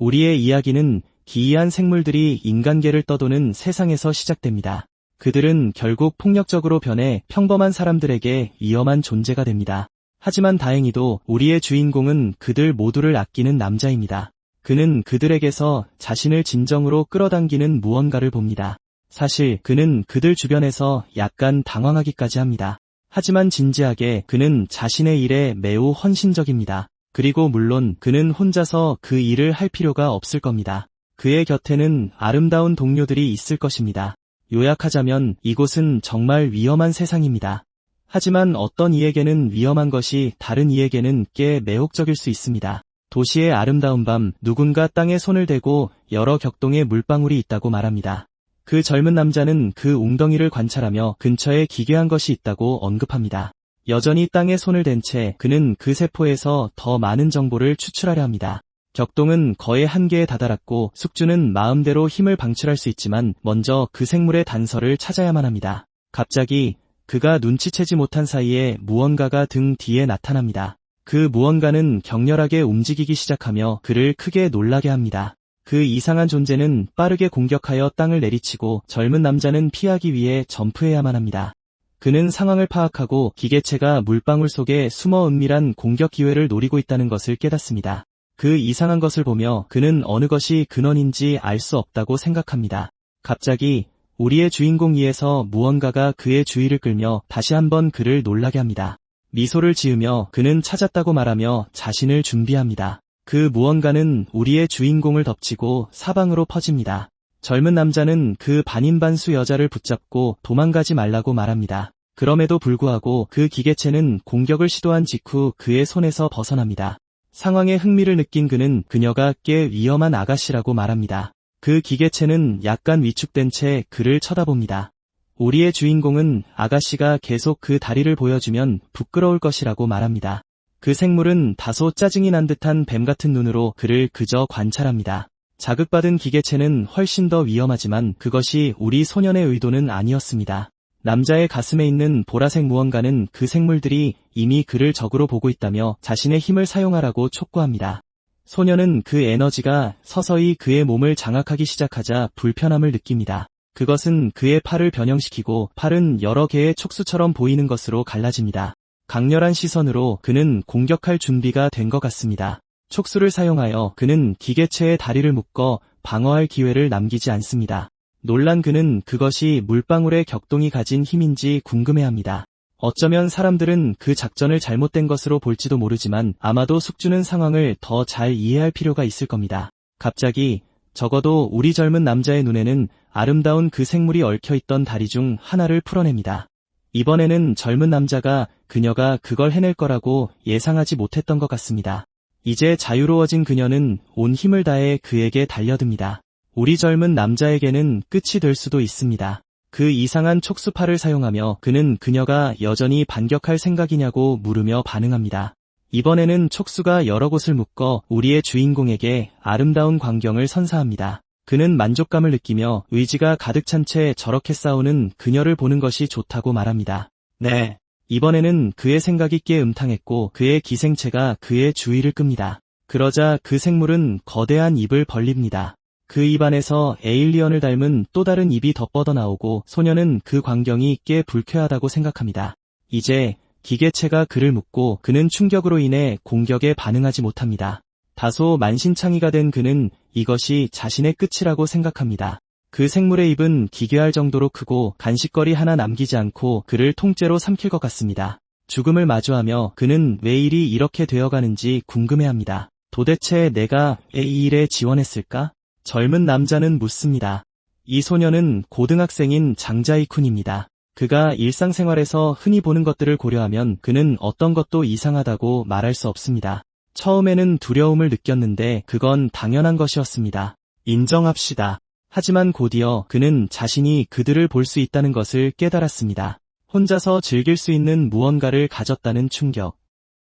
우리의 이야기는 기이한 생물들이 인간계를 떠도는 세상에서 시작됩니다. 그들은 결국 폭력적으로 변해 평범한 사람들에게 위험한 존재가 됩니다. 하지만 다행히도 우리의 주인공은 그들 모두를 아끼는 남자입니다. 그는 그들에게서 자신을 진정으로 끌어당기는 무언가를 봅니다. 사실 그는 그들 주변에서 약간 당황하기까지 합니다. 하지만 진지하게 그는 자신의 일에 매우 헌신적입니다. 그리고 물론 그는 혼자서 그 일을 할 필요가 없을 겁니다. 그의 곁에는 아름다운 동료들이 있을 것입니다. 요약하자면 이곳은 정말 위험한 세상입니다. 하지만 어떤 이에게는 위험한 것이 다른 이에게는 꽤 매혹적일 수 있습니다. 도시의 아름다운 밤, 누군가 땅에 손을 대고 여러 격동의 물방울이 있다고 말합니다. 그 젊은 남자는 그 웅덩이를 관찰하며 근처에 기괴한 것이 있다고 언급합니다. 여전히 땅에 손을 댄 채 그는 그 세포에서 더 많은 정보를 추출하려 합니다. 격동은 거의 한계에 다다랐고 숙주는 마음대로 힘을 방출할 수 있지만 먼저 그 생물의 단서를 찾아야만 합니다. 갑자기 그가 눈치채지 못한 사이에 무언가가 등 뒤에 나타납니다. 그 무언가는 격렬하게 움직이기 시작하며 그를 크게 놀라게 합니다. 그 이상한 존재는 빠르게 공격하여 땅을 내리치고 젊은 남자는 피하기 위해 점프해야만 합니다. 그는 상황을 파악하고 기계체가 물방울 속에 숨어 은밀한 공격 기회를 노리고 있다는 것을 깨닫습니다. 그 이상한 것을 보며 그는 어느 것이 근원인지 알 수 없다고 생각합니다. 갑자기 우리의 주인공 이에서 무언가가 그의 주의를 끌며 다시 한번 그를 놀라게 합니다. 미소를 지으며 그는 찾았다고 말하며 자신을 준비합니다. 그 무언가는 우리의 주인공을 덮치고 사방으로 퍼집니다. 젊은 남자는 그 반인반수 여자를 붙잡고 도망가지 말라고 말합니다. 그럼에도 불구하고 그 기계체는 공격을 시도한 직후 그의 손에서 벗어납니다. 상황에 흥미를 느낀 그는 그녀가 꽤 위험한 아가씨라고 말합니다. 그 기계체는 약간 위축된 채 그를 쳐다봅니다. 우리의 주인공은 아가씨가 계속 그 다리를 보여주면 부끄러울 것이라고 말합니다. 그 생물은 다소 짜증이 난 듯한 뱀 같은 눈으로 그를 그저 관찰합니다. 자극받은 기계체는 훨씬 더 위험하지만 그것이 우리 소년의 의도는 아니었습니다. 남자의 가슴에 있는 보라색 무언가는 그 생물들이 이미 그를 적으로 보고 있다며 자신의 힘을 사용하라고 촉구합니다. 소년은 그 에너지가 서서히 그의 몸을 장악하기 시작하자 불편함을 느낍니다. 그것은 그의 팔을 변형시키고 팔은 여러 개의 촉수처럼 보이는 것으로 갈라집니다. 강렬한 시선으로 그는 공격할 준비가 된 것 같습니다. 촉수를 사용하여 그는 기계체의 다리를 묶어 방어할 기회를 남기지 않습니다. 놀란 그는 그것이 물방울의 격동이 가진 힘인지 궁금해합니다. 어쩌면 사람들은 그 작전을 잘못된 것으로 볼지도 모르지만 아마도 숙주는 상황을 더 잘 이해할 필요가 있을 겁니다. 갑자기 적어도 우리 젊은 남자의 눈에는 아름다운 그 생물이 얽혀있던 다리 중 하나를 풀어냅니다. 이번에는 젊은 남자가 그녀가 그걸 해낼 거라고 예상하지 못했던 것 같습니다. 이제 자유로워진 그녀는 온 힘을 다해 그에게 달려듭니다. 우리 젊은 남자에게는 끝이 될 수도 있습니다. 그 이상한 촉수팔을 사용하며 그는 그녀가 여전히 반격할 생각이냐고 물으며 반응합니다. 이번에는 촉수가 여러 곳을 묶어 우리의 주인공에게 아름다운 광경을 선사합니다. 그는 만족감을 느끼며 의지가 가득 찬 채 저렇게 싸우는 그녀를 보는 것이 좋다고 말합니다. 네. 이번에는 그의 생각이 꽤 음탕했고 그의 기생체가 그의 주의를 끕니다. 그러자 그 생물은 거대한 입을 벌립니다. 그 입 안에서 에일리언을 닮은 또 다른 입이 더 뻗어나오고 소녀는 그 광경이 꽤 불쾌하다고 생각합니다. 이제 기계체가 그를 묶고 그는 충격으로 인해 공격에 반응하지 못합니다. 다소 만신창이가 된 그는 이것이 자신의 끝이라고 생각합니다. 그 생물의 입은 기괴할 정도로 크고 간식거리 하나 남기지 않고 그를 통째로 삼킬 것 같습니다. 죽음을 마주하며 그는 왜 일이 이렇게 되어가는지 궁금해합니다. 도대체 내가 왜 이 일에 지원했을까? 젊은 남자는 묻습니다. 이 소녀는 고등학생인 장자이쿤입니다. 그가 일상생활에서 흔히 보는 것들을 고려하면 그는 어떤 것도 이상하다고 말할 수 없습니다. 처음에는 두려움을 느꼈는데 그건 당연한 것이었습니다. 인정합시다. 하지만 곧이어 그는 자신이 그들을 볼 수 있다는 것을 깨달았습니다. 혼자서 즐길 수 있는 무언가를 가졌다는 충격.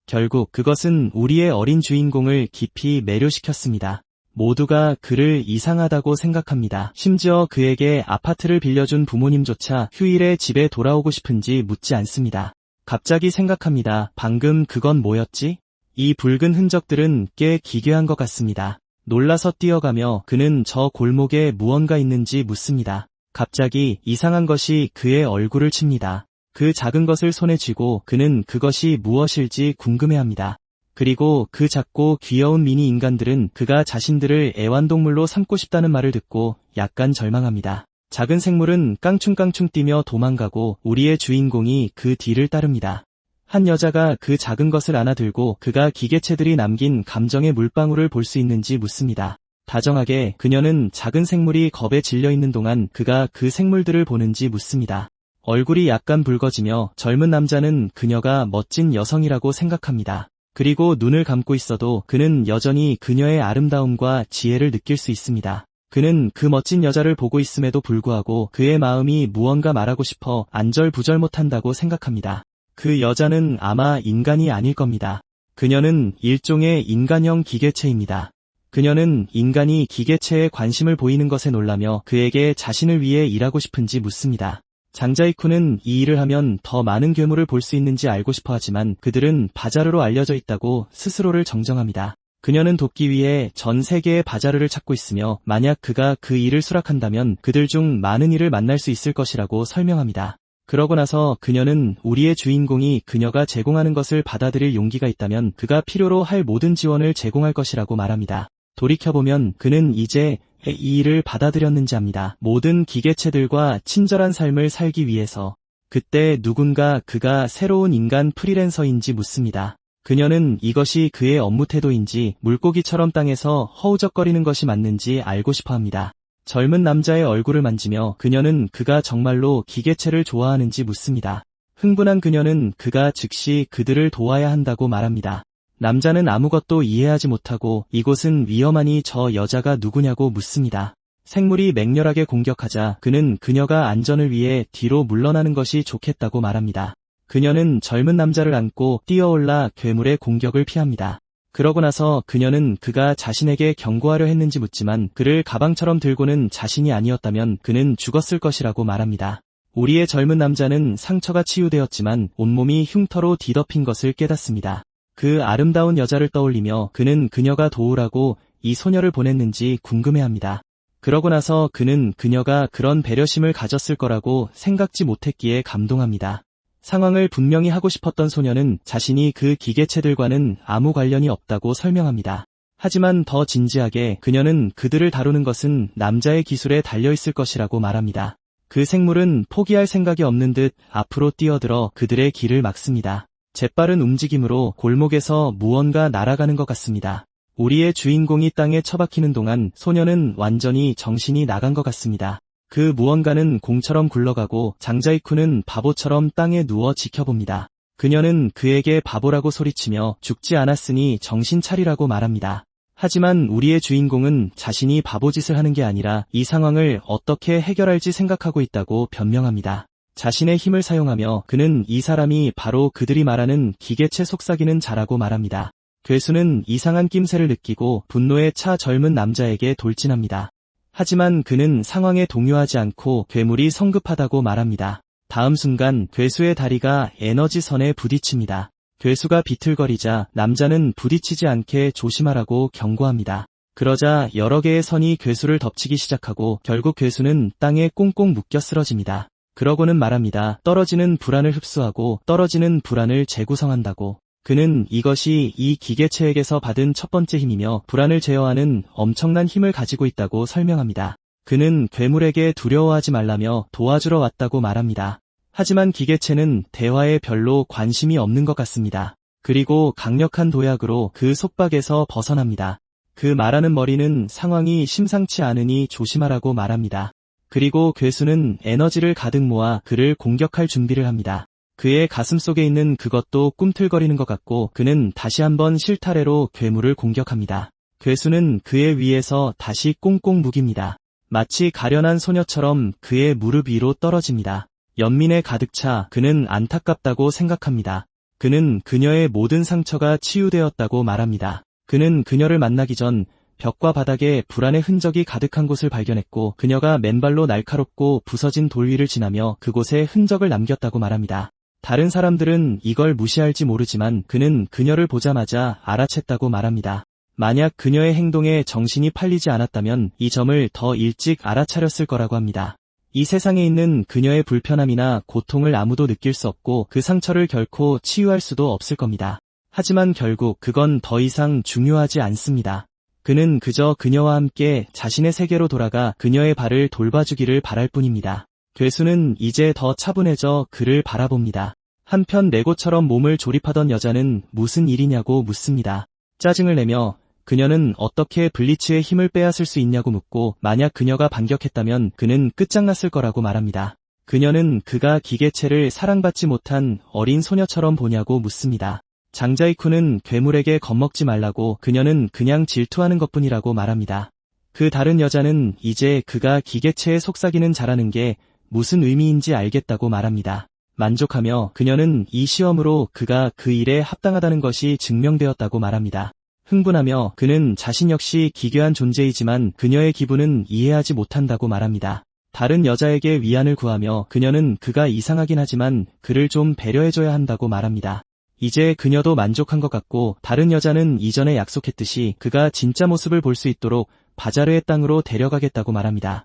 결국 그것은 우리의 어린 주인공을 깊이 매료시켰습니다. 모두가 그를 이상하다고 생각합니다. 심지어 그에게 아파트를 빌려준 부모님조차 휴일에 집에 돌아오고 싶은지 묻지 않습니다. 갑자기 생각합니다. 방금 그건 뭐였지? 이 붉은 흔적들은 꽤 기괴한 것 같습니다. 놀라서 뛰어가며 그는 저 골목에 무언가 있는지 묻습니다. 갑자기 이상한 것이 그의 얼굴을 칩니다. 그 작은 것을 손에 쥐고 그는 그것이 무엇일지 궁금해합니다. 그리고 그 작고 귀여운 미니 인간들은 그가 자신들을 애완동물로 삼고 싶다는 말을 듣고 약간 절망합니다. 작은 생물은 깡충깡충 뛰며 도망가고 우리의 주인공이 그 뒤를 따릅니다. 한 여자가 그 작은 것을 안아들고 그가 기계체들이 남긴 감정의 물방울을 볼 수 있는지 묻습니다. 다정하게 그녀는 작은 생물이 겁에 질려 있는 동안 그가 그 생물들을 보는지 묻습니다. 얼굴이 약간 붉어지며 젊은 남자는 그녀가 멋진 여성이라고 생각합니다. 그리고 눈을 감고 있어도 그는 여전히 그녀의 아름다움과 지혜를 느낄 수 있습니다. 그는 그 멋진 여자를 보고 있음에도 불구하고 그의 마음이 무언가 말하고 싶어 안절부절 못한다고 생각합니다. 그 여자는 아마 인간이 아닐 겁니다. 그녀는 일종의 인간형 기계체입니다. 그녀는 인간이 기계체에 관심을 보이는 것에 놀라며 그에게 자신을 위해 일하고 싶은지 묻습니다. 장자이쿠는 이 일을 하면 더 많은 괴물을 볼 수 있는지 알고 싶어 하지만 그들은 바자르로 알려져 있다고 스스로를 정정합니다. 그녀는 돕기 위해 전 세계의 바자르를 찾고 있으며 만약 그가 그 일을 수락한다면 그들 중 많은 이를 만날 수 있을 것이라고 설명합니다. 그러고 나서 그녀는 우리의 주인공이 그녀가 제공하는 것을 받아들일 용기가 있다면 그가 필요로 할 모든 지원을 제공할 것이라고 말합니다. 돌이켜보면 그는 이제 이 일을 받아들였는지 압니다. 모든 기계체들과 친절한 삶을 살기 위해서. 그때 누군가 그가 새로운 인간 프리랜서인지 묻습니다. 그녀는 이것이 그의 업무 태도인지 물고기처럼 땅에서 허우적거리는 것이 맞는지 알고 싶어 합니다. 젊은 남자의 얼굴을 만지며 그녀는 그가 정말로 기계체를 좋아하는지 묻습니다. 흥분한 그녀는 그가 즉시 그들을 도와야 한다고 말합니다. 남자는 아무것도 이해하지 못하고 이곳은 위험하니 저 여자가 누구냐고 묻습니다. 생물이 맹렬하게 공격하자 그는 그녀가 안전을 위해 뒤로 물러나는 것이 좋겠다고 말합니다. 그녀는 젊은 남자를 안고 뛰어올라 괴물의 공격을 피합니다. 그러고 나서 그녀는 그가 자신에게 경고하려 했는지 묻지만 그를 가방처럼 들고는 자신이 아니었다면 그는 죽었을 것이라고 말합니다. 우리의 젊은 남자는 상처가 치유되었지만 온몸이 흉터로 뒤덮인 것을 깨닫습니다. 그 아름다운 여자를 떠올리며 그는 그녀가 도우라고 이 소녀를 보냈는지 궁금해합니다. 그러고 나서 그는 그녀가 그런 배려심을 가졌을 거라고 생각지 못했기에 감동합니다. 상황을 분명히 하고 싶었던 소녀는 자신이 그 기계체들과는 아무 관련이 없다고 설명합니다. 하지만 더 진지하게 그녀는 그들을 다루는 것은 남자의 기술에 달려있을 것이라고 말합니다. 그 생물은 포기할 생각이 없는 듯 앞으로 뛰어들어 그들의 길을 막습니다. 재빠른 움직임으로 골목에서 무언가 날아가는 것 같습니다. 우리의 주인공이 땅에 처박히는 동안 소녀는 완전히 정신이 나간 것 같습니다. 그 무언가는 공처럼 굴러가고 장자이쿠는 바보처럼 땅에 누워 지켜봅니다. 그녀는 그에게 바보라고 소리치며 죽지 않았으니 정신 차리라고 말합니다. 하지만 우리의 주인공은 자신이 바보짓을 하는 게 아니라 이 상황을 어떻게 해결할지 생각하고 있다고 변명합니다. 자신의 힘을 사용하며 그는 이 사람이 바로 그들이 말하는 기계체 속삭이는 자라고 말합니다. 괴수는 이상한 낌새를 느끼고 분노에 차 젊은 남자에게 돌진합니다. 하지만 그는 상황에 동요하지 않고 괴물이 성급하다고 말합니다. 다음 순간 괴수의 다리가 에너지선에 부딪힙니다. 괴수가 비틀거리자 남자는 부딪히지 않게 조심하라고 경고합니다. 그러자 여러 개의 선이 괴수를 덮치기 시작하고 결국 괴수는 땅에 꽁꽁 묶여 쓰러집니다. 그러고는 말합니다. 떨어지는 불안을 흡수하고 떨어지는 불안을 재구성한다고. 그는 이것이 이 기계체에게서 받은 첫 번째 힘이며 불안을 제어하는 엄청난 힘을 가지고 있다고 설명합니다. 그는 괴물에게 두려워하지 말라며 도와주러 왔다고 말합니다. 하지만 기계체는 대화에 별로 관심이 없는 것 같습니다. 그리고 강력한 도약으로 그 속박에서 벗어납니다. 그 말하는 머리는 상황이 심상치 않으니 조심하라고 말합니다. 그리고 괴수는 에너지를 가득 모아 그를 공격할 준비를 합니다. 그의 가슴 속에 있는 그것도 꿈틀거리는 것 같고 그는 다시 한번 실타래로 괴물을 공격합니다. 괴수는 그의 위에서 다시 꽁꽁 묵입니다. 마치 가련한 소녀처럼 그의 무릎 위로 떨어집니다. 연민에 가득 차 그는 안타깝다고 생각합니다. 그는 그녀의 모든 상처가 치유되었다고 말합니다. 그는 그녀를 만나기 전 벽과 바닥에 불안의 흔적이 가득한 곳을 발견했고 그녀가 맨발로 날카롭고 부서진 돌 위를 지나며 그곳에 흔적을 남겼다고 말합니다. 다른 사람들은 이걸 무시할지 모르지만 그는 그녀를 보자마자 알아챘다고 말합니다. 만약 그녀의 행동에 정신이 팔리지 않았다면 이 점을 더 일찍 알아차렸을 거라고 합니다. 이 세상에 있는 그녀의 불편함이나 고통을 아무도 느낄 수 없고 그 상처를 결코 치유할 수도 없을 겁니다. 하지만 결국 그건 더 이상 중요하지 않습니다. 그는 그저 그녀와 함께 자신의 세계로 돌아가 그녀의 발을 돌봐주기를 바랄 뿐입니다. 괴수는 이제 더 차분해져 그를 바라봅니다. 한편 레고처럼 몸을 조립하던 여자는 무슨 일이냐고 묻습니다. 짜증을 내며 그녀는 어떻게 블리츠의 힘을 빼앗을 수 있냐고 묻고 만약 그녀가 반격했다면 그는 끝장났을 거라고 말합니다. 그녀는 그가 기계체를 사랑받지 못한 어린 소녀처럼 보냐고 묻습니다. 장자이쿠는 괴물에게 겁먹지 말라고 그녀는 그냥 질투하는 것뿐이라고 말합니다. 그 다른 여자는 이제 그가 기계체에 속삭이는 자라는 게 무슨 의미인지 알겠다고 말합니다. 만족하며 그녀는 이 시험으로 그가 그 일에 합당하다는 것이 증명되었다고 말합니다. 흥분하며 그는 자신 역시 기괴한 존재이지만 그녀의 기분은 이해하지 못한다고 말합니다. 다른 여자에게 위안을 구하며 그녀는 그가 이상하긴 하지만 그를 좀 배려해줘야 한다고 말합니다. 이제 그녀도 만족한 것 같고 다른 여자는 이전에 약속했듯이 그가 진짜 모습을 볼 수 있도록 바자르의 땅으로 데려가겠다고 말합니다.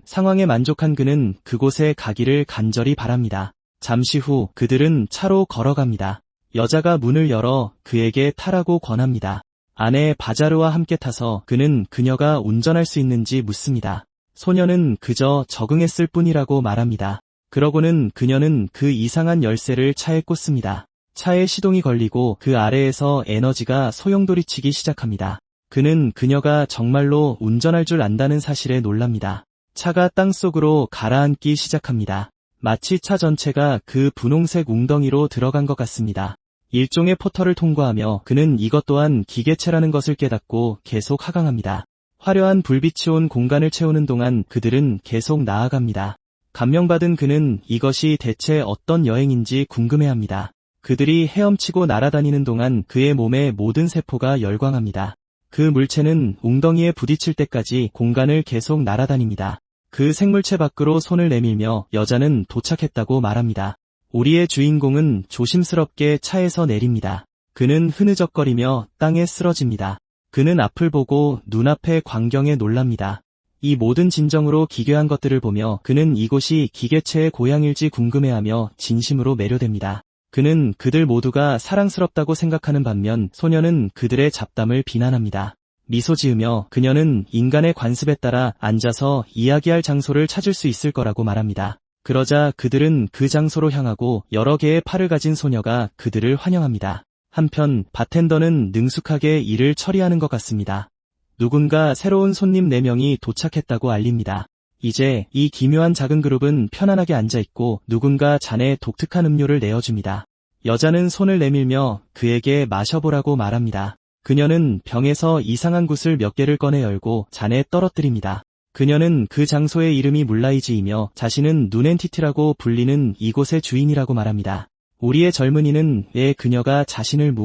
상황에 만족한 그는 그곳에 가기를 간절히 바랍니다. 잠시 후 그들은 차로 걸어갑니다. 여자가 문을 열어 그에게 타라고 권합니다. 아내 바자르와 함께 타서 그는 그녀가 운전할 수 있는지 묻습니다. 소녀는 그저 적응했을 뿐이라고 말합니다. 그러고는 그녀는 그 이상한 열쇠를 차에 꽂습니다. 차에 시동이 걸리고 그 아래에서 에너지가 소용돌이치기 시작합니다. 그는 그녀가 정말로 운전할 줄 안다는 사실에 놀랍니다. 차가 땅속으로 가라앉기 시작합니다. 마치 차 전체가 그 분홍색 웅덩이로 들어간 것 같습니다. 일종의 포털을 통과하며 그는 이것 또한 기계체라는 것을 깨닫고 계속 하강합니다. 화려한 불빛이 온 공간을 채우는 동안 그들은 계속 나아갑니다. 감명받은 그는 이것이 대체 어떤 여행인지 궁금해합니다. 그들이 헤엄치고 날아다니는 동안 그의 몸의 모든 세포가 열광합니다. 그 물체는 웅덩이에 부딪힐 때까지 공간을 계속 날아다닙니다. 그 생물체 밖으로 손을 내밀며 여자는 도착했다고 말합니다. 우리의 주인공은 조심스럽게 차에서 내립니다. 그는 흐느적거리며 땅에 쓰러집니다. 그는 앞을 보고 눈앞의 광경에 놀랍니다. 이 모든 진정으로 기괴한 것들을 보며 그는 이곳이 기계체의 고향일지 궁금해하며 진심으로 매료됩니다. 그는 그들 모두가 사랑스럽다고 생각하는 반면 소녀는 그들의 잡담을 비난합니다. 미소 지으며 그녀는 인간의 관습에 따라 앉아서 이야기할 장소를 찾을 수 있을 거라고 말합니다. 그러자 그들은 그 장소로 향하고 여러 개의 팔을 가진 소녀가 그들을 환영합니다. 한편 바텐더는 능숙하게 일을 처리하는 것 같습니다. 누군가 새로운 손님 4명이 도착했다고 알립니다. 이제 이 기묘한 작은 그룹은 편안하게 앉아있고 누군가 잔에 독특한 음료를 내어줍니다. 여자는 손을 내밀며 그에게 마셔보라고 말합니다. 그녀는 병에서 이상한 굿을 몇 개를 꺼내 열고 잔에 떨어뜨립니다. 그녀는 그 장소의 이름이 물라이지이며 자신은 눈엔티티라고 불리는 이곳의 주인이라고 말합니다. 우리의 젊은이는 왜 그녀가 자신을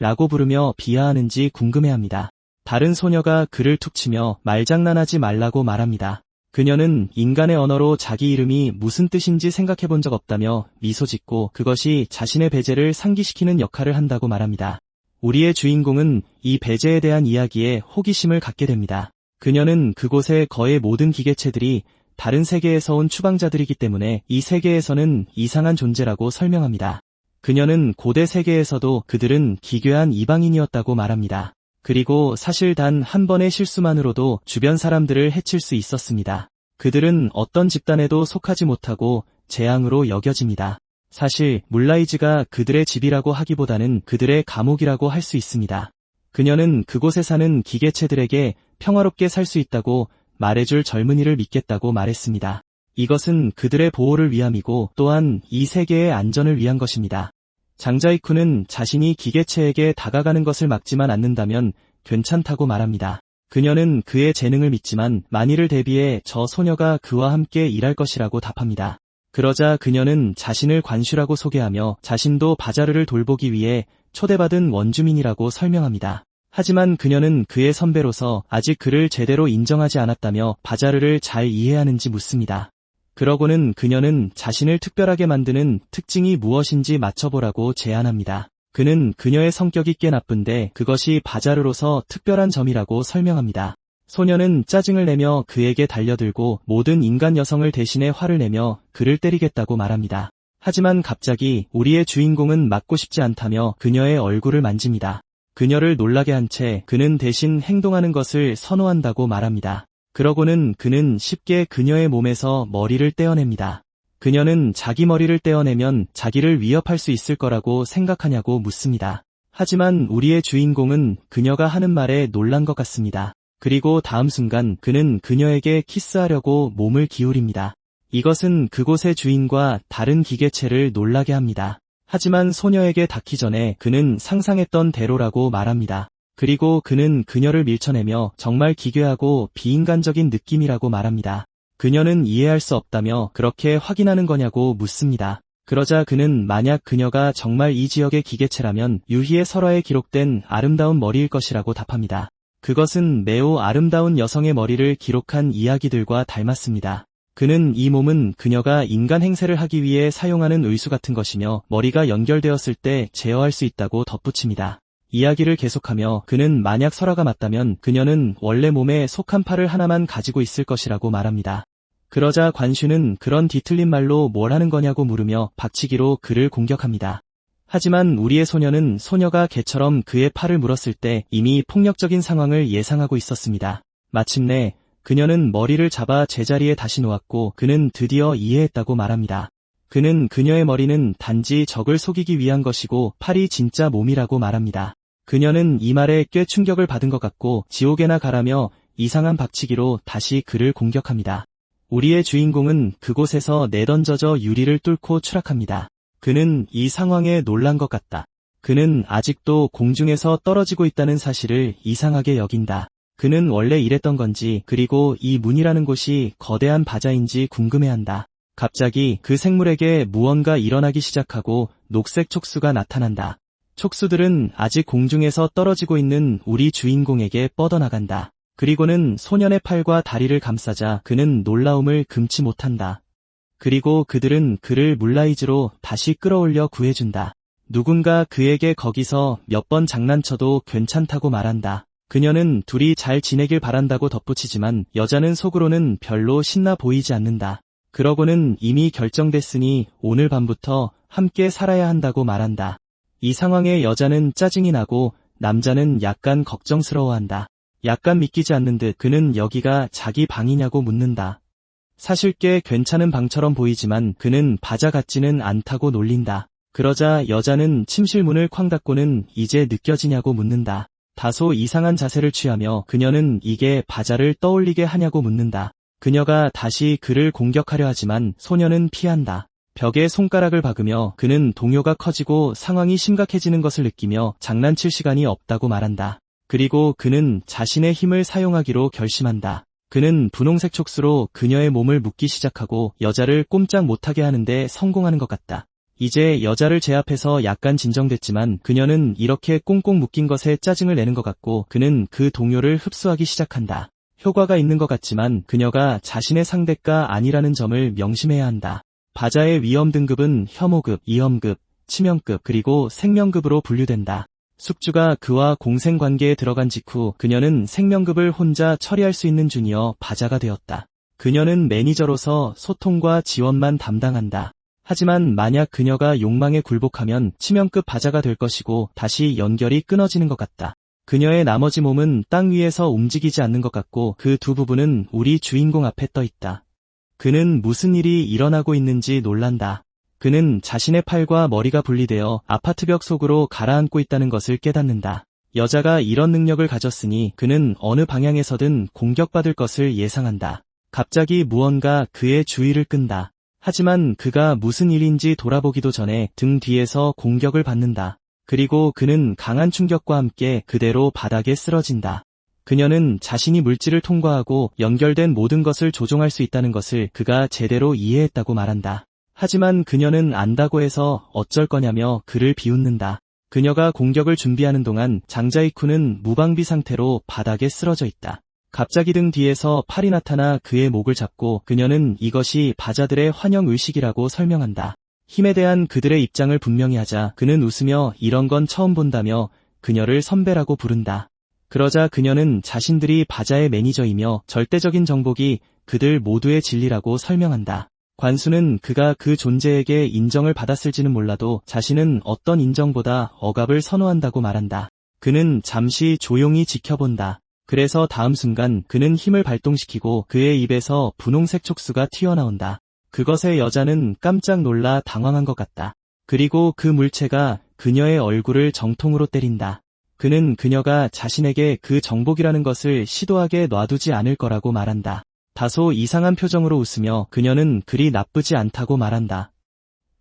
라고 부르며 비하하는지 궁금해합니다. 다른 소녀가 그를 툭 치며 말장난하지 말라고 말합니다. 그녀는 인간의 언어로 자기 이름이 무슨 뜻인지 생각해본 적 없다며 미소 짓고 그것이 자신의 배제를 상기시키는 역할을 한다고 말합니다. 우리의 주인공은 이 배제에 대한 이야기에 호기심을 갖게 됩니다. 그녀는 그곳의 거의 모든 기계체들이 다른 세계에서 온 추방자들이기 때문에 이 세계에서는 이상한 존재라고 설명합니다. 그녀는 고대 세계에서도 그들은 기괴한 이방인이었다고 말합니다. 그리고 사실 단 한 번의 실수만으로도 주변 사람들을 해칠 수 있었습니다. 그들은 어떤 집단에도 속하지 못하고 재앙으로 여겨집니다. 사실 물라이즈가 그들의 집이라고 하기보다는 그들의 감옥이라고 할 수 있습니다. 그녀는 그곳에 사는 기계체들에게 평화롭게 살 수 있다고 말해줄 젊은이를 믿겠다고 말했습니다. 이것은 그들의 보호를 위함이고 또한 이 세계의 안전을 위한 것입니다. 장자이쿠는 자신이 기계체에게 다가가는 것을 막지만 않는다면 괜찮다고 말합니다. 그녀는 그의 재능을 믿지만 만일을 대비해 저 소녀가 그와 함께 일할 것이라고 답합니다. 그러자 그녀는 자신을 관슈라고 소개하며 자신도 바자르를 돌보기 위해 초대받은 원주민이라고 설명합니다. 하지만 그녀는 그의 선배로서 아직 그를 제대로 인정하지 않았다며 바자르를 잘 이해하는지 묻습니다. 그러고는 그녀는 자신을 특별하게 만드는 특징이 무엇인지 맞춰보라고 제안합니다. 그는 그녀의 성격이 꽤 나쁜데 그것이 바자르로서 특별한 점이라고 설명합니다. 소녀는 짜증을 내며 그에게 달려들고 모든 인간 여성을 대신해 화를 내며 그를 때리겠다고 말합니다. 하지만 갑자기 우리의 주인공은 맞고 싶지 않다며 그녀의 얼굴을 만집니다. 그녀를 놀라게 한 채 그는 대신 행동하는 것을 선호한다고 말합니다. 그러고는 그는 쉽게 그녀의 몸에서 머리를 떼어냅니다. 그녀는 자기 머리를 떼어내면 자기를 위협할 수 있을 거라고 생각하냐고 묻습니다. 하지만 우리의 주인공은 그녀가 하는 말에 놀란 것 같습니다. 그리고 다음 순간 그는 그녀에게 키스하려고 몸을 기울입니다. 이것은 그곳의 주인과 다른 기계체를 놀라게 합니다. 하지만 소녀에게 닿기 전에 그는 상상했던 대로라고 말합니다. 그리고 그는 그녀를 밀쳐내며 정말 기괴하고 비인간적인 느낌이라고 말합니다. 그녀는 이해할 수 없다며 그렇게 확인하는 거냐고 묻습니다. 그러자 그는 만약 그녀가 정말 이 지역의 기계체라면 유희의 설화에 기록된 아름다운 머리일 것이라고 답합니다. 그것은 매우 아름다운 여성의 머리를 기록한 이야기들과 닮았습니다. 그는 이 몸은 그녀가 인간 행세를 하기 위해 사용하는 의수 같은 것이며 머리가 연결되었을 때 제어할 수 있다고 덧붙입니다. 이야기를 계속하며 그는 만약 설화가 맞다면 그녀는 원래 몸에 속한 팔을 하나만 가지고 있을 것이라고 말합니다. 그러자 관슈는 그런 뒤틀린 말로 뭘 하는 거냐고 물으며 박치기로 그를 공격합니다. 하지만 우리의 소녀는 소녀가 개처럼 그의 팔을 물었을 때 이미 폭력적인 상황을 예상하고 있었습니다. 마침내 그녀는 머리를 잡아 제자리에 다시 놓았고 그는 드디어 이해했다고 말합니다. 그는 그녀의 머리는 단지 적을 속이기 위한 것이고 팔이 진짜 몸이라고 말합니다. 그녀는 이 말에 꽤 충격을 받은 것 같고 지옥에나 가라며 이상한 박치기로 다시 그를 공격합니다. 우리의 주인공은 그곳에서 내던져져 유리를 뚫고 추락합니다. 그는 이 상황에 놀란 것 같다. 그는 아직도 공중에서 떨어지고 있다는 사실을 이상하게 여긴다. 그는 원래 이랬던 건지 그리고 이 문이라는 곳이 거대한 바자인지 궁금해한다. 갑자기 그 생물에게 무언가 일어나기 시작하고 녹색 촉수가 나타난다. 촉수들은 아직 공중에서 떨어지고 있는 우리 주인공에게 뻗어나간다. 그리고는 소년의 팔과 다리를 감싸자 그는 놀라움을 금치 못한다. 그리고 그들은 그를 물라이즈로 다시 끌어올려 구해준다. 누군가 그에게 거기서 몇 번 장난쳐도 괜찮다고 말한다. 그녀는 둘이 잘 지내길 바란다고 덧붙이지만 여자는 속으로는 별로 신나 보이지 않는다. 그러고는 이미 결정됐으니 오늘 밤부터 함께 살아야 한다고 말한다. 이 상황에 여자는 짜증이 나고 남자는 약간 걱정스러워한다. 약간 믿기지 않는 듯 그는 여기가 자기 방이냐고 묻는다. 사실 꽤 괜찮은 방처럼 보이지만 그는 바자 같지는 않다고 놀린다. 그러자 여자는 침실 문을 쾅 닫고는 이제 느껴지냐고 묻는다. 다소 이상한 자세를 취하며 그녀는 이게 바자를 떠올리게 하냐고 묻는다. 그녀가 다시 그를 공격하려 하지만 소녀는 피한다. 벽에 손가락을 박으며 그는 동요가 커지고 상황이 심각해지는 것을 느끼며 장난칠 시간이 없다고 말한다. 그리고 그는 자신의 힘을 사용하기로 결심한다. 그는 분홍색 촉수로 그녀의 몸을 묶기 시작하고 여자를 꼼짝 못하게 하는데 성공하는 것 같다. 이제 여자를 제압해서 약간 진정됐지만 그녀는 이렇게 꽁꽁 묶인 것에 짜증을 내는 것 같고 그는 그 동요를 흡수하기 시작한다. 효과가 있는 것 같지만 그녀가 자신의 상대가 아니라는 점을 명심해야 한다. 바자의 위험 등급은 혐오급, 위험급, 치명급 그리고 생명급으로 분류된다. 숙주가 그와 공생관계에 들어간 직후 그녀는 생명급을 혼자 처리할 수 있는 주니어 바자가 되었다. 그녀는 매니저로서 소통과 지원만 담당한다. 하지만 만약 그녀가 욕망에 굴복하면 치명급 바자가 될 것이고 다시 연결이 끊어지는 것 같다. 그녀의 나머지 몸은 땅 위에서 움직이지 않는 것 같고 그 두 부분은 우리 주인공 앞에 떠 있다. 그는 무슨 일이 일어나고 있는지 놀란다. 그는 자신의 팔과 머리가 분리되어 아파트 벽 속으로 가라앉고 있다는 것을 깨닫는다. 여자가 이런 능력을 가졌으니 그는 어느 방향에서든 공격받을 것을 예상한다. 갑자기 무언가 그의 주의를 끈다. 하지만 그가 무슨 일인지 돌아보기도 전에 등 뒤에서 공격을 받는다. 그리고 그는 강한 충격과 함께 그대로 바닥에 쓰러진다. 그녀는 자신이 물질을 통과하고 연결된 모든 것을 조종할 수 있다는 것을 그가 제대로 이해했다고 말한다. 하지만 그녀는 안다고 해서 어쩔 거냐며 그를 비웃는다. 그녀가 공격을 준비하는 동안 장자이쿠는 무방비 상태로 바닥에 쓰러져 있다. 갑자기 등 뒤에서 팔이 나타나 그의 목을 잡고 그녀는 이것이 바자들의 환영의식이라고 설명한다. 힘에 대한 그들의 입장을 분명히 하자 그는 웃으며 이런 건 처음 본다며 그녀를 선배라고 부른다. 그러자 그녀는 자신들이 바자의 매니저이며 절대적인 정복이 그들 모두의 진리라고 설명한다. 관수는 그가 그 존재에게 인정을 받았을지는 몰라도 자신은 어떤 인정보다 억압을 선호한다고 말한다. 그는 잠시 조용히 지켜본다. 그래서 다음 순간 그는 힘을 발동시키고 그의 입에서 분홍색 촉수가 튀어나온다. 그것에 여자는 깜짝 놀라 당황한 것 같다. 그리고 그 물체가 그녀의 얼굴을 정통으로 때린다. 그는 그녀가 자신에게 그 정복이라는 것을 시도하게 놔두지 않을 거라고 말한다. 다소 이상한 표정으로 웃으며 그녀는 그리 나쁘지 않다고 말한다.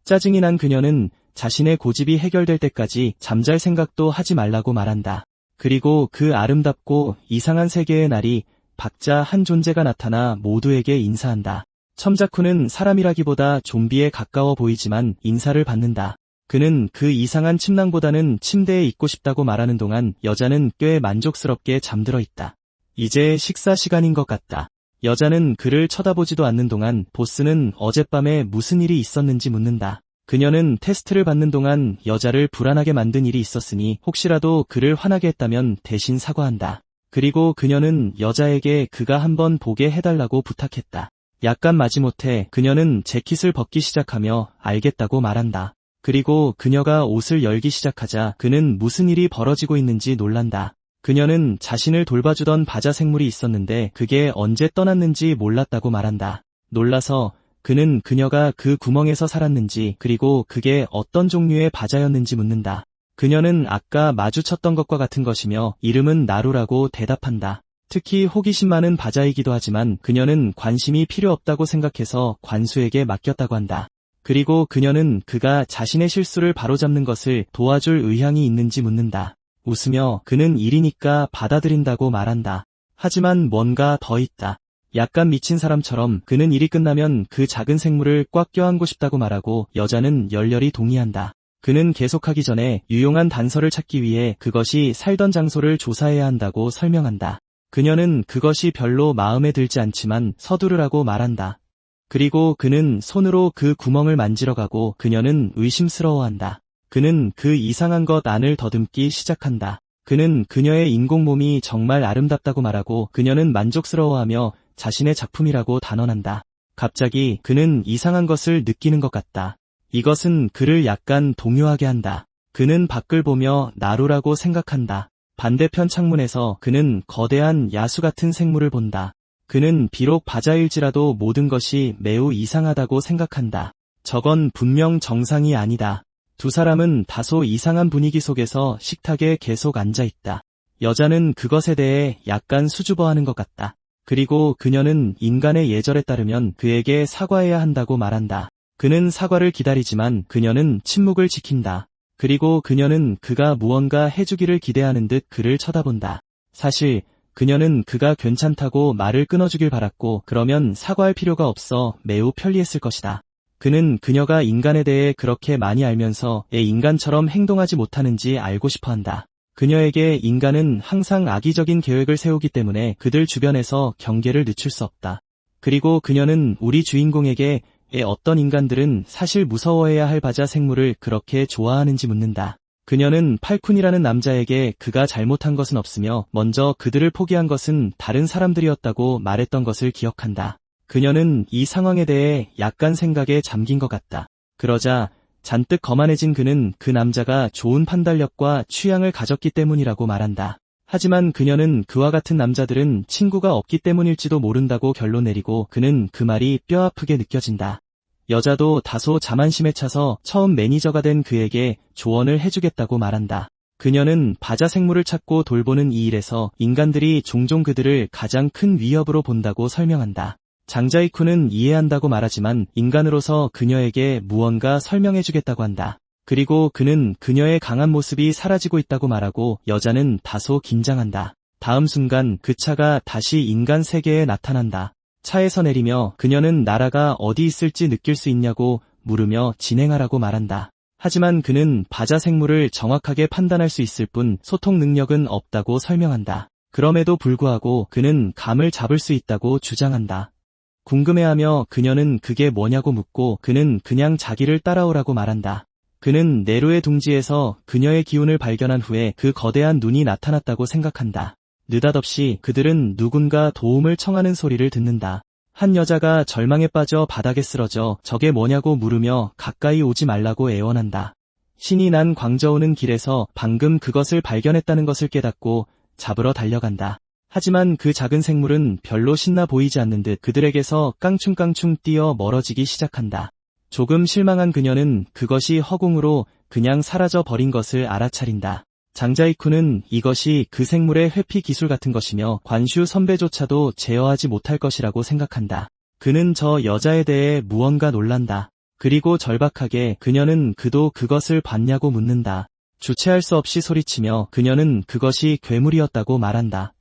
짜증이 난 그녀는 자신의 고집이 해결될 때까지 잠잘 생각도 하지 말라고 말한다. 그리고 그 아름답고 이상한 세계의 날이 박자 한 존재가 나타나 모두에게 인사한다. 첨자쿠는 사람이라기보다 좀비에 가까워 보이지만 인사를 받는다. 그는 그 이상한 침낭보다는 침대에 있고 싶다고 말하는 동안 여자는 꽤 만족스럽게 잠들어 있다. 이제 식사 시간인 것 같다. 여자는 그를 쳐다보지도 않는 동안 보스는 어젯밤에 무슨 일이 있었는지 묻는다. 그녀는 테스트를 받는 동안 여자를 불안하게 만든 일이 있었으니 혹시라도 그를 화나게 했다면 대신 사과한다. 그리고 그녀는 여자에게 그가 한번 보게 해달라고 부탁했다. 약간 마지못해 그녀는 재킷을 벗기 시작하며 알겠다고 말한다. 그리고 그녀가 옷을 열기 시작하자 그는 무슨 일이 벌어지고 있는지 놀란다. 그녀는 자신을 돌봐주던 바자 생물이 있었는데 그게 언제 떠났는지 몰랐다고 말한다. 놀라서 그는 그녀가 그 구멍에서 살았는지 그리고 그게 어떤 종류의 바자였는지 묻는다. 그녀는 아까 마주쳤던 것과 같은 것이며 이름은 나루라고 대답한다. 특히 호기심 많은 바자이기도 하지만 그녀는 관심이 필요 없다고 생각해서 관수에게 맡겼다고 한다. 그리고 그녀는 그가 자신의 실수를 바로잡는 것을 도와줄 의향이 있는지 묻는다. 웃으며 그는 일이니까 받아들인다고 말한다. 하지만 뭔가 더 있다. 약간 미친 사람처럼 그는 일이 끝나면 그 작은 생물을 꽉 껴안고 싶다고 말하고 여자는 열렬히 동의한다. 그는 계속하기 전에 유용한 단서를 찾기 위해 그것이 살던 장소를 조사해야 한다고 설명한다. 그녀는 그것이 별로 마음에 들지 않지만 서두르라고 말한다. 그리고 그는 손으로 그 구멍을 만지러 가고 그녀는 의심스러워한다. 그는 그 이상한 것 안을 더듬기 시작한다. 그는 그녀의 인공 몸이 정말 아름답다고 말하고 그녀는 만족스러워하며 자신의 작품이라고 단언한다. 갑자기 그는 이상한 것을 느끼는 것 같다. 이것은 그를 약간 동요하게 한다. 그는 밖을 보며 나루라고 생각한다. 반대편 창문에서 그는 거대한 야수 같은 생물을 본다. 그는 비록 바자일지라도 모든 것이 매우 이상하다고 생각한다. 저건 분명 정상이 아니다. 두 사람은 다소 이상한 분위기 속에서 식탁에 계속 앉아있다. 여자는 그것에 대해 약간 수줍어하는 것 같다. 그리고 그녀는 인간의 예절에 따르면 그에게 사과해야 한다고 말한다. 그는 사과를 기다리지만 그녀는 침묵을 지킨다. 그리고 그녀는 그가 무언가 해주기를 기대하는 듯 그를 쳐다본다. 사실 그녀는 그가 괜찮다고 말을 끊어주길 바랐고 그러면 사과할 필요가 없어 매우 편리했을 것이다. 그는 그녀가 인간에 대해 그렇게 많이 알면서 애 인간처럼 행동하지 못하는지 알고 싶어한다. 그녀에게 인간은 항상 악의적인 계획을 세우기 때문에 그들 주변에서 경계를 늦출 수 없다. 그리고 그녀는 우리 주인공에게 어떤 인간들은 사실 무서워해야 할 바자 생물을 그렇게 좋아하는지 묻는다. 그녀는 팔쿤이라는 남자에게 그가 잘못한 것은 없으며 먼저 그들을 포기한 것은 다른 사람들이었다고 말했던 것을 기억한다. 그녀는 이 상황에 대해 약간 생각에 잠긴 것 같다. 그러자 잔뜩 거만해진 그는 그 남자가 좋은 판단력과 취향을 가졌기 때문이라고 말한다. 하지만 그녀는 그와 같은 남자들은 친구가 없기 때문일지도 모른다고 결론 내리고 그는 그 말이 뼈아프게 느껴진다. 여자도 다소 자만심에 차서 처음 매니저가 된 그에게 조언을 해주겠다고 말한다. 그녀는 바자 생물을 찾고 돌보는 이 일에서 인간들이 종종 그들을 가장 큰 위협으로 본다고 설명한다. 장자이쿠는 이해한다고 말하지만 인간으로서 그녀에게 무언가 설명해주겠다고 한다. 그리고 그는 그녀의 강한 모습이 사라지고 있다고 말하고 여자는 다소 긴장한다. 다음 순간 그 차가 다시 인간 세계에 나타난다. 차에서 내리며 그녀는 나라가 어디 있을지 느낄 수 있냐고 물으며 진행하라고 말한다. 하지만 그는 바자 생물을 정확하게 판단할 수 있을 뿐 소통 능력은 없다고 설명한다. 그럼에도 불구하고 그는 감을 잡을 수 있다고 주장한다. 궁금해하며 그녀는 그게 뭐냐고 묻고 그는 그냥 자기를 따라오라고 말한다. 그는 네로의 둥지에서 그녀의 기운을 발견한 후에 그 거대한 눈이 나타났다고 생각한다. 느닷없이 그들은 누군가 도움을 청하는 소리를 듣는다. 한 여자가 절망에 빠져 바닥에 쓰러져 저게 뭐냐고 물으며 가까이 오지 말라고 애원한다. 신이 난 광저우는 길에서 방금 그것을 발견했다는 것을 깨닫고 잡으러 달려간다. 하지만 그 작은 생물은 별로 신나 보이지 않는 듯 그들에게서 깡충깡충 뛰어 멀어지기 시작한다. 조금 실망한 그녀는 그것이 허공으로 그냥 사라져 버린 것을 알아차린다. 장자이쿠는 이것이 그 생물의 회피 기술 같은 것이며 관슈 선배조차도 제어하지 못할 것이라고 생각한다. 그는 저 여자에 대해 무언가 놀란다. 그리고 절박하게 그녀는 그도 그것을 봤냐고 묻는다. 주체할 수 없이 소리치며 그녀는 그것이 괴물이었다고 말한다.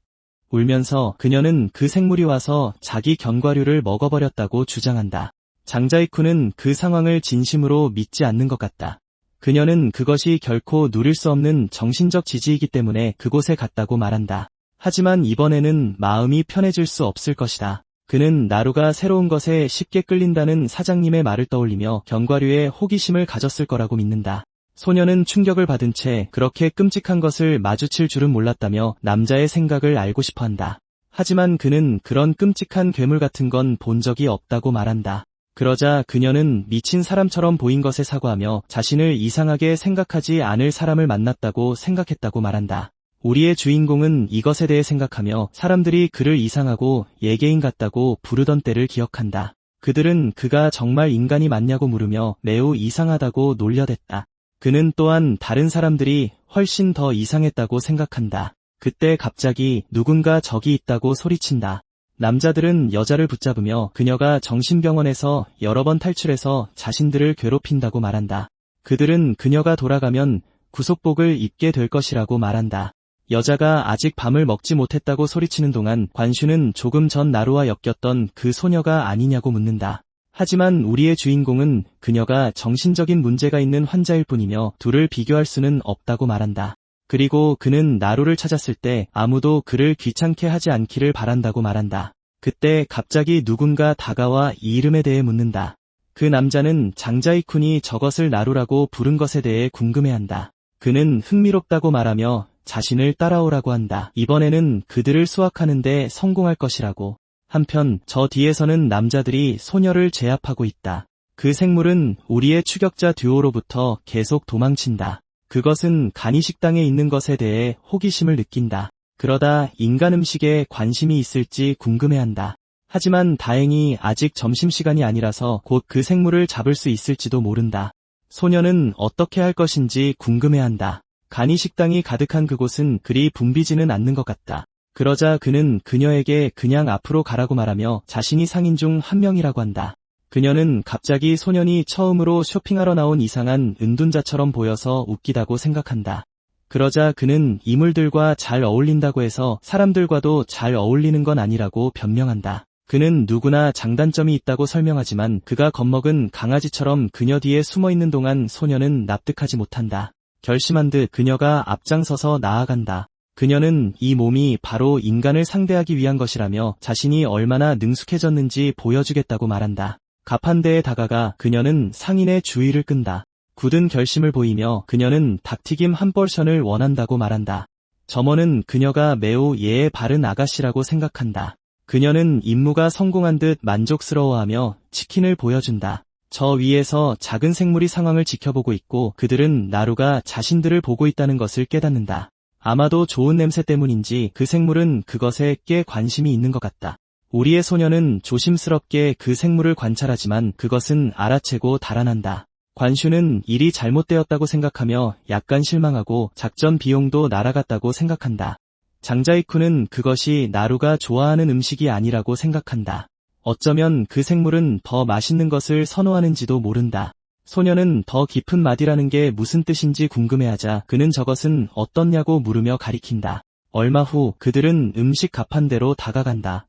울면서 그녀는 그 생물이 와서 자기 견과류를 먹어버렸다고 주장한다. 장자이쿠는 그 상황을 진심으로 믿지 않는 것 같다. 그녀는 그것이 결코 누릴 수 없는 정신적 지지이기 때문에 그곳에 갔다고 말한다. 하지만 이번에는 마음이 편해질 수 없을 것이다. 그는 나루가 새로운 것에 쉽게 끌린다는 사장님의 말을 떠올리며 견과류에 호기심을 가졌을 거라고 믿는다. 소녀는 충격을 받은 채 그렇게 끔찍한 것을 마주칠 줄은 몰랐다며 남자의 생각을 알고 싶어한다. 하지만 그는 그런 끔찍한 괴물 같은 건 본 적이 없다고 말한다. 그러자 그녀는 미친 사람처럼 보인 것에 사과하며 자신을 이상하게 생각하지 않을 사람을 만났다고 생각했다고 말한다. 우리의 주인공은 이것에 대해 생각하며 사람들이 그를 이상하고 예개인 같다고 부르던 때를 기억한다. 그들은 그가 정말 인간이 맞냐고 물으며 매우 이상하다고 놀려댔다. 그는 또한 다른 사람들이 훨씬 더 이상했다고 생각한다. 그때 갑자기 누군가 저기 있다고 소리친다. 남자들은 여자를 붙잡으며 그녀가 정신병원에서 여러 번 탈출해서 자신들을 괴롭힌다고 말한다. 그들은 그녀가 돌아가면 구속복을 입게 될 것이라고 말한다. 여자가 아직 밤을 먹지 못했다고 소리치는 동안 관슈는 조금 전 나루와 엮였던 그 소녀가 아니냐고 묻는다. 하지만 우리의 주인공은 그녀가 정신적인 문제가 있는 환자일 뿐이며 둘을 비교할 수는 없다고 말한다. 그리고 그는 나루를 찾았을 때 아무도 그를 귀찮게 하지 않기를 바란다고 말한다. 그때 갑자기 누군가 다가와 이 이름에 대해 묻는다. 그 남자는 장자이쿤이 저것을 나루라고 부른 것에 대해 궁금해한다. 그는 흥미롭다고 말하며 자신을 따라오라고 한다. 이번에는 그들을 수확하는데 성공할 것이라고. 한편 저 뒤에서는 남자들이 소녀를 제압하고 있다. 그 생물은 우리의 추격자 듀오로부터 계속 도망친다. 그것은 간이 식당에 있는 것에 대해 호기심을 느낀다. 그러다 인간 음식에 관심이 있을지 궁금해한다. 하지만 다행히 아직 점심시간이 아니라서 곧 그 생물을 잡을 수 있을지도 모른다. 소녀는 어떻게 할 것인지 궁금해한다. 간이 식당이 가득한 그곳은 그리 붐비지는 않는 것 같다. 그러자 그는 그녀에게 그냥 앞으로 가라고 말하며 자신이 상인 중 한 명이라고 한다. 그녀는 갑자기 소년이 처음으로 쇼핑하러 나온 이상한 은둔자처럼 보여서 웃기다고 생각한다. 그러자 그는 이물들과 잘 어울린다고 해서 사람들과도 잘 어울리는 건 아니라고 변명한다. 그는 누구나 장단점이 있다고 설명하지만 그가 겁먹은 강아지처럼 그녀 뒤에 숨어있는 동안 소녀는 납득하지 못한다. 결심한 듯 그녀가 앞장서서 나아간다. 그녀는 이 몸이 바로 인간을 상대하기 위한 것이라며 자신이 얼마나 능숙해졌는지 보여주겠다고 말한다. 가판대에 다가가 그녀는 상인의 주의를 끈다. 굳은 결심을 보이며 그녀는 닭튀김 한 포션을 원한다고 말한다. 점원은 그녀가 매우 예의 바른 아가씨라고 생각한다. 그녀는 임무가 성공한 듯 만족스러워하며 치킨을 보여준다. 저 위에서 작은 생물이 상황을 지켜보고 있고 그들은 나루가 자신들을 보고 있다는 것을 깨닫는다. 아마도 좋은 냄새 때문인지 그 생물은 그것에 꽤 관심이 있는 것 같다. 우리의 소녀는 조심스럽게 그 생물을 관찰하지만 그것은 알아채고 달아난다. 관슈는 일이 잘못되었다고 생각하며 약간 실망하고 작전 비용도 날아갔다고 생각한다. 장자이쿠는 그것이 나루가 좋아하는 음식이 아니라고 생각한다. 어쩌면 그 생물은 더 맛있는 것을 선호하는지도 모른다. 소녀는 더 깊은 맛이라는 게 무슨 뜻인지 궁금해하자 그는 저것은 어떻냐고 물으며 가리킨다. 얼마 후 그들은 음식 가판대로 다가간다.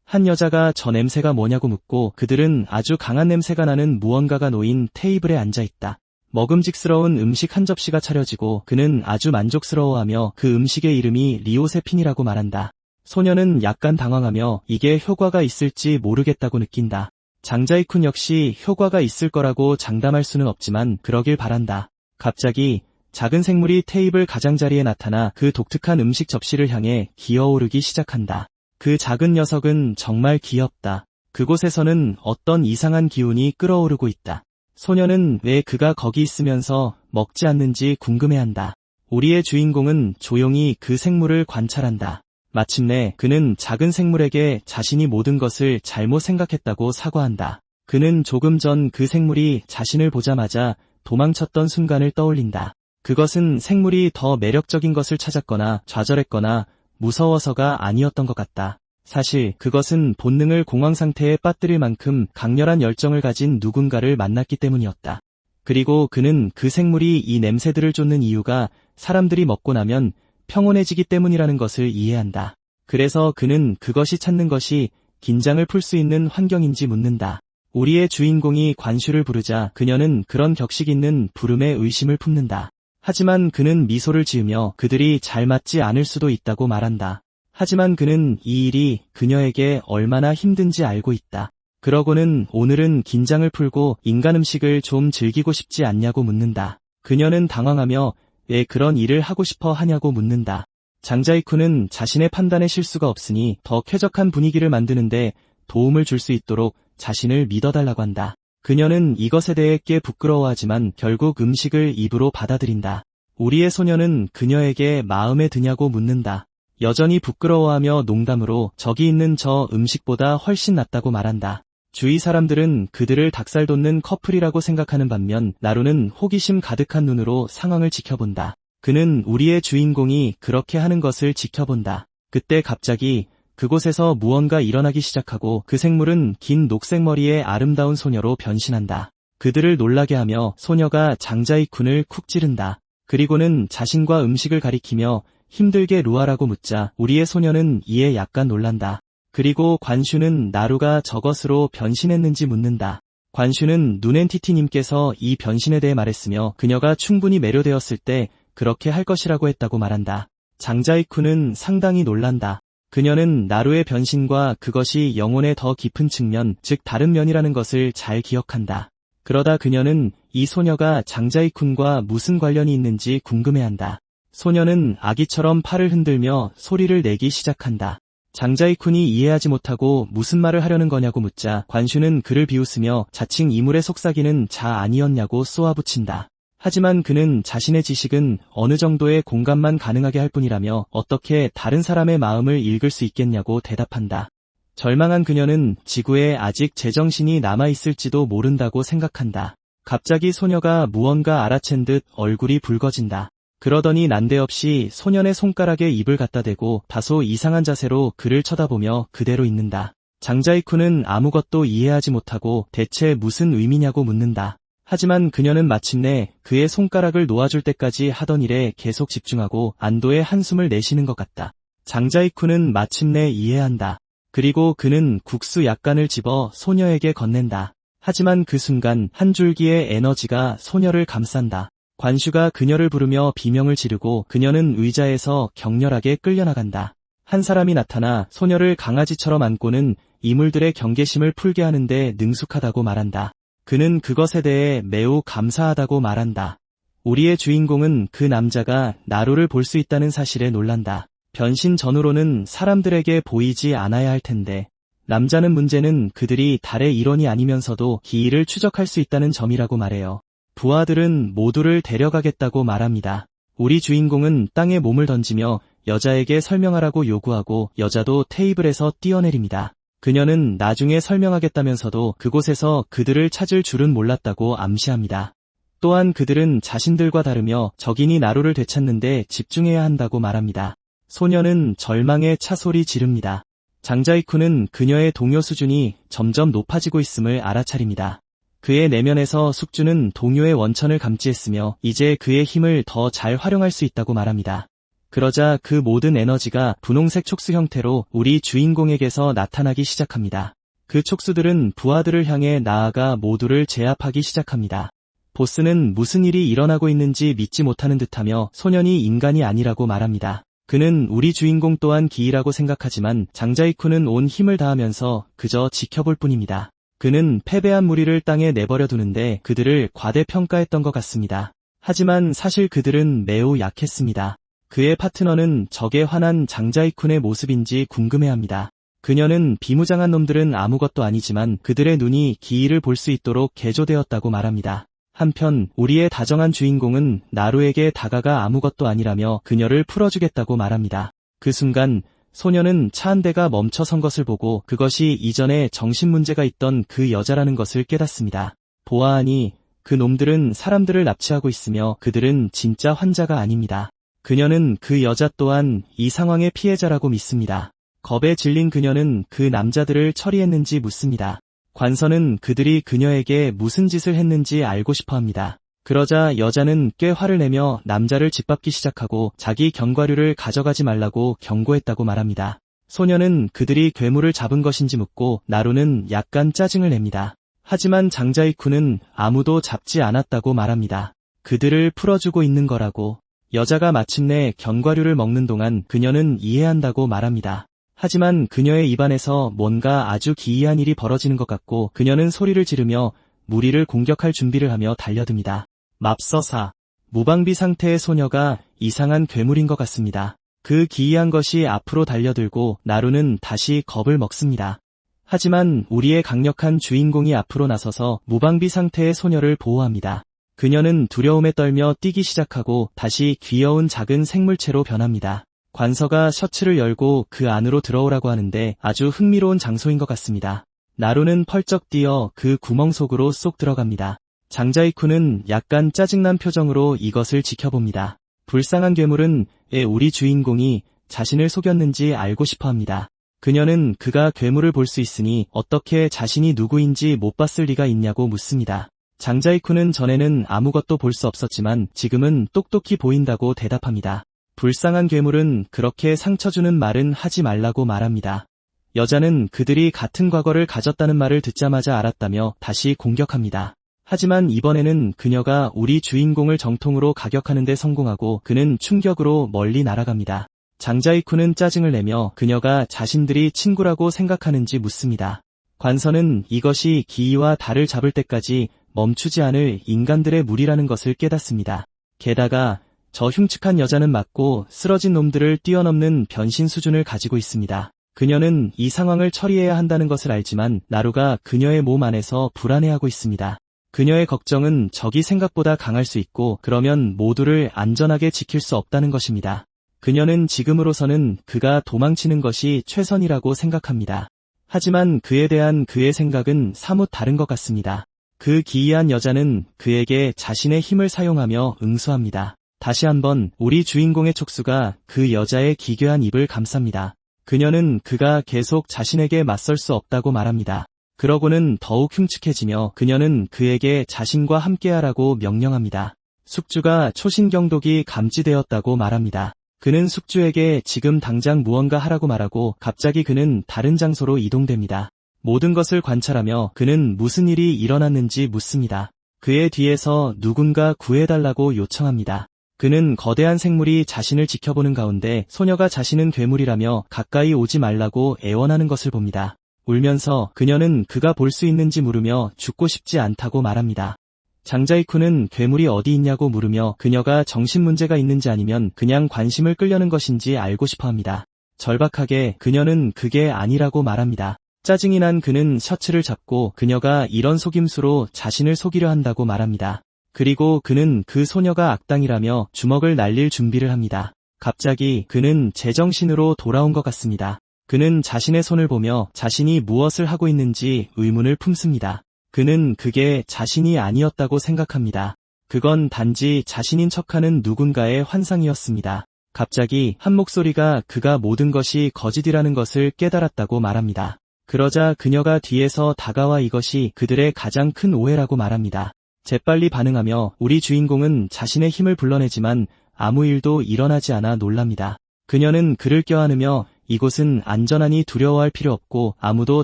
한 여자가 저 냄새가 뭐냐고 묻고 그들은 아주 강한 냄새가 나는 무언가가 놓인 테이블에 앉아있다. 먹음직스러운 음식 한 접시가 차려지고 그는 아주 만족스러워하며 그 음식의 이름이 리오세핀이라고 말한다. 소녀는 약간 당황하며 이게 효과가 있을지 모르겠다고 느낀다. 장자이쿤 역시 효과가 있을 거라고 장담할 수는 없지만 그러길 바란다. 갑자기 작은 생물이 테이블 가장자리에 나타나 그 독특한 음식 접시를 향해 기어오르기 시작한다. 그 작은 녀석은 정말 귀엽다. 그곳에서는 어떤 이상한 기운이 끓어오르고 있다. 소녀는 왜 그가 거기 있으면서 먹지 않는지 궁금해한다. 우리의 주인공은 조용히 그 생물을 관찰한다. 마침내 그는 작은 생물에게 자신이 모든 것을 잘못 생각했다고 사과한다. 그는 조금 전 그 생물이 자신을 보자마자 도망쳤던 순간을 떠올린다. 그것은 생물이 더 매력적인 것을 찾았거나 좌절했거나 무서워서가 아니었던 것 같다. 사실 그것은 본능을 공황 상태에 빠뜨릴 만큼 강렬한 열정을 가진 누군가를 만났기 때문이었다. 그리고 그는 그 생물이 이 냄새들을 쫓는 이유가 사람들이 먹고 나면 평온해지기 때문이라는 것을 이해한다. 그래서 그는 그것이 찾는 것이 긴장을 풀 수 있는 환경인지 묻는다. 우리의 주인공이 관슈를 부르자 그녀는 그런 격식 있는 부름에 의심을 품는다. 하지만 그는 미소를 지으며 그들이 잘 맞지 않을 수도 있다고 말한다. 하지만 그는 이 일이 그녀에게 얼마나 힘든지 알고 있다. 그러고는 오늘은 긴장을 풀고 인간 음식을 좀 즐기고 싶지 않냐고 묻는다. 그녀는 당황하며 왜 그런 일을 하고 싶어 하냐고 묻는다. 장자이쿤은 자신의 판단에 실수가 없으니 더 쾌적한 분위기를 만드는데 도움을 줄 수 있도록 자신을 믿어달라고 한다. 그녀는 이것에 대해 꽤 부끄러워하지만 결국 음식을 입으로 받아들인다. 우리의 소녀는 그녀에게 마음에 드냐고 묻는다. 여전히 부끄러워하며 농담으로 저기 있는 저 음식보다 훨씬 낫다고 말한다. 주위 사람들은 그들을 닭살 돋는 커플이라고 생각하는 반면 나루는 호기심 가득한 눈으로 상황을 지켜본다. 그는 우리의 주인공이 그렇게 하는 것을 지켜본다. 그때 갑자기 그곳에서 무언가 일어나기 시작하고 그 생물은 긴 녹색 머리의 아름다운 소녀로 변신한다. 그들을 놀라게 하며 소녀가 장자이쿤을 쿡 찌른다. 그리고는 자신과 음식을 가리키며 힘들게 루아라고 묻자 우리의 소녀는 이에 약간 놀란다. 그리고 관슈는 나루가 저것으로 변신했는지 묻는다. 관슈는 눈엔티티님께서 이 변신에 대해 말했으며 그녀가 충분히 매료되었을 때 그렇게 할 것이라고 했다고 말한다. 장자이쿤은 상당히 놀란다. 그녀는 나루의 변신과 그것이 영혼의 더 깊은 측면, 즉 다른 면이라는 것을 잘 기억한다. 그러다 그녀는 이 소녀가 장자이쿤과 무슨 관련이 있는지 궁금해한다. 소녀는 아기처럼 팔을 흔들며 소리를 내기 시작한다. 장자이쿤이 이해하지 못하고 무슨 말을 하려는 거냐고 묻자 관슈는 그를 비웃으며 자칭 이물의 속삭이는 자 아니었냐고 쏘아붙인다. 하지만 그는 자신의 지식은 어느 정도의 공감만 가능하게 할 뿐이라며 어떻게 다른 사람의 마음을 읽을 수 있겠냐고 대답한다. 절망한 그녀는 지구에 아직 제정신이 남아있을지도 모른다고 생각한다. 갑자기 소녀가 무언가 알아챈 듯 얼굴이 붉어진다. 그러더니 난데없이 소년의 손가락에 입을 갖다 대고 다소 이상한 자세로 그를 쳐다보며 그대로 있는다. 장자이쿤은 아무것도 이해하지 못하고 대체 무슨 의미냐고 묻는다. 하지만 그녀는 마침내 그의 손가락을 놓아줄 때까지 하던 일에 계속 집중하고 안도의 한숨을 내쉬는 것 같다. 장자이쿤은 마침내 이해한다. 그리고 그는 국수 약간을 집어 소녀에게 건넨다. 하지만 그 순간 한 줄기의 에너지가 소녀를 감싼다. 관슈가 그녀를 부르며 비명을 지르고 그녀는 의자에서 격렬하게 끌려나간다. 한 사람이 나타나 소녀를 강아지처럼 안고는 이물들의 경계심을 풀게 하는데 능숙하다고 말한다. 그는 그것에 대해 매우 감사하다고 말한다. 우리의 주인공은 그 남자가 나루를 볼 수 있다는 사실에 놀란다. 변신 전후로는 사람들에게 보이지 않아야 할 텐데 남자는 문제는 그들이 달의 일원이 아니면서도 기일을 추적할 수 있다는 점이라고 말해요. 부하들은 모두를 데려가겠다고 말합니다. 우리 주인공은 땅에 몸을 던지며 여자에게 설명하라고 요구하고 여자도 테이블에서 뛰어내립니다. 그녀는 나중에 설명하겠다면서도 그곳에서 그들을 찾을 줄은 몰랐다고 암시합니다. 또한 그들은 자신들과 다르며 적인이 나루를 되찾는데 집중해야 한다고 말합니다. 소녀는 절망에 차소리 지릅니다. 장자이쿤은 그녀의 동요 수준이 점점 높아지고 있음을 알아차립니다. 그의 내면에서 숙주는 동요의 원천을 감지했으며 이제 그의 힘을 더 잘 활용할 수 있다고 말합니다. 그러자 그 모든 에너지가 분홍색 촉수 형태로 우리 주인공에게서 나타나기 시작합니다. 그 촉수들은 부하들을 향해 나아가 모두를 제압하기 시작합니다. 보스는 무슨 일이 일어나고 있는지 믿지 못하는 듯하며 소년이 인간이 아니라고 말합니다. 그는 우리 주인공 또한 기이라고 생각하지만 장자이쿠는 온 힘을 다하면서 그저 지켜볼 뿐입니다. 그는 패배한 무리를 땅에 내버려 두는데 그들을 과대평가했던 것 같습니다. 하지만 사실 그들은 매우 약했습니다. 그의 파트너는 적에 화난 장자이쿤의 모습인지 궁금해합니다. 그녀는 비무장한 놈들은 아무것도 아니지만 그들의 눈이 기이를 볼 수 있도록 개조되었다고 말합니다. 한편 우리의 다정한 주인공은 나루에게 다가가 아무것도 아니라며 그녀를 풀어주겠다고 말합니다. 그 순간 소녀는 차 한 대가 멈춰선 것을 보고 그것이 이전에 정신문제가 있던 그 여자라는 것을 깨닫습니다. 보아하니 그 놈들은 사람들을 납치하고 있으며 그들은 진짜 환자가 아닙니다. 그녀는 그 여자 또한 이 상황의 피해자라고 믿습니다. 겁에 질린 그녀는 그 남자들을 처리했는지 묻습니다. 관서는 그들이 그녀에게 무슨 짓을 했는지 알고 싶어합니다. 그러자 여자는 꽤 화를 내며 남자를 짓밟기 시작하고 자기 견과류를 가져가지 말라고 경고했다고 말합니다. 소녀는 그들이 괴물을 잡은 것인지 묻고 나루는 약간 짜증을 냅니다. 하지만 장자이쿠는 아무도 잡지 않았다고 말합니다. 그들을 풀어주고 있는 거라고. 여자가 마침내 견과류를 먹는 동안 그녀는 이해한다고 말합니다. 하지만 그녀의 입안에서 뭔가 아주 기이한 일이 벌어지는 것 같고 그녀는 소리를 지르며 무리를 공격할 준비를 하며 달려듭니다. 맙서사. 무방비 상태의 소녀가 이상한 괴물인 것 같습니다. 그 기이한 것이 앞으로 달려들고 나루는 다시 겁을 먹습니다. 하지만 우리의 강력한 주인공이 앞으로 나서서 무방비 상태의 소녀를 보호합니다. 그녀는 두려움에 떨며 뛰기 시작하고 다시 귀여운 작은 생물체로 변합니다. 관서가 셔츠를 열고 그 안으로 들어오라고 하는데 아주 흥미로운 장소인 것 같습니다. 나루는 펄쩍 뛰어 그 구멍 속으로 쏙 들어갑니다. 장자이쿠는 약간 짜증난 표정으로 이것을 지켜봅니다. 불쌍한 괴물은 우리 주인공이 자신을 속였는지 알고 싶어합니다. 그녀는 그가 괴물을 볼 수 있으니 어떻게 자신이 누구인지 못 봤을 리가 있냐고 묻습니다. 장자이쿠는 전에는 아무것도 볼 수 없었지만 지금은 똑똑히 보인다고 대답합니다. 불쌍한 괴물은 그렇게 상처 주는 말은 하지 말라고 말합니다. 여자는 그들이 같은 과거를 가졌다는 말을 듣자마자 알았다며 다시 공격합니다. 하지만 이번에는 그녀가 우리 주인공을 정통으로 가격하는 데 성공하고 그는 충격으로 멀리 날아갑니다. 장자이쿠는 짜증을 내며 그녀가 자신들이 친구라고 생각하는지 묻습니다. 관서는 이것이 기이와 달을 잡을 때까지 멈추지 않을 인간들의 무리라는 것을 깨닫습니다. 게다가 저 흉측한 여자는 맞고 쓰러진 놈들을 뛰어넘는 변신 수준을 가지고 있습니다. 그녀는 이 상황을 처리해야 한다는 것을 알지만 나루가 그녀의 몸 안에서 불안해하고 있습니다. 그녀의 걱정은 적이 생각보다 강할 수 있고 그러면 모두를 안전하게 지킬 수 없다는 것입니다. 그녀는 지금으로서는 그가 도망치는 것이 최선이라고 생각합니다. 하지만 그에 대한 그의 생각은 사뭇 다른 것 같습니다. 그 기이한 여자는 그에게 자신의 힘을 사용하며 응수합니다. 다시 한번 우리 주인공의 촉수가 그 여자의 기괴한 입을 감쌉니다. 그녀는 그가 계속 자신에게 맞설 수 없다고 말합니다. 그러고는 더욱 흉측해지며 그녀는 그에게 자신과 함께하라고 명령합니다. 숙주가 초신경독이 감지되었다고 말합니다. 그는 숙주에게 지금 당장 무언가 하라고 말하고 갑자기 그는 다른 장소로 이동됩니다. 모든 것을 관찰하며 그는 무슨 일이 일어났는지 묻습니다. 그의 뒤에서 누군가 구해달라고 요청합니다. 그는 거대한 생물이 자신을 지켜보는 가운데 소녀가 자신은 괴물이라며 가까이 오지 말라고 애원하는 것을 봅니다. 울면서 그녀는 그가 볼 수 있는지 물으며 죽고 싶지 않다고 말합니다. 장자이쿠는 괴물이 어디 있냐고 물으며 그녀가 정신문제가 있는지 아니면 그냥 관심을 끌려는 것인지 알고 싶어합니다. 절박하게 그녀는 그게 아니라고 말합니다. 짜증이 난 그는 셔츠를 잡고 그녀가 이런 속임수로 자신을 속이려 한다고 말합니다. 그리고 그는 그 소녀가 악당이라며 주먹을 날릴 준비를 합니다. 갑자기 그는 제정신으로 돌아온 것 같습니다. 그는 자신의 손을 보며 자신이 무엇을 하고 있는지 의문을 품습니다. 그는 그게 자신이 아니었다고 생각합니다. 그건 단지 자신인 척하는 누군가의 환상이었습니다. 갑자기 한 목소리가 그가 모든 것이 거짓이라는 것을 깨달았다고 말합니다. 그러자 그녀가 뒤에서 다가와 이것이 그들의 가장 큰 오해라고 말합니다. 재빨리 반응하며 우리 주인공은 자신의 힘을 불러내지만 아무 일도 일어나지 않아 놀랍니다. 그녀는 그를 껴안으며 이곳은 안전하니 두려워할 필요 없고 아무도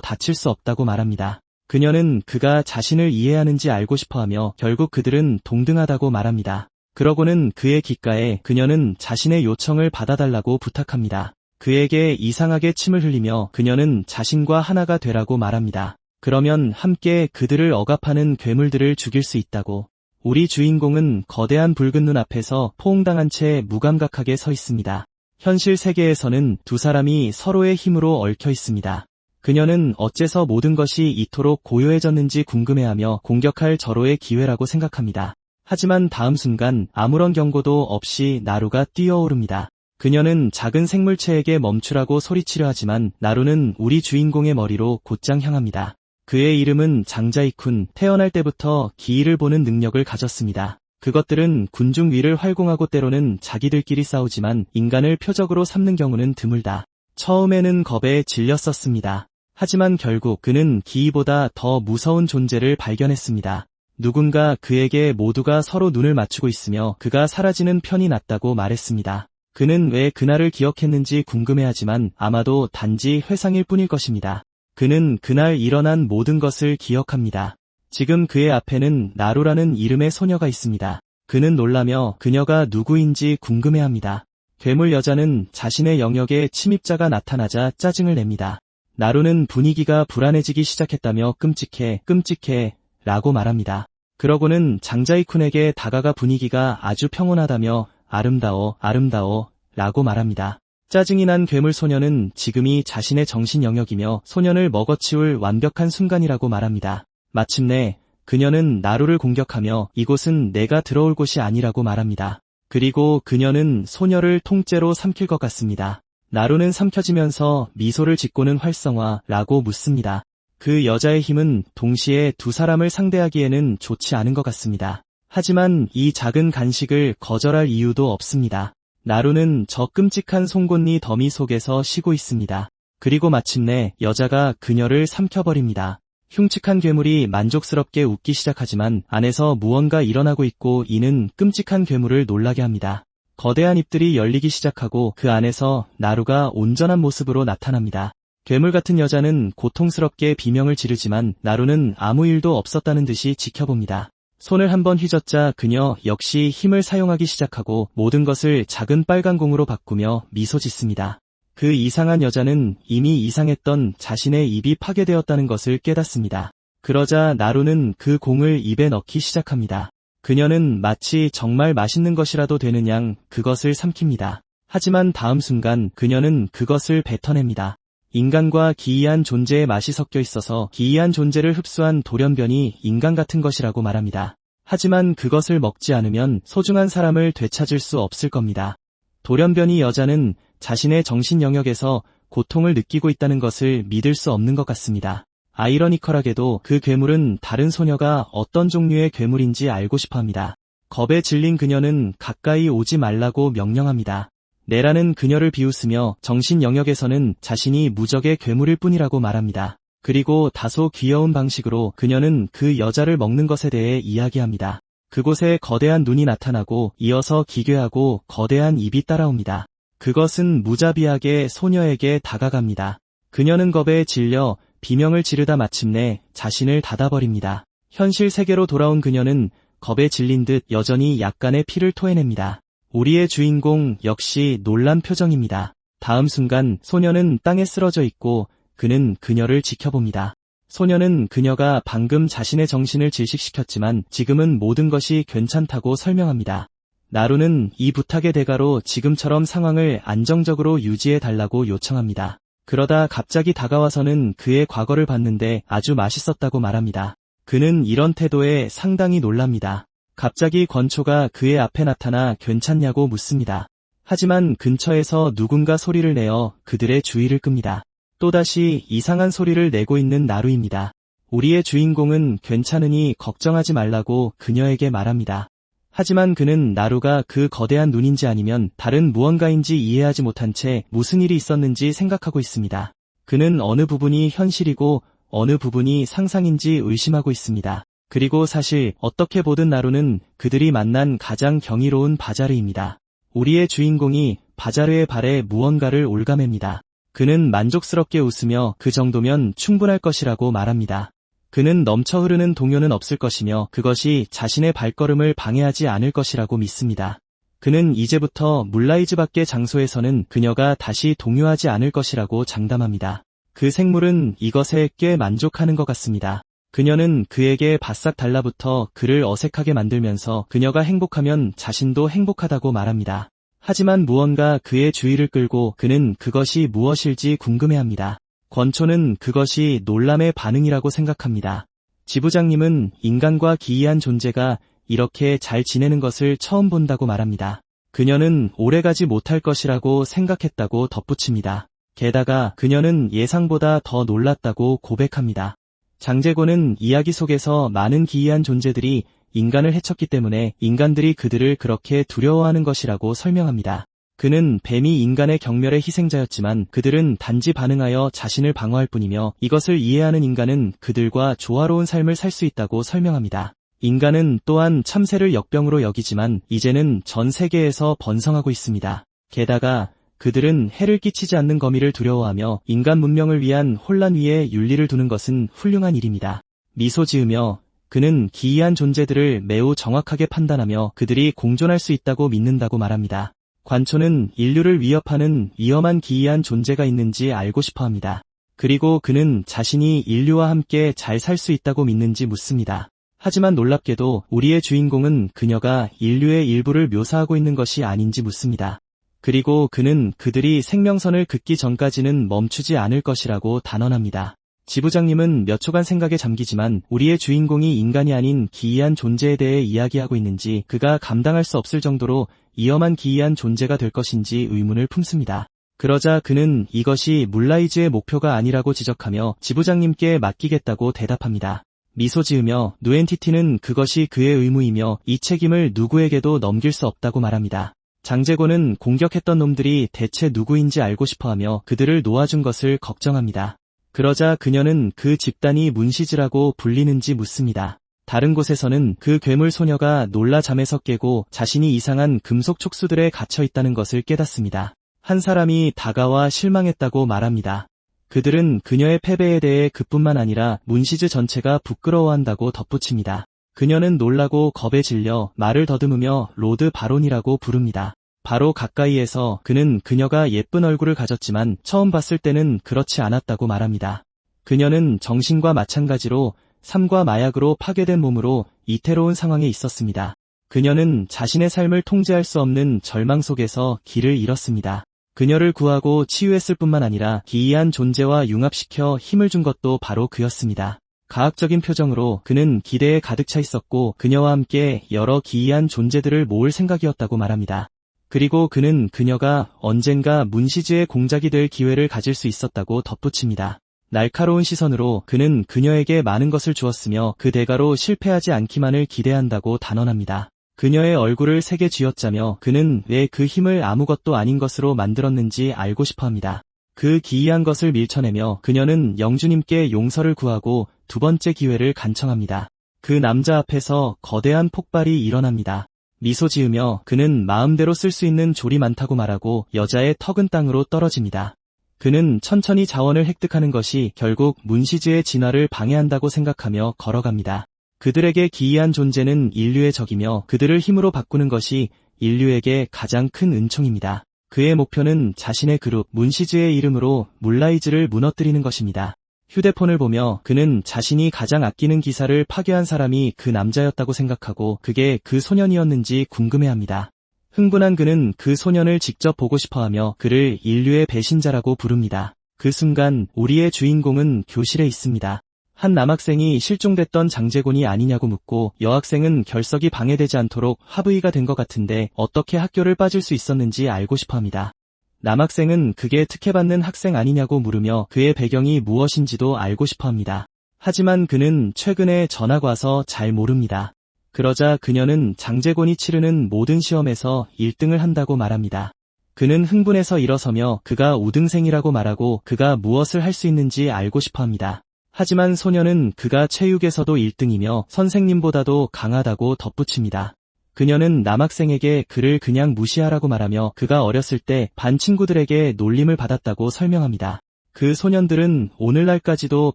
다칠 수 없다고 말합니다. 그녀는 그가 자신을 이해하는지 알고 싶어하며 결국 그들은 동등하다고 말합니다. 그러고는 그의 귓가에 그녀는 자신의 요청을 받아달라고 부탁합니다. 그에게 이상하게 침을 흘리며 그녀는 자신과 하나가 되라고 말합니다. 그러면 함께 그들을 억압하는 괴물들을 죽일 수 있다고. 우리 주인공은 거대한 붉은 눈 앞에서 포옹당한 채 무감각하게 서 있습니다. 현실 세계에서는 두 사람이 서로의 힘으로 얽혀 있습니다. 그녀는 어째서 모든 것이 이토록 고요해졌는지 궁금해하며 공격할 절호의 기회라고 생각합니다. 하지만 다음 순간 아무런 경고도 없이 나루가 뛰어오릅니다. 그녀는 작은 생물체에게 멈추라고 소리치려 하지만 나루는 우리 주인공의 머리로 곧장 향합니다. 그의 이름은 장자이쿤. 태어날 때부터 기일을 보는 능력을 가졌습니다. 그것들은 군중 위를 활공하고 때로는 자기들끼리 싸우지만 인간을 표적으로 삼는 경우는 드물다. 처음에는 겁에 질렸었습니다. 하지만 결국 그는 기이보다 더 무서운 존재를 발견했습니다. 누군가 그에게 모두가 서로 눈을 맞추고 있으며 그가 사라지는 편이 낫다고 말했습니다. 그는 왜 그날을 기억했는지 궁금해하지만 아마도 단지 회상일 뿐일 것입니다. 그는 그날 일어난 모든 것을 기억합니다. 지금 그의 앞에는 나루라는 이름의 소녀가 있습니다. 그는 놀라며 그녀가 누구인지 궁금해합니다. 괴물 여자는 자신의 영역에 침입자가 나타나자 짜증을 냅니다. 나루는 분위기가 불안해지기 시작했다며 끔찍해, 끔찍해 라고 말합니다. 그러고는 장자이쿤에게 다가가 분위기가 아주 평온하다며 아름다워, 아름다워 라고 말합니다. 짜증이 난 괴물 소녀는 지금이 자신의 정신 영역이며 소년을 먹어치울 완벽한 순간이라고 말합니다. 마침내 그녀는 나루를 공격하며 이곳은 내가 들어올 곳이 아니라고 말합니다. 그리고 그녀는 소녀를 통째로 삼킬 것 같습니다. 나루는 삼켜지면서 미소를 짓고는 활성화라고 묻습니다. 그 여자의 힘은 동시에 두 사람을 상대하기에는 좋지 않은 것 같습니다. 하지만 이 작은 간식을 거절할 이유도 없습니다. 나루는 저 끔찍한 송곳니 더미 속에서 쉬고 있습니다. 그리고 마침내 여자가 그녀를 삼켜버립니다. 흉측한 괴물이 만족스럽게 웃기 시작하지만 안에서 무언가 일어나고 있고 이는 끔찍한 괴물을 놀라게 합니다. 거대한 입들이 열리기 시작하고 그 안에서 나루가 온전한 모습으로 나타납니다. 괴물 같은 여자는 고통스럽게 비명을 지르지만 나루는 아무 일도 없었다는 듯이 지켜봅니다. 손을 한번 휘젓자 그녀 역시 힘을 사용하기 시작하고 모든 것을 작은 빨간 공으로 바꾸며 미소 짓습니다. 그 이상한 여자는 이미 이상했던 자신의 입이 파괴되었다는 것을 깨닫습니다. 그러자 나루는 그 공을 입에 넣기 시작합니다. 그녀는 마치 정말 맛있는 것이라도 되는 양 그것을 삼킵니다. 하지만 다음 순간 그녀는 그것을 뱉어냅니다. 인간과 기이한 존재의 맛이 섞여 있어서 기이한 존재를 흡수한 돌연변이 인간 같은 것이라고 말합니다. 하지만 그것을 먹지 않으면 소중한 사람을 되찾을 수 없을 겁니다. 돌연변이 여자는 자신의 정신 영역에서 고통을 느끼고 있다는 것을 믿을 수 없는 것 같습니다. 아이러니컬하게도 그 괴물은 다른 소녀가 어떤 종류의 괴물인지 알고 싶어합니다. 겁에 질린 그녀는 가까이 오지 말라고 명령합니다. 네라는 그녀를 비웃으며 정신 영역에서는 자신이 무적의 괴물일 뿐이라고 말합니다. 그리고 다소 귀여운 방식으로 그녀는 그 여자를 먹는 것에 대해 이야기합니다. 그곳에 거대한 눈이 나타나고 이어서 기괴하고 거대한 입이 따라옵니다. 그것은 무자비하게 소녀에게 다가갑니다. 그녀는 겁에 질려 비명을 지르다 마침내 자신을 닫아버립니다. 현실 세계로 돌아온 그녀는 겁에 질린 듯 여전히 약간의 피를 토해냅니다. 우리의 주인공 역시 놀란 표정입니다. 다음 순간 소녀는 땅에 쓰러져 있고 그는 그녀를 지켜봅니다. 소녀는 그녀가 방금 자신의 정신을 질식시켰지만 지금은 모든 것이 괜찮다고 설명합니다. 나루는 이 부탁의 대가로 지금처럼 상황을 안정적으로 유지해달라고 요청합니다. 그러다 갑자기 다가와서는 그의 과거를 봤는데 아주 맛있었다고 말합니다. 그는 이런 태도에 상당히 놀랍니다. 갑자기 권초가 그의 앞에 나타나 괜찮냐고 묻습니다. 하지만 근처에서 누군가 소리를 내어 그들의 주의를 끕니다. 또다시 이상한 소리를 내고 있는 나루입니다. 우리의 주인공은 괜찮으니 걱정하지 말라고 그녀에게 말합니다. 하지만 그는 나루가 그 거대한 눈인지 아니면 다른 무언가인지 이해하지 못한 채 무슨 일이 있었는지 생각하고 있습니다. 그는 어느 부분이 현실이고 어느 부분이 상상인지 의심하고 있습니다. 그리고 사실 어떻게 보든 나루는 그들이 만난 가장 경이로운 바자르입니다. 우리의 주인공이 바자르의 발에 무언가를 올가맵니다. 그는 만족스럽게 웃으며 그 정도면 충분할 것이라고 말합니다. 그는 넘쳐 흐르는 동요는 없을 것이며 그것이 자신의 발걸음을 방해하지 않을 것이라고 믿습니다. 그는 이제부터 문라이즈 밖의 장소에서는 그녀가 다시 동요하지 않을 것이라고 장담합니다. 그 생물은 이것에 꽤 만족하는 것 같습니다. 그녀는 그에게 바싹 달라붙어 그를 어색하게 만들면서 그녀가 행복하면 자신도 행복하다고 말합니다. 하지만 무언가 그의 주의를 끌고 그는 그것이 무엇일지 궁금해합니다. 권초는 그것이 놀람의 반응이라고 생각합니다. 지부장님은 인간과 기이한 존재가 이렇게 잘 지내는 것을 처음 본다고 말합니다. 그녀는 오래가지 못할 것이라고 생각했다고 덧붙입니다. 게다가 그녀는 예상보다 더 놀랐다고 고백합니다. 장제고는 이야기 속에서 많은 기이한 존재들이 인간을 해쳤기 때문에 인간들이 그들을 그렇게 두려워하는 것이라고 설명합니다. 그는 뱀이 인간의 경멸의 희생자였지만 그들은 단지 반응하여 자신을 방어할 뿐이며 이것을 이해하는 인간은 그들과 조화로운 삶을 살 수 있다고 설명합니다. 인간은 또한 참새를 역병으로 여기지만 이제는 전 세계에서 번성하고 있습니다. 게다가 그들은 해를 끼치지 않는 거미를 두려워하며 인간 문명을 위한 혼란 위에 윤리를 두는 것은 훌륭한 일입니다. 미소 지으며 그는 기이한 존재들을 매우 정확하게 판단하며 그들이 공존할 수 있다고 믿는다고 말합니다. 관초는 인류를 위협하는 위험한 기이한 존재가 있는지 알고 싶어합니다. 그리고 그는 자신이 인류와 함께 잘 살 수 있다고 믿는지 묻습니다. 하지만 놀랍게도 우리의 주인공은 그녀가 인류의 일부를 묘사하고 있는 것이 아닌지 묻습니다. 그리고 그는 그들이 생명선을 긋기 전까지는 멈추지 않을 것이라고 단언합니다. 지부장님은 몇 초간 생각에 잠기지만 우리의 주인공이 인간이 아닌 기이한 존재에 대해 이야기하고 있는지 그가 감당할 수 없을 정도로 위험한 기이한 존재가 될 것인지 의문을 품습니다. 그러자 그는 이것이 문라이즈의 목표가 아니라고 지적하며 지부장님께 맡기겠다고 대답합니다. 미소 지으며 누엔티티는 그것이 그의 의무이며 이 책임을 누구에게도 넘길 수 없다고 말합니다. 장제고는 공격했던 놈들이 대체 누구인지 알고 싶어하며 그들을 놓아준 것을 걱정합니다. 그러자 그녀는 그 집단이 문시즈라고 불리는지 묻습니다. 다른 곳에서는 그 괴물 소녀가 놀라 잠에서 깨고 자신이 이상한 금속 촉수들에 갇혀 있다는 것을 깨닫습니다. 한 사람이 다가와 실망했다고 말합니다. 그들은 그녀의 패배에 대해 그뿐만 아니라 문시즈 전체가 부끄러워한다고 덧붙입니다. 그녀는 놀라고 겁에 질려 말을 더듬으며 로드 바론이라고 부릅니다. 바로 가까이에서 그는 그녀가 예쁜 얼굴을 가졌지만 처음 봤을 때는 그렇지 않았다고 말합니다. 그녀는 정신과 마찬가지로 삶과 마약으로 파괴된 몸으로 이태로운 상황에 있었습니다. 그녀는 자신의 삶을 통제할 수 없는 절망 속에서 길을 잃었습니다. 그녀를 구하고 치유했을 뿐만 아니라 기이한 존재와 융합시켜 힘을 준 것도 바로 그였습니다. 가학적인 표정으로 그는 기대에 가득 차 있었고 그녀와 함께 여러 기이한 존재들을 모을 생각이었다고 말합니다. 그리고 그는 그녀가 언젠가 문시즈의 공작이 될 기회를 가질 수 있었다고 덧붙입니다. 날카로운 시선으로 그는 그녀에게 많은 것을 주었으며 그 대가로 실패하지 않기만을 기대한다고 단언합니다. 그녀의 얼굴을 세게 쥐어짜며 그는 왜 그 힘을 아무것도 아닌 것으로 만들었는지 알고 싶어합니다. 그 기이한 것을 밀쳐내며 그녀는 영주님께 용서를 구하고 두 번째 기회를 간청합니다. 그 남자 앞에서 거대한 폭발이 일어납니다. 미소 지으며 그는 마음대로 쓸 수 있는 졸이 많다고 말하고 여자의 턱은 땅으로 떨어집니다. 그는 천천히 자원을 획득하는 것이 결국 문시즈의 진화를 방해한다고 생각하며 걸어갑니다. 그들에게 기이한 존재는 인류의 적이며 그들을 힘으로 바꾸는 것이 인류에게 가장 큰 은총입니다. 그의 목표는 자신의 그룹 문시즈의 이름으로 문라이즈를 무너뜨리는 것입니다. 휴대폰을 보며 그는 자신이 가장 아끼는 기사를 파괴한 사람이 그 남자였다고 생각하고 그게 그 소년이었는지 궁금해합니다. 흥분한 그는 그 소년을 직접 보고 싶어하며 그를 인류의 배신자라고 부릅니다. 그 순간 우리의 주인공은 교실에 있습니다. 한 남학생이 실종됐던 장제곤이 아니냐고 묻고 여학생은 결석이 방해되지 않도록 합의가 된 것 같은데 어떻게 학교를 빠질 수 있었는지 알고 싶어합니다. 남학생은 그게 특혜받는 학생 아니냐고 물으며 그의 배경이 무엇인지도 알고 싶어합니다. 하지만 그는 최근에 전학 와서 잘 모릅니다. 그러자 그녀는 장제곤이 치르는 모든 시험에서 1등을 한다고 말합니다. 그는 흥분해서 일어서며 그가 우등생이라고 말하고 그가 무엇을 할 수 있는지 알고 싶어합니다. 하지만 소녀는 그가 체육에서도 1등이며 선생님보다도 강하다고 덧붙입니다. 그녀는 남학생에게 그를 그냥 무시하라고 말하며 그가 어렸을 때 반 친구들에게 놀림을 받았다고 설명합니다. 그 소년들은 오늘날까지도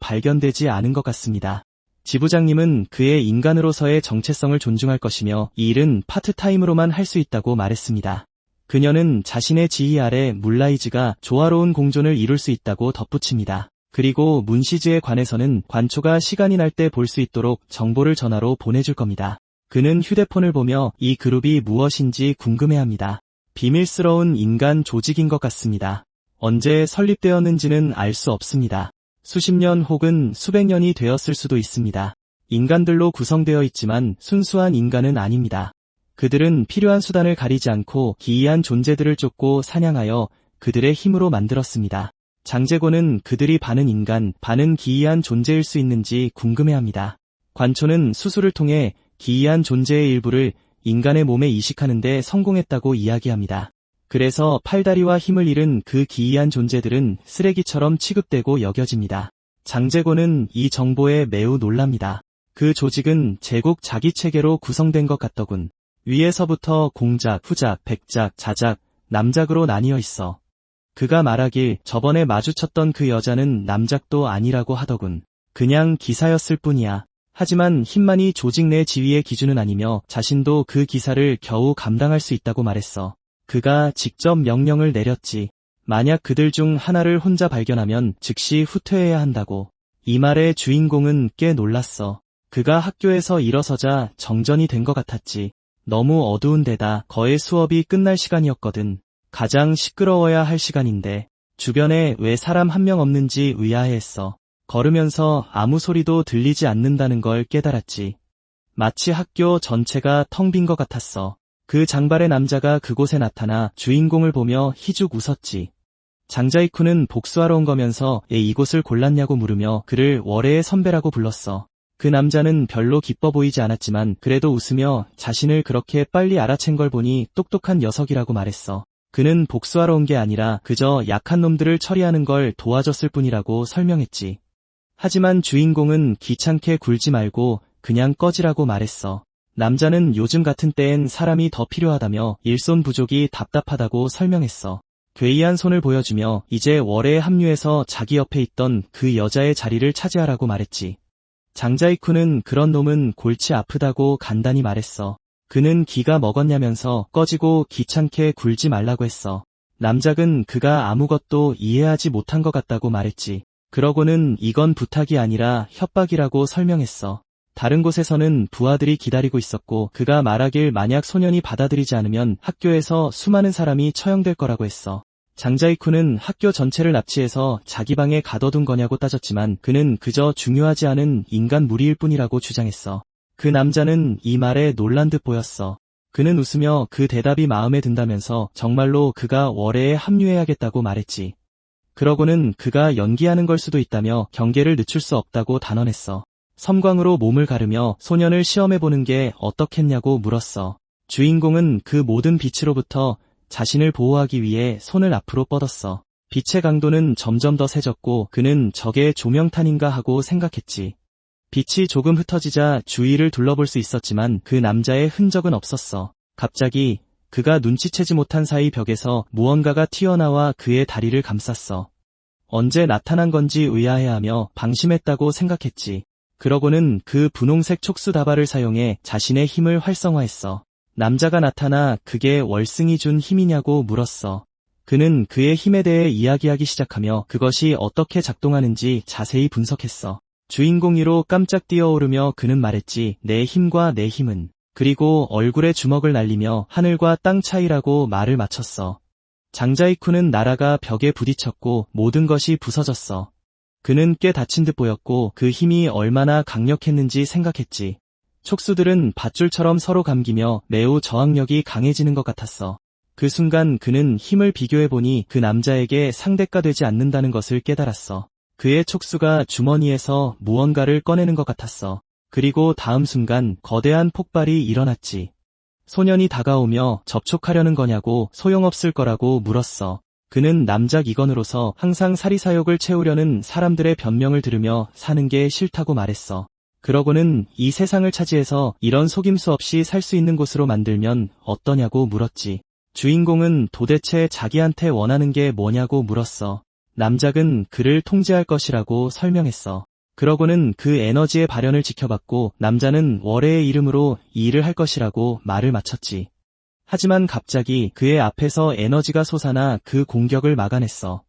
발견되지 않은 것 같습니다. 지부장님은 그의 인간으로서의 정체성을 존중할 것이며 이 일은 파트타임으로만 할 수 있다고 말했습니다. 그녀는 자신의 지휘 아래 문라이즈가 조화로운 공존을 이룰 수 있다고 덧붙입니다. 그리고 문시즈에 관해서는 관초가 시간이 날 때 볼 수 있도록 정보를 전화로 보내줄 겁니다. 그는 휴대폰을 보며 이 그룹이 무엇인지 궁금해합니다. 비밀스러운 인간 조직인 것 같습니다. 언제 설립되었는지는 알 수 없습니다. 수십 년 혹은 수백 년이 되었을 수도 있습니다. 인간들로 구성되어 있지만 순수한 인간은 아닙니다. 그들은 필요한 수단을 가리지 않고 기이한 존재들을 쫓고 사냥하여 그들의 힘으로 만들었습니다. 장제고는 그들이 반은 인간, 반은 기이한 존재일 수 있는지 궁금해합니다. 관초는 수술을 통해 기이한 존재의 일부를 인간의 몸에 이식하는 데 성공했다고 이야기합니다. 그래서 팔다리와 힘을 잃은 그 기이한 존재들은 쓰레기처럼 취급되고 여겨집니다. 장제고는 이 정보에 매우 놀랍니다. 그 조직은 제국 자기체계로 구성된 것 같더군. 위에서부터 공작, 후작, 백작, 자작, 남작으로 나뉘어 있어. 그가 말하길 저번에 마주쳤던 그 여자는 남작도 아니라고 하더군. 그냥 기사였을 뿐이야. 하지만 힘만이 조직 내 지위의 기준은 아니며 자신도 그 기사를 겨우 감당할 수 있다고 말했어. 그가 직접 명령을 내렸지. 만약 그들 중 하나를 혼자 발견하면 즉시 후퇴해야 한다고. 이 말에 주인공은 꽤 놀랐어. 그가 학교에서 일어서자 정전이 된 것 같았지. 너무 어두운 데다 거의 수업이 끝날 시간이었거든. 가장 시끄러워야 할 시간인데 주변에 왜 사람 한 명 없는지 의아해했어. 걸으면서 아무 소리도 들리지 않는다는 걸 깨달았지. 마치 학교 전체가 텅 빈 것 같았어. 그 장발의 남자가 그곳에 나타나 주인공을 보며 희죽 웃었지. 장자이쿠는 복수하러 온 거면서 왜 이곳을 골랐냐고 물으며 그를 월해의 선배라고 불렀어. 그 남자는 별로 기뻐 보이지 않았지만 그래도 웃으며 자신을 그렇게 빨리 알아챈 걸 보니 똑똑한 녀석이라고 말했어. 그는 복수하러 온 게 아니라 그저 약한 놈들을 처리하는 걸 도와줬을 뿐이라고 설명했지. 하지만 주인공은 귀찮게 굴지 말고 그냥 꺼지라고 말했어. 남자는 요즘 같은 때엔 사람이 더 필요하다며 일손 부족이 답답하다고 설명했어. 괴이한 손을 보여주며 이제 월해에 합류해서 자기 옆에 있던 그 여자의 자리를 차지하라고 말했지. 장자이쿠는 그런 놈은 골치 아프다고 간단히 말했어. 그는 기가 먹었냐면서 꺼지고 귀찮게 굴지 말라고 했어. 남작은 그가 아무것도 이해하지 못한 것 같다고 말했지. 그러고는 이건 부탁이 아니라 협박이라고 설명했어. 다른 곳에서는 부하들이 기다리고 있었고 그가 말하길 만약 소년이 받아들이지 않으면 학교에서 수많은 사람이 처형될 거라고 했어. 장자이쿠는 학교 전체를 납치해서 자기 방에 가둬둔 거냐고 따졌지만 그는 그저 중요하지 않은 인간 무리일 뿐이라고 주장했어. 그 남자는 이 말에 놀란 듯 보였어. 그는 웃으며 그 대답이 마음에 든다면서 정말로 그가 월해에 합류해야겠다고 말했지. 그러고는 그가 연기하는 걸 수도 있다며 경계를 늦출 수 없다고 단언했어. 섬광으로 몸을 가르며 소년을 시험해보는 게 어떻겠냐고 물었어. 주인공은 그 모든 빛으로부터 자신을 보호하기 위해 손을 앞으로 뻗었어. 빛의 강도는 점점 더 세졌고 그는 적의 조명탄인가 하고 생각했지. 빛이 조금 흩어지자 주위를 둘러볼 수 있었지만 그 남자의 흔적은 없었어. 갑자기 그가 눈치채지 못한 사이 벽에서 무언가가 튀어나와 그의 다리를 감쌌어. 언제 나타난 건지 의아해하며 방심했다고 생각했지. 그러고는 그 분홍색 촉수 다발을 사용해 자신의 힘을 활성화했어. 남자가 나타나 그게 월승이 준 힘이냐고 물었어. 그는 그의 힘에 대해 이야기하기 시작하며 그것이 어떻게 작동하는지 자세히 분석했어. 주인공 이로 깜짝 뛰어오르며 그는 말했지. 내 힘과 내 힘은. 그리고 얼굴에 주먹을 날리며 하늘과 땅 차이라고 말을 마쳤어. 장자이쿠는 나라가 벽에 부딪혔고 모든 것이 부서졌어. 그는 꽤 다친 듯 보였고 그 힘이 얼마나 강력했는지 생각했지. 촉수들은 밧줄처럼 서로 감기며 매우 저항력이 강해지는 것 같았어. 그 순간 그는 힘을 비교해보니 그 남자에게 상대가 되지 않는다는 것을 깨달았어. 그의 촉수가 주머니에서 무언가를 꺼내는 것 같았어. 그리고 다음 순간 거대한 폭발이 일어났지. 소년이 다가오며 접촉하려는 거냐고 소용없을 거라고 물었어. 그는 남작 이건으로서 항상 사리사욕을 채우려는 사람들의 변명을 들으며 사는 게 싫다고 말했어. 그러고는 이 세상을 차지해서 이런 속임수 없이 살 수 있는 곳으로 만들면 어떠냐고 물었지. 주인공은 도대체 자기한테 원하는 게 뭐냐고 물었어. 남작은 그를 통제할 것이라고 설명했어. 그러고는 그 에너지의 발현을 지켜봤고 남자는 월해의 이름으로 이 일을 할 것이라고 말을 마쳤지. 하지만 갑자기 그의 앞에서 에너지가 솟아나 그 공격을 막아냈어.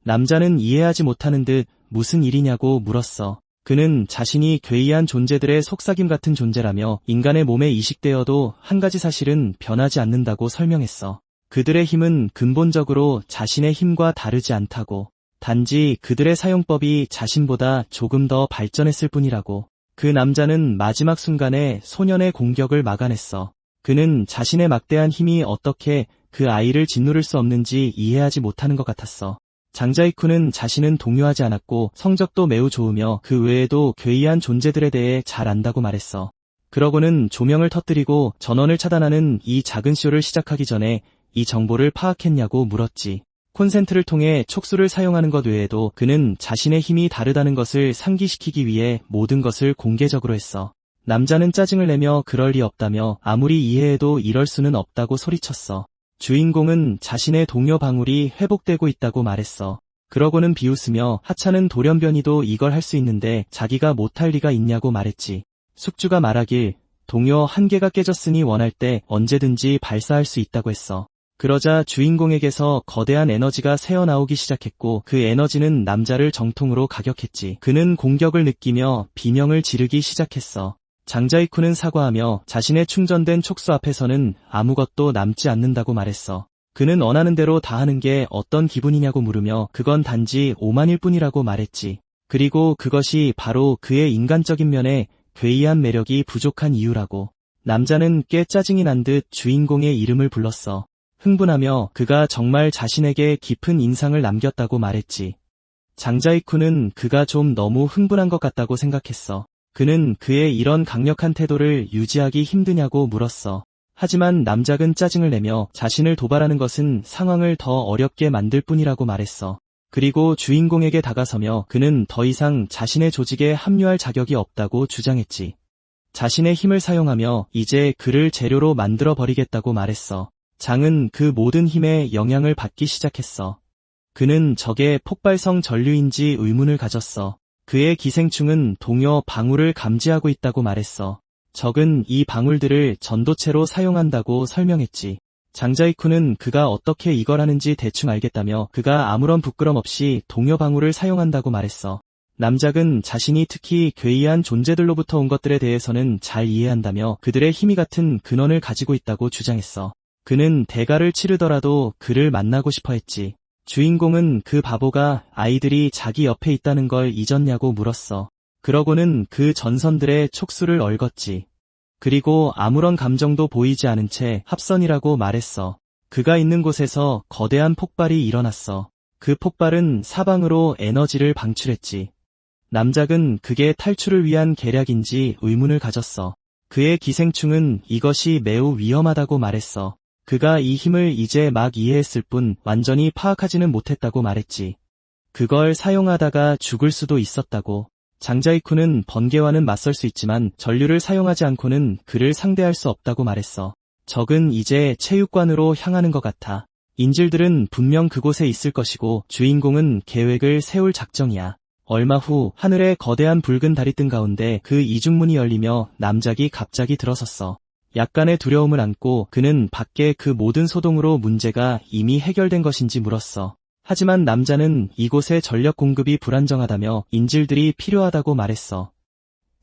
남자는 이해하지 못하는 듯 무슨 일이냐고 물었어. 그는 자신이 괴이한 존재들의 속삭임 같은 존재라며 인간의 몸에 이식되어도 한 가지 사실은 변하지 않는다고 설명했어. 그들의 힘은 근본적으로 자신의 힘과 다르지 않다고. 단지 그들의 사용법이 자신보다 조금 더 발전했을 뿐이라고. 그 남자는 마지막 순간에 소년의 공격을 막아냈어. 그는 자신의 막대한 힘이 어떻게 그 아이를 짓누를 수 없는지 이해하지 못하는 것 같았어. 장자이쿠는 자신은 동요하지 않았고 성적도 매우 좋으며 그 외에도 괴이한 존재들에 대해 잘 안다고 말했어. 그러고는 조명을 터뜨리고 전원을 차단하는 이 작은 쇼를 시작하기 전에 이 정보를 파악했냐고 물었지. 콘센트를 통해 촉수를 사용하는 것 외에도 그는 자신의 힘이 다르다는 것을 상기시키기 위해 모든 것을 공개적으로 했어. 남자는 짜증을 내며 그럴 리 없다며 아무리 이해해도 이럴 수는 없다고 소리쳤어. 주인공은 자신의 동요 방울이 회복되고 있다고 말했어. 그러고는 비웃으며 하찮은 돌연변이도 이걸 할 수 있는데 자기가 못할 리가 있냐고 말했지. 숙주가 말하길 동요 한 개가 깨졌으니 원할 때 언제든지 발사할 수 있다고 했어. 그러자 주인공에게서 거대한 에너지가 새어나오기 시작했고 그 에너지는 남자를 정통으로 가격했지. 그는 공격을 느끼며 비명을 지르기 시작했어. 장자이쿠는 사과하며 자신의 충전된 촉수 앞에서는 아무것도 남지 않는다고 말했어. 그는 원하는 대로 다 하는 게 어떤 기분이냐고 물으며 그건 단지 오만일 뿐이라고 말했지. 그리고 그것이 바로 그의 인간적인 면에 괴이한 매력이 부족한 이유라고. 남자는 꽤 짜증이 난 듯 주인공의 이름을 불렀어. 흥분하며 그가 정말 자신에게 깊은 인상을 남겼다고 말했지. 장자이쿠는 그가 좀 너무 흥분한 것 같다고 생각했어. 그는 그의 이런 강력한 태도를 유지하기 힘드냐고 물었어. 하지만 남작은 짜증을 내며 자신을 도발하는 것은 상황을 더 어렵게 만들 뿐이라고 말했어. 그리고 주인공에게 다가서며 그는 더 이상 자신의 조직에 합류할 자격이 없다고 주장했지. 자신의 힘을 사용하며 이제 그를 재료로 만들어버리겠다고 말했어. 장은 그 모든 힘에 영향을 받기 시작했어. 그는 저게 폭발성 전류인지 의문을 가졌어. 그의 기생충은 동요 방울을 감지하고 있다고 말했어. 적은 이 방울들을 전도체로 사용한다고 설명했지. 장자이쿠는 그가 어떻게 이걸 하는지 대충 알겠다며 그가 아무런 부끄럼 없이 동요 방울을 사용한다고 말했어. 남작은 자신이 특히 괴이한 존재들로부터 온 것들에 대해서는 잘 이해한다며 그들의 힘이 같은 근원을 가지고 있다고 주장했어. 그는 대가를 치르더라도 그를 만나고 싶어 했지. 주인공은 그 바보가 아이들이 자기 옆에 있다는 걸 잊었냐고 물었어. 그러고는 그 전선들의 촉수를 얽었지. 그리고 아무런 감정도 보이지 않은 채 합선이라고 말했어. 그가 있는 곳에서 거대한 폭발이 일어났어. 그 폭발은 사방으로 에너지를 방출했지. 남작은 그게 탈출을 위한 계략인지 의문을 가졌어. 그의 기생충은 이것이 매우 위험하다고 말했어. 그가 이 힘을 이제 막 이해했을 뿐 완전히 파악하지는 못했다고 말했지. 그걸 사용하다가 죽을 수도 있었다고. 장자이쿠는 번개와는 맞설 수 있지만 전류를 사용하지 않고는 그를 상대할 수 없다고 말했어. 적은 이제 체육관으로 향하는 것 같아. 인질들은 분명 그곳에 있을 것이고 주인공은 계획을 세울 작정이야. 얼마 후 하늘에 거대한 붉은 달이 뜬 가운데 그 이중문이 열리며 남작이 갑자기 들어섰어. 약간의 두려움을 안고 그는 밖에 그 모든 소동으로 문제가 이미 해결된 것인지 물었어. 하지만 남자는 이곳의 전력 공급이 불안정하다며 인질들이 필요하다고 말했어.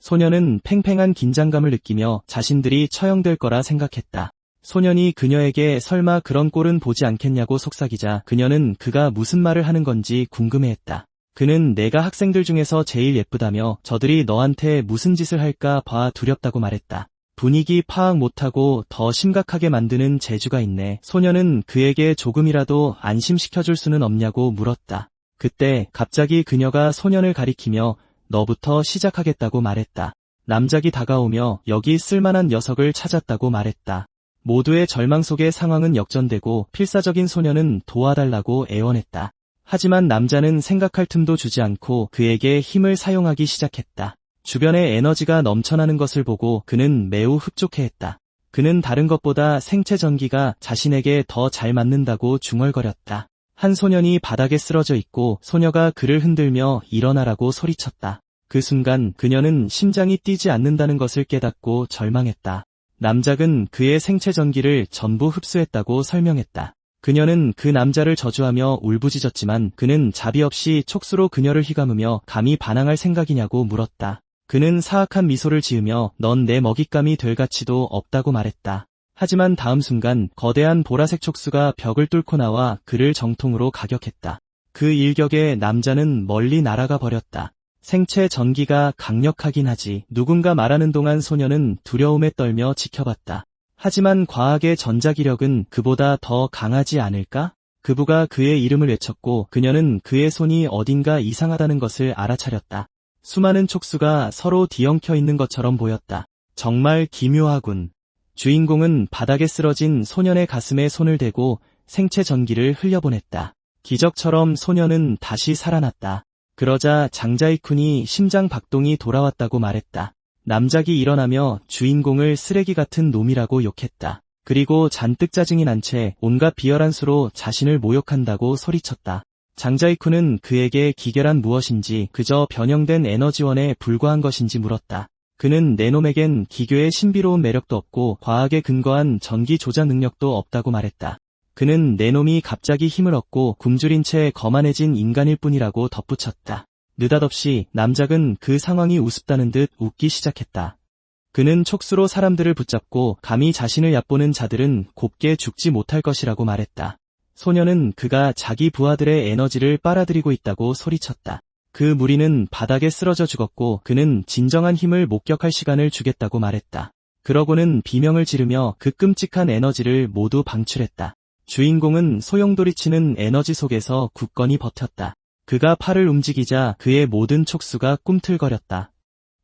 소년은 팽팽한 긴장감을 느끼며 자신들이 처형될 거라 생각했다. 소년이 그녀에게 설마 그런 꼴은 보지 않겠냐고 속삭이자 그녀는 그가 무슨 말을 하는 건지 궁금해했다. 그는 내가 학생들 중에서 제일 예쁘다며 저들이 너한테 무슨 짓을 할까 봐 두렵다고 말했다. 분위기 파악 못하고 더 심각하게 만드는 재주가 있네. 소녀는 그에게 조금이라도 안심시켜줄 수는 없냐고 물었다. 그때 갑자기 그녀가 소년을 가리키며 너부터 시작하겠다고 말했다. 남작이 다가오며 여기 쓸만한 녀석을 찾았다고 말했다. 모두의 절망 속에 상황은 역전되고 필사적인 소녀는 도와달라고 애원했다. 하지만 남자는 생각할 틈도 주지 않고 그에게 힘을 사용하기 시작했다. 주변에 에너지가 넘쳐나는 것을 보고 그는 매우 흡족해했다. 그는 다른 것보다 생체 전기가 자신에게 더 잘 맞는다고 중얼거렸다. 한 소년이 바닥에 쓰러져 있고 소녀가 그를 흔들며 일어나라고 소리쳤다. 그 순간 그녀는 심장이 뛰지 않는다는 것을 깨닫고 절망했다. 남작은 그의 생체 전기를 전부 흡수했다고 설명했다. 그녀는 그 남자를 저주하며 울부짖었지만 그는 자비 없이 촉수로 그녀를 휘감으며 감히 반항할 생각이냐고 물었다. 그는 사악한 미소를 지으며 넌 내 먹잇감이 될 가치도 없다고 말했다. 하지만 다음 순간 거대한 보라색 촉수가 벽을 뚫고 나와 그를 정통으로 가격했다. 그 일격에 남자는 멀리 날아가 버렸다. 생체 전기가 강력하긴 하지. 누군가 말하는 동안 소녀는 두려움에 떨며 지켜봤다. 하지만 과학의 전자기력은 그보다 더 강하지 않을까? 그부가 그의 이름을 외쳤고 그녀는 그의 손이 어딘가 이상하다는 것을 알아차렸다. 수많은 촉수가 서로 뒤엉켜 있는 것처럼 보였다. 정말 기묘하군. 주인공은 바닥에 쓰러진 소년의 가슴에 손을 대고 생체 전기를 흘려보냈다. 기적처럼 소년은 다시 살아났다. 그러자 장자이쿤이 심장 박동이 돌아왔다고 말했다. 남작이 일어나며 주인공을 쓰레기 같은 놈이라고 욕했다. 그리고 잔뜩 짜증이 난 채 온갖 비열한 수로 자신을 모욕한다고 소리쳤다. 장자이쿤은 그에게 기계란 무엇인지 그저 변형된 에너지원에 불과한 것인지 물었다. 그는 내 놈에겐 기교의 신비로운 매력도 없고 과학에 근거한 전기 조작 능력도 없다고 말했다. 그는 내 놈이 갑자기 힘을 얻고 굶주린 채 거만해진 인간일 뿐이라고 덧붙였다. 느닷없이 남작은 그 상황이 우습다는 듯 웃기 시작했다. 그는 촉수로 사람들을 붙잡고 감히 자신을 얕보는 자들은 곱게 죽지 못할 것이라고 말했다. 소녀는 그가 자기 부하들의 에너지를 빨아들이고 있다고 소리쳤다. 그 무리는 바닥에 쓰러져 죽었고 그는 진정한 힘을 목격할 시간을 주겠다고 말했다. 그러고는 비명을 지르며 그 끔찍한 에너지를 모두 방출했다. 주인공은 소용돌이치는 에너지 속에서 굳건히 버텼다. 그가 팔을 움직이자 그의 모든 촉수가 꿈틀거렸다.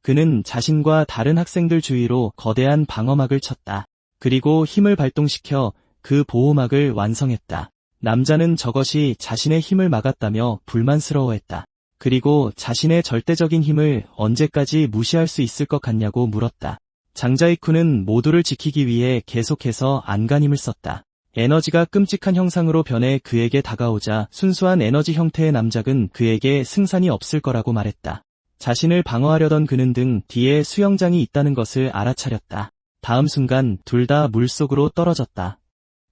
그는 자신과 다른 학생들 주위로 거대한 방어막을 쳤다. 그리고 힘을 발동시켜 그 보호막을 완성했다. 남자는 저것이 자신의 힘을 막았다며 불만스러워했다. 그리고 자신의 절대적인 힘을 언제까지 무시할 수 있을 것 같냐고 물었다. 장자이쿤은 모두를 지키기 위해 계속해서 안간힘을 썼다. 에너지가 끔찍한 형상으로 변해 그에게 다가오자 순수한 에너지 형태의 남작은 그에게 승산이 없을 거라고 말했다. 자신을 방어하려던 그는 등 뒤에 수영장이 있다는 것을 알아차렸다. 다음 순간 둘 다 물속으로 떨어졌다.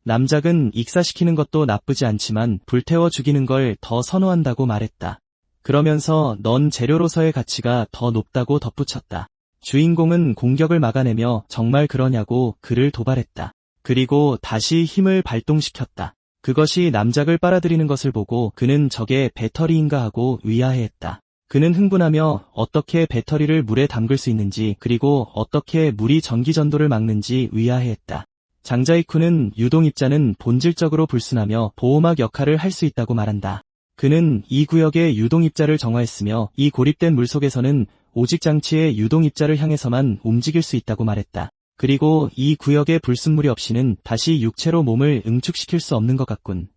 남작은 익사시키는 것도 나쁘지 않지만 불태워 죽이는 걸 더 선호한다고 말했다. 그러면서 넌 재료로서의 가치가 더 높다고 덧붙였다. 주인공은 공격을 막아내며 정말 그러냐고 그를 도발했다. 그리고 다시 힘을 발동시켰다. 그것이 남작을 빨아들이는 것을 보고 그는 저게 배터리인가 하고 의아해했다. 그는 흥분하며 어떻게 배터리를 물에 담글 수 있는지 그리고 어떻게 물이 전기전도를 막는지 의아해했다. 장자이쿤은 유동입자는 본질적으로 불순하며 보호막 역할을 할 수 있다고 말한다. 그는 이 구역의 유동입자를 정화했으며 이 고립된 물속에서는 오직 장치의 유동입자를 향해서만 움직일 수 있다고 말했다. 그리고 이 구역의 불순물이 없이는 다시 육체로 몸을 응축시킬 수 없는 것 같군.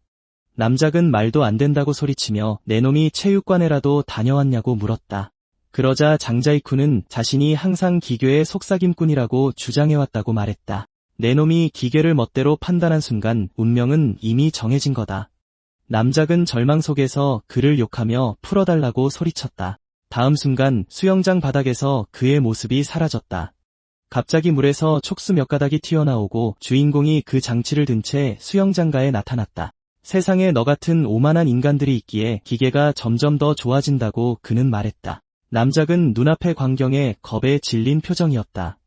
남작은 말도 안 된다고 소리치며 내 놈이 체육관에라도 다녀왔냐고 물었다. 그러자 장자이쿤은 자신이 항상 기계의 속삭임꾼이라고 주장해왔다고 말했다. 내 놈이 기계를 멋대로 판단한 순간 운명은 이미 정해진 거다. 남작은 절망 속에서 그를 욕하며 풀어달라고 소리쳤다. 다음 순간 수영장 바닥에서 그의 모습이 사라졌다. 갑자기 물에서 촉수 몇 가닥이 튀어나오고 주인공이 그 장치를 든 채 수영장가에 나타났다. 세상에 너 같은 오만한 인간들이 있기에 기계가 점점 더 좋아진다고 그는 말했다. 남작은 눈앞의 광경에 겁에 질린 표정이었다.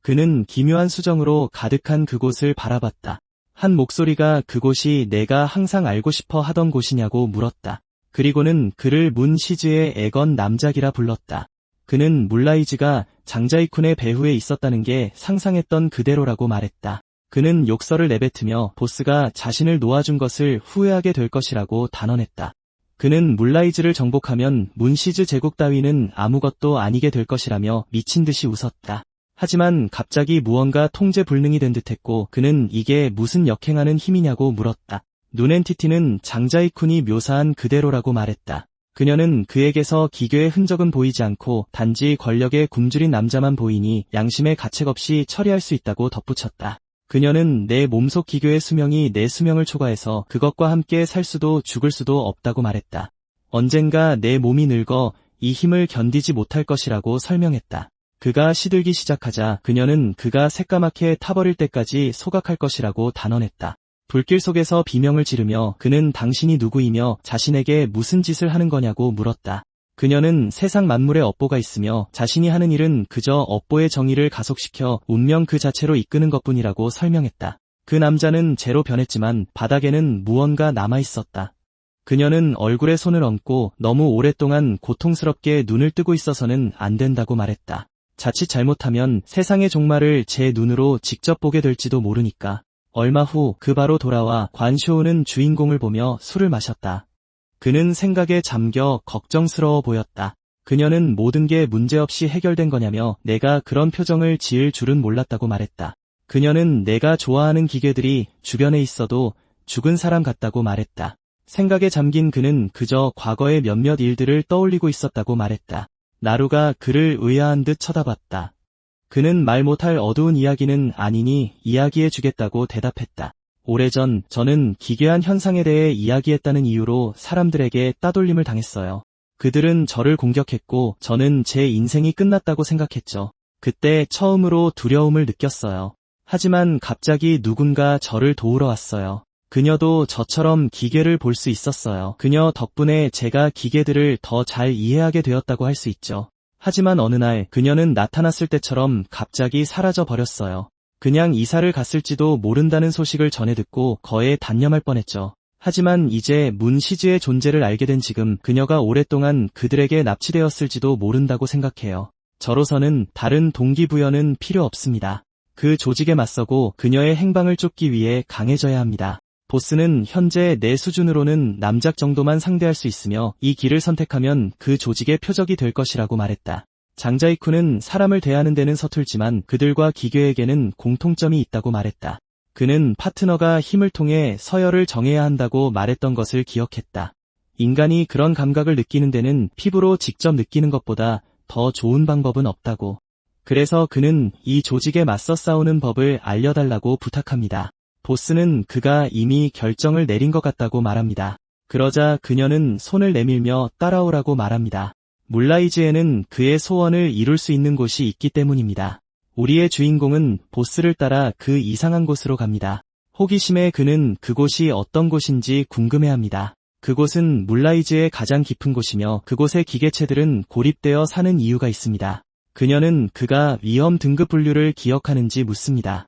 그는 기묘한 수정으로 가득한 그곳을 바라봤다. 한 목소리가 그곳이 내가 항상 알고 싶어 하던 곳이냐고 물었다. 그리고는 그를 문 시즈의 애건 남작이라 불렀다. 그는 물라이즈가 장자이쿤의 배후에 있었다는 게 상상했던 그대로라고 말했다. 그는 욕설을 내뱉으며 보스가 자신을 놓아준 것을 후회하게 될 것이라고 단언했다. 그는 물라이즈를 정복하면 문시즈 제국 따위는 아무것도 아니게 될 것이라며 미친 듯이 웃었다. 하지만 갑자기 무언가 통제 불능이 된 듯했고 그는 이게 무슨 역행하는 힘이냐고 물었다. 눈엔티티는 장자이쿤이 묘사한 그대로라고 말했다. 그녀는 그에게서 기교의 흔적은 보이지 않고 단지 권력에 굶주린 남자만 보이니 양심의 가책 없이 처리할 수 있다고 덧붙였다. 그녀는 내 몸속 기교의 수명이 내 수명을 초과해서 그것과 함께 살 수도 죽을 수도 없다고 말했다. 언젠가 내 몸이 늙어 이 힘을 견디지 못할 것이라고 설명했다. 그가 시들기 시작하자 그녀는 그가 새까맣게 타버릴 때까지 소각할 것이라고 단언했다. 불길 속에서 비명을 지르며 그는 당신이 누구이며 자신에게 무슨 짓을 하는 거냐고 물었다. 그녀는 세상 만물에 업보가 있으며 자신이 하는 일은 그저 업보의 정의를 가속시켜 운명 그 자체로 이끄는 것뿐이라고 설명했다. 그 남자는 재로 변했지만 바닥에는 무언가 남아있었다. 그녀는 얼굴에 손을 얹고 너무 오랫동안 고통스럽게 눈을 뜨고 있어서는 안 된다고 말했다. 자칫 잘못하면 세상의 종말을 제 눈으로 직접 보게 될지도 모르니까. 얼마 후 그 바로 돌아와 관쇼우는 주인공을 보며 술을 마셨다. 그는 생각에 잠겨 걱정스러워 보였다. 그녀는 모든 게 문제없이 해결된 거냐며 내가 그런 표정을 지을 줄은 몰랐다고 말했다. 그녀는 내가 좋아하는 기계들이 주변에 있어도 죽은 사람 같다고 말했다. 생각에 잠긴 그는 그저 과거의 몇몇 일들을 떠올리고 있었다고 말했다. 나루가 그를 의아한 듯 쳐다봤다. 그는 말 못할 어두운 이야기는 아니니 이야기해주겠다고 대답했다. 오래전 저는 기괴한 현상에 대해 이야기했다는 이유로 사람들에게 따돌림을 당했어요. 그들은 저를 공격했고 저는 제 인생이 끝났다고 생각했죠. 그때 처음으로 두려움을 느꼈어요. 하지만 갑자기 누군가 저를 도우러 왔어요. 그녀도 저처럼 기계를 볼 수 있었어요. 그녀 덕분에 제가 기계들을 더 잘 이해하게 되었다고 할 수 있죠. 하지만 어느 날 그녀는 나타났을 때처럼 갑자기 사라져 버렸어요. 그냥 이사를 갔을지도 모른다는 소식을 전해 듣고 거에 단념할 뻔했죠. 하지만 이제 문시즈의 존재를 알게 된 지금 그녀가 오랫동안 그들에게 납치되었을지도 모른다고 생각해요. 저로서는 다른 동기부여는 필요 없습니다. 그 조직에 맞서고 그녀의 행방을 쫓기 위해 강해져야 합니다. 보스는 현재 내 수준으로는 남작 정도만 상대할 수 있으며 이 길을 선택하면 그 조직의 표적이 될 것이라고 말했다. 장자이쿠는 사람을 대하는 데는 서툴지만 그들과 기계에게는 공통점이 있다고 말했다. 그는 파트너가 힘을 통해 서열을 정해야 한다고 말했던 것을 기억했다. 인간이 그런 감각을 느끼는 데는 피부로 직접 느끼는 것보다 더 좋은 방법은 없다고. 그래서 그는 이 조직에 맞서 싸우는 법을 알려달라고 부탁합니다. 보스는 그가 이미 결정을 내린 것 같다고 말합니다. 그러자 그녀는 손을 내밀며 따라오라고 말합니다. 물라이즈에는 그의 소원을 이룰 수 있는 곳이 있기 때문입니다. 우리의 주인공은 보스를 따라 그 이상한 곳으로 갑니다. 호기심에 그는 그곳이 어떤 곳인지 궁금해합니다. 그곳은 물라이즈의 가장 깊은 곳이며 그곳의 기계체들은 고립되어 사는 이유가 있습니다. 그녀는 그가 위험 등급 분류를 기억하는지 묻습니다.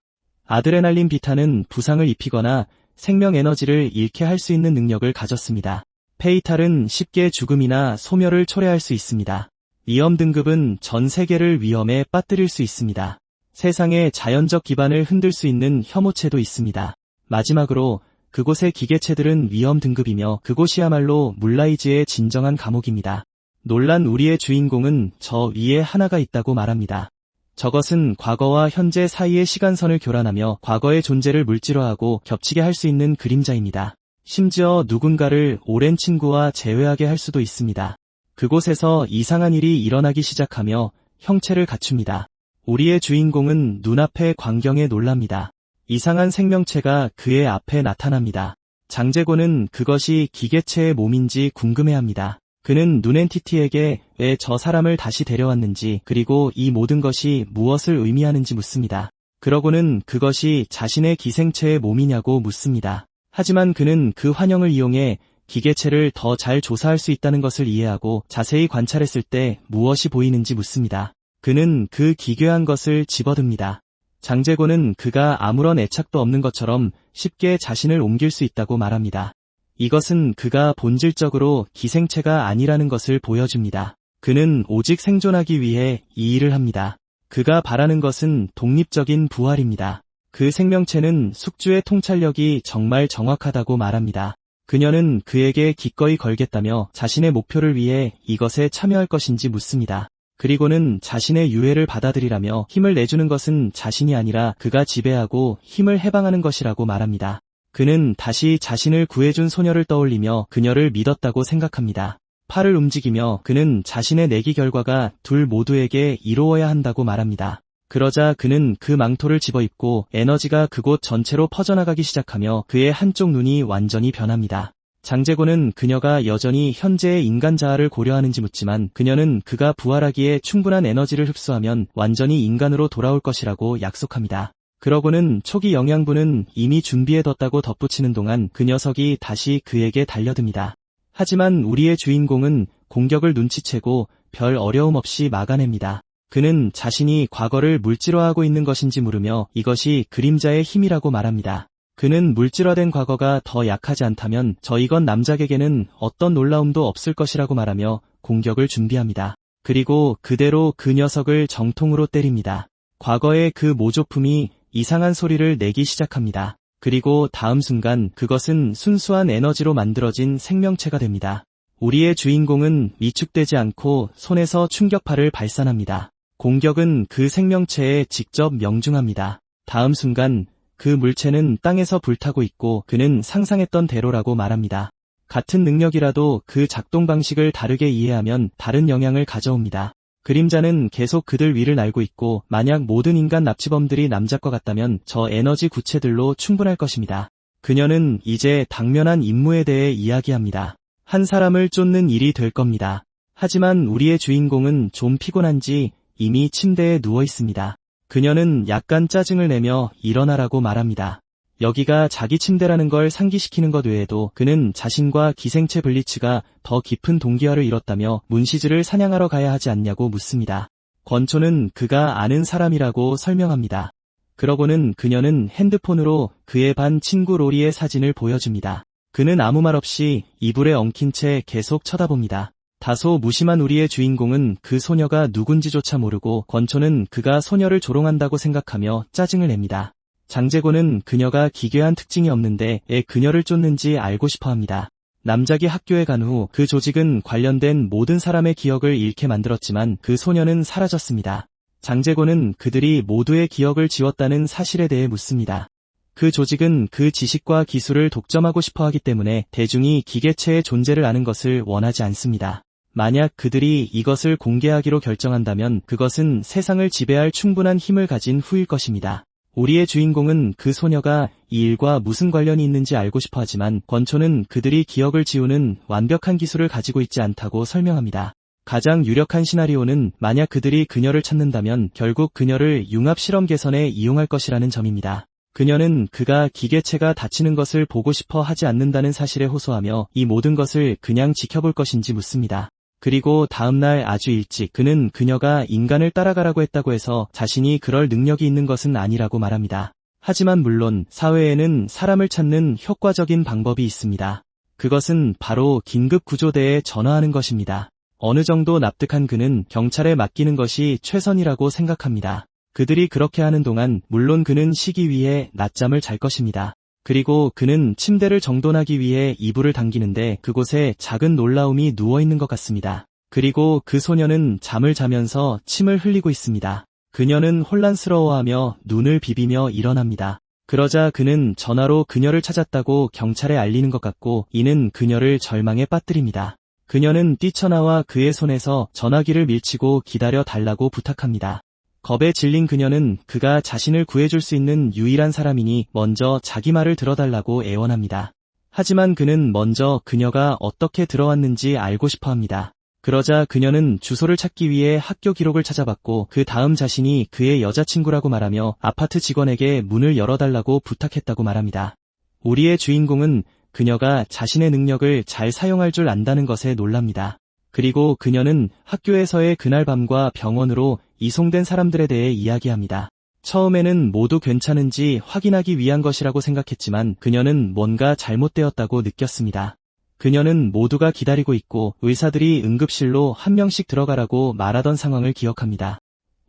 아드레날린 비타는 부상을 입히거나 생명 에너지를 잃게 할 수 있는 능력을 가졌습니다. 페이탈은 쉽게 죽음이나 소멸을 초래할 수 있습니다. 위험 등급은 전 세계를 위험에 빠뜨릴 수 있습니다. 세상의 자연적 기반을 흔들 수 있는 혐오체도 있습니다. 마지막으로 그곳의 기계체들은 위험 등급이며 그곳이야말로 물라이즈의 진정한 감옥입니다. 놀란 우리의 주인공은 저 위에 하나가 있다고 말합니다. 저것은 과거와 현재 사이의 시간선을 교란하며 과거의 존재를 물질화하고 겹치게 할 수 있는 그림자입니다. 심지어 누군가를 오랜 친구와 재회하게 할 수도 있습니다. 그곳에서 이상한 일이 일어나기 시작하며 형체를 갖춥니다. 우리의 주인공은 눈앞의 광경에 놀랍니다. 이상한 생명체가 그의 앞에 나타납니다. 장제고는 그것이 기계체의 몸인지 궁금해합니다. 그는 눈엔티티에게 왜 저 사람을 다시 데려왔는지 그리고 이 모든 것이 무엇을 의미하는지 묻습니다. 그러고는 그것이 자신의 기생체의 몸이냐고 묻습니다. 하지만 그는 그 환영을 이용해 기계체를 더 잘 조사할 수 있다는 것을 이해하고 자세히 관찰했을 때 무엇이 보이는지 묻습니다. 그는 그 기괴한 것을 집어듭니다. 장제고는 그가 아무런 애착도 없는 것처럼 쉽게 자신을 옮길 수 있다고 말합니다. 이것은 그가 본질적으로 기생체가 아니라는 것을 보여줍니다. 그는 오직 생존하기 위해 이 일을 합니다. 그가 바라는 것은 독립적인 부활입니다. 그 생명체는 숙주의 통찰력이 정말 정확하다고 말합니다. 그녀는 그에게 기꺼이 걸겠다며 자신의 목표를 위해 이것에 참여할 것인지 묻습니다. 그리고는 자신의 유해를 받아들이라며 힘을 내주는 것은 자신이 아니라 그가 지배하고 힘을 해방하는 것이라고 말합니다. 그는 다시 자신을 구해준 소녀를 떠올리며 그녀를 믿었다고 생각합니다. 팔을 움직이며 그는 자신의 내기 결과가 둘 모두에게 이루어야 한다고 말합니다. 그러자 그는 그 망토를 집어입고 에너지가 그곳 전체로 퍼져나가기 시작하며 그의 한쪽 눈이 완전히 변합니다. 장제고는 그녀가 여전히 현재의 인간 자아를 고려하는지 묻지만 그녀는 그가 부활하기에 충분한 에너지를 흡수하면 완전히 인간으로 돌아올 것이라고 약속합니다. 그러고는 초기 영양분은 이미 준비해뒀다고 덧붙이는 동안 그 녀석이 다시 그에게 달려듭니다. 하지만 우리의 주인공은 공격을 눈치채고 별 어려움 없이 막아냅니다. 그는 자신이 과거를 물질화하고 있는 것인지 물으며 이것이 그림자의 힘이라고 말합니다. 그는 물질화된 과거가 더 약하지 않다면 저이건 남작에게는 어떤 놀라움도 없을 것이라고 말하며 공격을 준비합니다. 그리고 그대로 그 녀석을 정통으로 때립니다. 과거의 그 모조품이 이상한 소리를 내기 시작합니다. 그리고 다음 순간 그것은 순수한 에너지로 만들어진 생명체가 됩니다. 우리의 주인공은 위축되지 않고 손에서 충격파를 발산합니다. 공격은 그 생명체에 직접 명중합니다. 다음 순간 그 물체는 땅에서 불타고 있고 그는 상상했던 대로라고 말합니다. 같은 능력이라도 그 작동 방식을 다르게 이해하면 다른 영향을 가져옵니다. 그림자는 계속 그들 위를 날고 있고 만약 모든 인간 납치범들이 남작과 같다면 저 에너지 구체들로 충분할 것입니다. 그녀는 이제 당면한 임무에 대해 이야기합니다. 한 사람을 쫓는 일이 될 겁니다. 하지만 우리의 주인공은 좀 피곤한지 이미 침대에 누워 있습니다. 그녀는 약간 짜증을 내며 일어나라고 말합니다. 여기가 자기 침대라는 걸 상기시키는 것 외에도 그는 자신과 기생체 블리츠가 더 깊은 동기화를 이뤘다며 문시즈를 사냥하러 가야 하지 않냐고 묻습니다. 권초는 그가 아는 사람이라고 설명합니다. 그러고는 그녀는 핸드폰으로 그의 반 친구 로리의 사진을 보여줍니다. 그는 아무 말 없이 이불에 엉킨 채 계속 쳐다봅니다. 다소 무심한 우리의 주인공은 그 소녀가 누군지조차 모르고 권초는 그가 소녀를 조롱한다고 생각하며 짜증을 냅니다. 장제고는 그녀가 기괴한 특징이 없는데 왜 그녀를 쫓는지 알고 싶어합니다. 남작이 학교에 간 후 그 조직은 관련된 모든 사람의 기억을 잃게 만들었지만 그 소녀는 사라졌습니다. 장제고는 그들이 모두의 기억을 지웠다는 사실에 대해 묻습니다. 그 조직은 그 지식과 기술을 독점하고 싶어하기 때문에 대중이 기계체의 존재를 아는 것을 원하지 않습니다. 만약 그들이 이것을 공개하기로 결정한다면 그것은 세상을 지배할 충분한 힘을 가진 후일 것입니다. 우리의 주인공은 그 소녀가 이 일과 무슨 관련이 있는지 알고 싶어 하지만 권초는 그들이 기억을 지우는 완벽한 기술을 가지고 있지 않다고 설명합니다. 가장 유력한 시나리오는 만약 그들이 그녀를 찾는다면 결국 그녀를 융합 실험 개선에 이용할 것이라는 점입니다. 그녀는 그가 기계체가 다치는 것을 보고 싶어 하지 않는다는 사실에 호소하며 이 모든 것을 그냥 지켜볼 것인지 묻습니다. 그리고 다음날 아주 일찍 그는 그녀가 인간을 따라가라고 했다고 해서 자신이 그럴 능력이 있는 것은 아니라고 말합니다. 하지만 물론 사회에는 사람을 찾는 효과적인 방법이 있습니다. 그것은 바로 긴급구조대에 전화하는 것입니다. 어느 정도 납득한 그는 경찰에 맡기는 것이 최선이라고 생각합니다. 그들이 그렇게 하는 동안 물론 그는 쉬기 위해 낮잠을 잘 것입니다. 그리고 그는 침대를 정돈하기 위해 이불을 당기는데 그곳에 작은 놀라움이 누워있는 것 같습니다. 그리고 그 소녀는 잠을 자면서 침을 흘리고 있습니다. 그녀는 혼란스러워하며 눈을 비비며 일어납니다. 그러자 그는 전화로 그녀를 찾았다고 경찰에 알리는 것 같고 이는 그녀를 절망에 빠뜨립니다. 그녀는 뛰쳐나와 그의 손에서 전화기를 밀치고 기다려 달라고 부탁합니다. 겁에 질린 그녀는 그가 자신을 구해줄 수 있는 유일한 사람이니 먼저 자기 말을 들어달라고 애원합니다. 하지만 그는 먼저 그녀가 어떻게 들어왔는지 알고 싶어합니다. 그러자 그녀는 주소를 찾기 위해 학교 기록을 찾아봤고 그 다음 자신이 그의 여자친구라고 말하며 아파트 직원에게 문을 열어달라고 부탁했다고 말합니다. 우리의 주인공은 그녀가 자신의 능력을 잘 사용할 줄 안다는 것에 놀랍니다. 그리고 그녀는 학교에서의 그날 밤과 병원으로 이송된 사람들에 대해 이야기합니다. 처음에는 모두 괜찮은지 확인하기 위한 것이라고 생각했지만 그녀는 뭔가 잘못되었다고 느꼈습니다. 그녀는 모두가 기다리고 있고 의사들이 응급실로 한 명씩 들어가라고 말하던 상황을 기억합니다.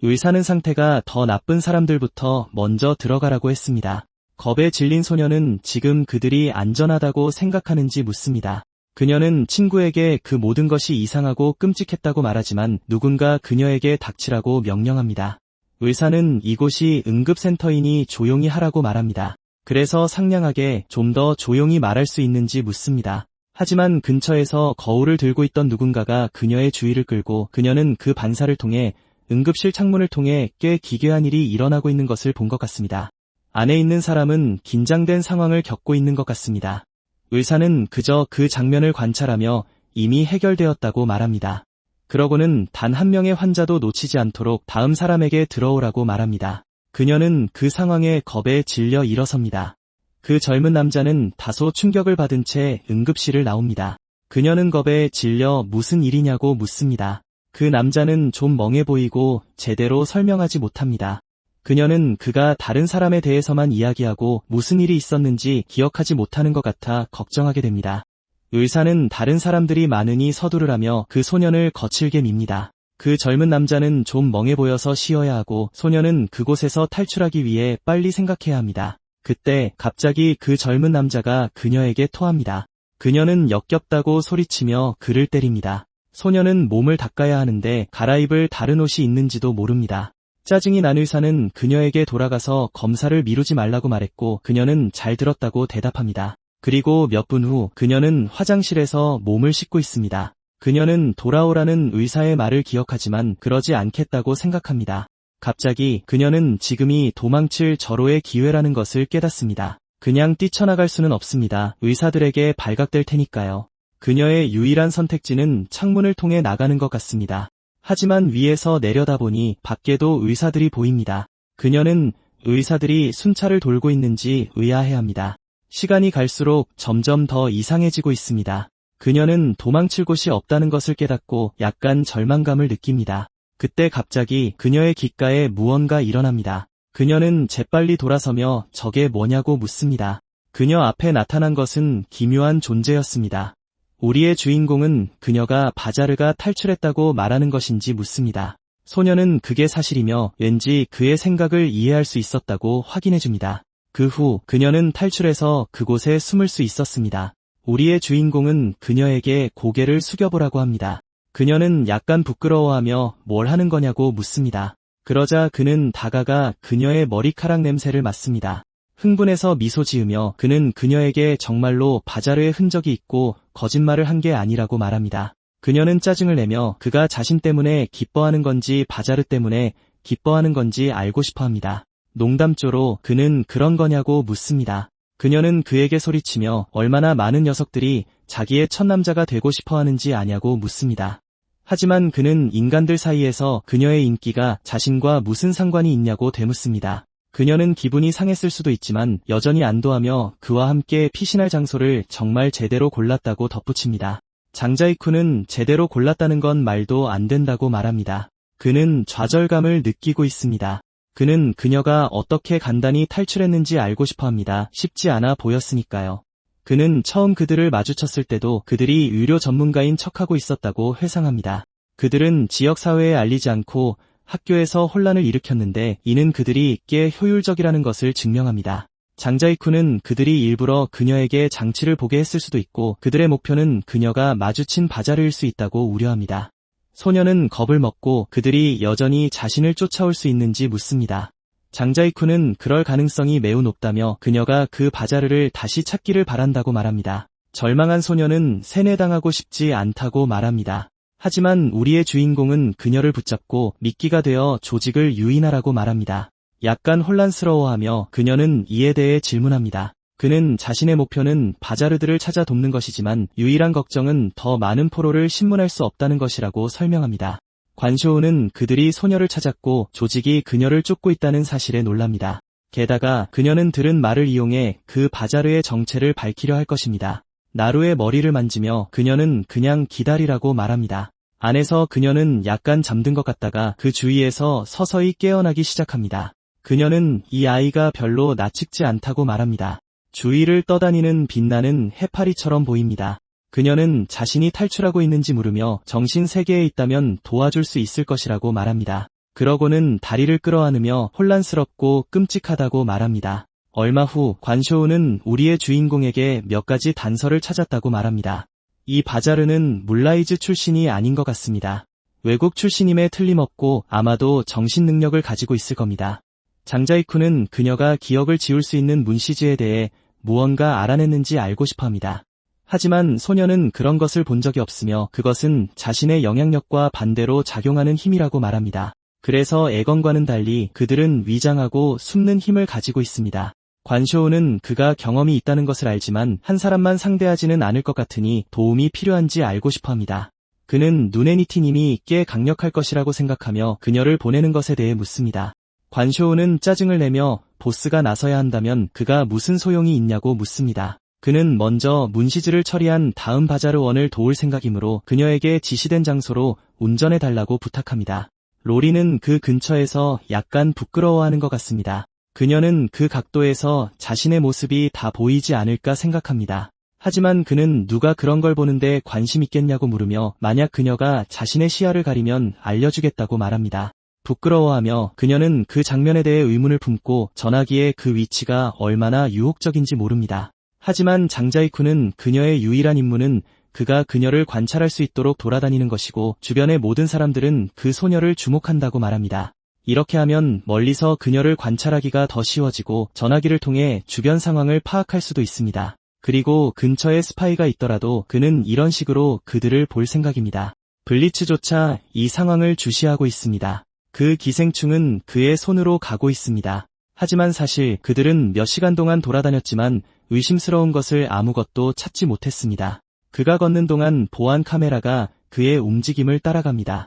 의사는 상태가 더 나쁜 사람들부터 먼저 들어가라고 했습니다. 겁에 질린 소녀는 지금 그들이 안전하다고 생각하는지 묻습니다. 그녀는 친구에게 그 모든 것이 이상하고 끔찍했다고 말하지만 누군가 그녀에게 닥치라고 명령합니다. 의사는 이곳이 응급센터이니 조용히 하라고 말합니다. 그래서 상냥하게 좀 더 조용히 말할 수 있는지 묻습니다. 하지만 근처에서 거울을 들고 있던 누군가가 그녀의 주의를 끌고 그녀는 그 반사를 통해 응급실 창문을 통해 꽤 기괴한 일이 일어나고 있는 것을 본 것 같습니다. 안에 있는 사람은 긴장된 상황을 겪고 있는 것 같습니다. 의사는 그저 그 장면을 관찰하며 이미 해결되었다고 말합니다. 그러고는 단 한 명의 환자도 놓치지 않도록 다음 사람에게 들어오라고 말합니다. 그녀는 그 상황에 겁에 질려 일어섭니다. 그 젊은 남자는 다소 충격을 받은 채 응급실을 나옵니다. 그녀는 겁에 질려 무슨 일이냐고 묻습니다. 그 남자는 좀 멍해 보이고 제대로 설명하지 못합니다. 그녀는 그가 다른 사람에 대해서만 이야기하고 무슨 일이 있었는지 기억하지 못하는 것 같아 걱정하게 됩니다. 의사는 다른 사람들이 많으니 서두르라며 그 소년을 거칠게 밉니다. 그 젊은 남자는 좀 멍해 보여서 쉬어야 하고 소년은 그곳에서 탈출하기 위해 빨리 생각해야 합니다. 그때 갑자기 그 젊은 남자가 그녀에게 토합니다. 그녀는 역겹다고 소리치며 그를 때립니다. 소년은 몸을 닦아야 하는데 갈아입을 다른 옷이 있는지도 모릅니다. 짜증이 난 의사는 그녀에게 돌아가서 검사를 미루지 말라고 말했고 그녀는 잘 들었다고 대답합니다. 그리고 몇 분 후 그녀는 화장실에서 몸을 씻고 있습니다. 그녀는 돌아오라는 의사의 말을 기억하지만 그러지 않겠다고 생각합니다. 갑자기 그녀는 지금이 도망칠 절호의 기회라는 것을 깨닫습니다. 그냥 뛰쳐나갈 수는 없습니다. 의사들에게 발각될 테니까요. 그녀의 유일한 선택지는 창문을 통해 나가는 것 같습니다. 하지만 위에서 내려다보니 밖에도 의사들이 보입니다. 그녀는 의사들이 순찰을 돌고 있는지 의아해합니다. 시간이 갈수록 점점 더 이상해지고 있습니다. 그녀는 도망칠 곳이 없다는 것을 깨닫고 약간 절망감을 느낍니다. 그때 갑자기 그녀의 귓가에 무언가 일어납니다. 그녀는 재빨리 돌아서며 저게 뭐냐고 묻습니다. 그녀 앞에 나타난 것은 기묘한 존재였습니다. 우리의 주인공은 그녀가 바자르가 탈출했다고 말하는 것인지 묻습니다. 소녀는 그게 사실이며 왠지 그의 생각을 이해할 수 있었다고 확인해줍니다. 그 후 그녀는 탈출해서 그곳에 숨을 수 있었습니다. 우리의 주인공은 그녀에게 고개를 숙여보라고 합니다. 그녀는 약간 부끄러워하며 뭘 하는 거냐고 묻습니다. 그러자 그는 다가가 그녀의 머리카락 냄새를 맡습니다. 흥분해서 미소 지으며 그는 그녀에게 정말로 바자르의 흔적이 있고 거짓말을 한 게 아니라고 말합니다. 그녀는 짜증을 내며 그가 자신 때문에 기뻐하는 건지 바자르 때문에 기뻐하는 건지 알고 싶어 합니다. 농담조로 그는 그런 거냐고 묻습니다. 그녀는 그에게 소리치며 얼마나 많은 녀석들이 자기의 첫남자가 되고 싶어 하는지 아냐고 묻습니다. 하지만 그는 인간들 사이에서 그녀의 인기가 자신과 무슨 상관이 있냐고 되묻습니다. 그녀는 기분이 상했을 수도 있지만 여전히 안도하며 그와 함께 피신할 장소를 정말 제대로 골랐다고 덧붙입니다. 장자이쿠는 제대로 골랐다는 건 말도 안 된다고 말합니다. 그는 좌절감을 느끼고 있습니다. 그는 그녀가 어떻게 간단히 탈출했는지 알고 싶어합니다. 쉽지 않아 보였으니까요. 그는 처음 그들을 마주쳤을 때도 그들이 의료 전문가인 척하고 있었다고 회상합니다. 그들은 지역사회에 알리지 않고 학교에서 혼란을 일으켰는데 이는 그들이 꽤 효율적이라는 것을 증명합니다. 장자이쿠는 그들이 일부러 그녀에게 장치를 보게 했을 수도 있고 그들의 목표는 그녀가 마주친 바자르일 수 있다고 우려합니다. 소녀는 겁을 먹고 그들이 여전히 자신을 쫓아올 수 있는지 묻습니다. 장자이쿠는 그럴 가능성이 매우 높다며 그녀가 그 바자르를 다시 찾기를 바란다고 말합니다. 절망한 소녀는 세뇌당하고 싶지 않다고 말합니다. 하지만 우리의 주인공은 그녀를 붙잡고 미끼가 되어 조직을 유인하라고 말합니다. 약간 혼란스러워하며 그녀는 이에 대해 질문합니다. 그는 자신의 목표는 바자르들을 찾아 돕는 것이지만 유일한 걱정은 더 많은 포로를 신문할 수 없다는 것이라고 설명합니다. 관쇼우는 그들이 소녀를 찾았고 조직이 그녀를 쫓고 있다는 사실에 놀랍니다. 게다가 그녀는 들은 말을 이용해 그 바자르의 정체를 밝히려 할 것입니다. 나루의 머리를 만지며 그녀는 그냥 기다리라고 말합니다. 안에서 그녀는 약간 잠든 것 같다가 그 주위에서 서서히 깨어나기 시작합니다. 그녀는 이 아이가 별로 낯익지 않다고 말합니다. 주위를 떠다니는 빛나는 해파리처럼 보입니다. 그녀는 자신이 탈출하고 있는지 물으며 정신 세계에 있다면 도와줄 수 있을 것이라고 말합니다. 그러고는 다리를 끌어안으며 혼란스럽고 끔찍하다고 말합니다. 얼마 후 관쇼우는 우리의 주인공에게 몇 가지 단서를 찾았다고 말합니다. 이 바자르는 물라이즈 출신이 아닌 것 같습니다. 외국 출신임에 틀림없고 아마도 정신 능력을 가지고 있을 겁니다. 장자이쿠는 그녀가 기억을 지울 수 있는 문시즈에 대해 무언가 알아냈는지 알고 싶어합니다. 하지만 소녀는 그런 것을 본 적이 없으며 그것은 자신의 영향력과 반대로 작용하는 힘이라고 말합니다. 그래서 에건과는 달리 그들은 위장하고 숨는 힘을 가지고 있습니다. 관쇼우는 그가 경험이 있다는 것을 알지만 한 사람만 상대하지는 않을 것 같으니 도움이 필요한지 알고 싶어합니다. 그는 누네니티님이 꽤 강력할 것이라고 생각하며 그녀를 보내는 것에 대해 묻습니다. 관쇼우는 짜증을 내며 보스가 나서야 한다면 그가 무슨 소용이 있냐고 묻습니다. 그는 먼저 문시즈를 처리한 다음 바자르원을 도울 생각이므로 그녀에게 지시된 장소로 운전해달라고 부탁합니다. 로리는 그 근처에서 약간 부끄러워하는 것 같습니다. 그녀는 그 각도에서 자신의 모습이 다 보이지 않을까 생각합니다. 하지만 그는 누가 그런 걸 보는데 관심 있겠냐고 물으며 만약 그녀가 자신의 시야를 가리면 알려주겠다고 말합니다. 부끄러워하며 그녀는 그 장면에 대해 의문을 품고 전화기의 그 위치가 얼마나 유혹적인지 모릅니다. 하지만 장자이쿠는 그녀의 유일한 임무는 그가 그녀를 관찰할 수 있도록 돌아다니는 것이고 주변의 모든 사람들은 그 소녀를 주목한다고 말합니다. 이렇게 하면 멀리서 그녀를 관찰하기가 더 쉬워지고 전화기를 통해 주변 상황을 파악할 수도 있습니다. 그리고 근처에 스파이가 있더라도 그는 이런 식으로 그들을 볼 생각입니다. 블리츠조차 이 상황을 주시하고 있습니다. 그 기생충은 그의 손으로 가고 있습니다. 하지만 사실 그들은 몇 시간 동안 돌아다녔지만 의심스러운 것을 아무것도 찾지 못했습니다. 그가 걷는 동안 보안 카메라가 그의 움직임을 따라갑니다.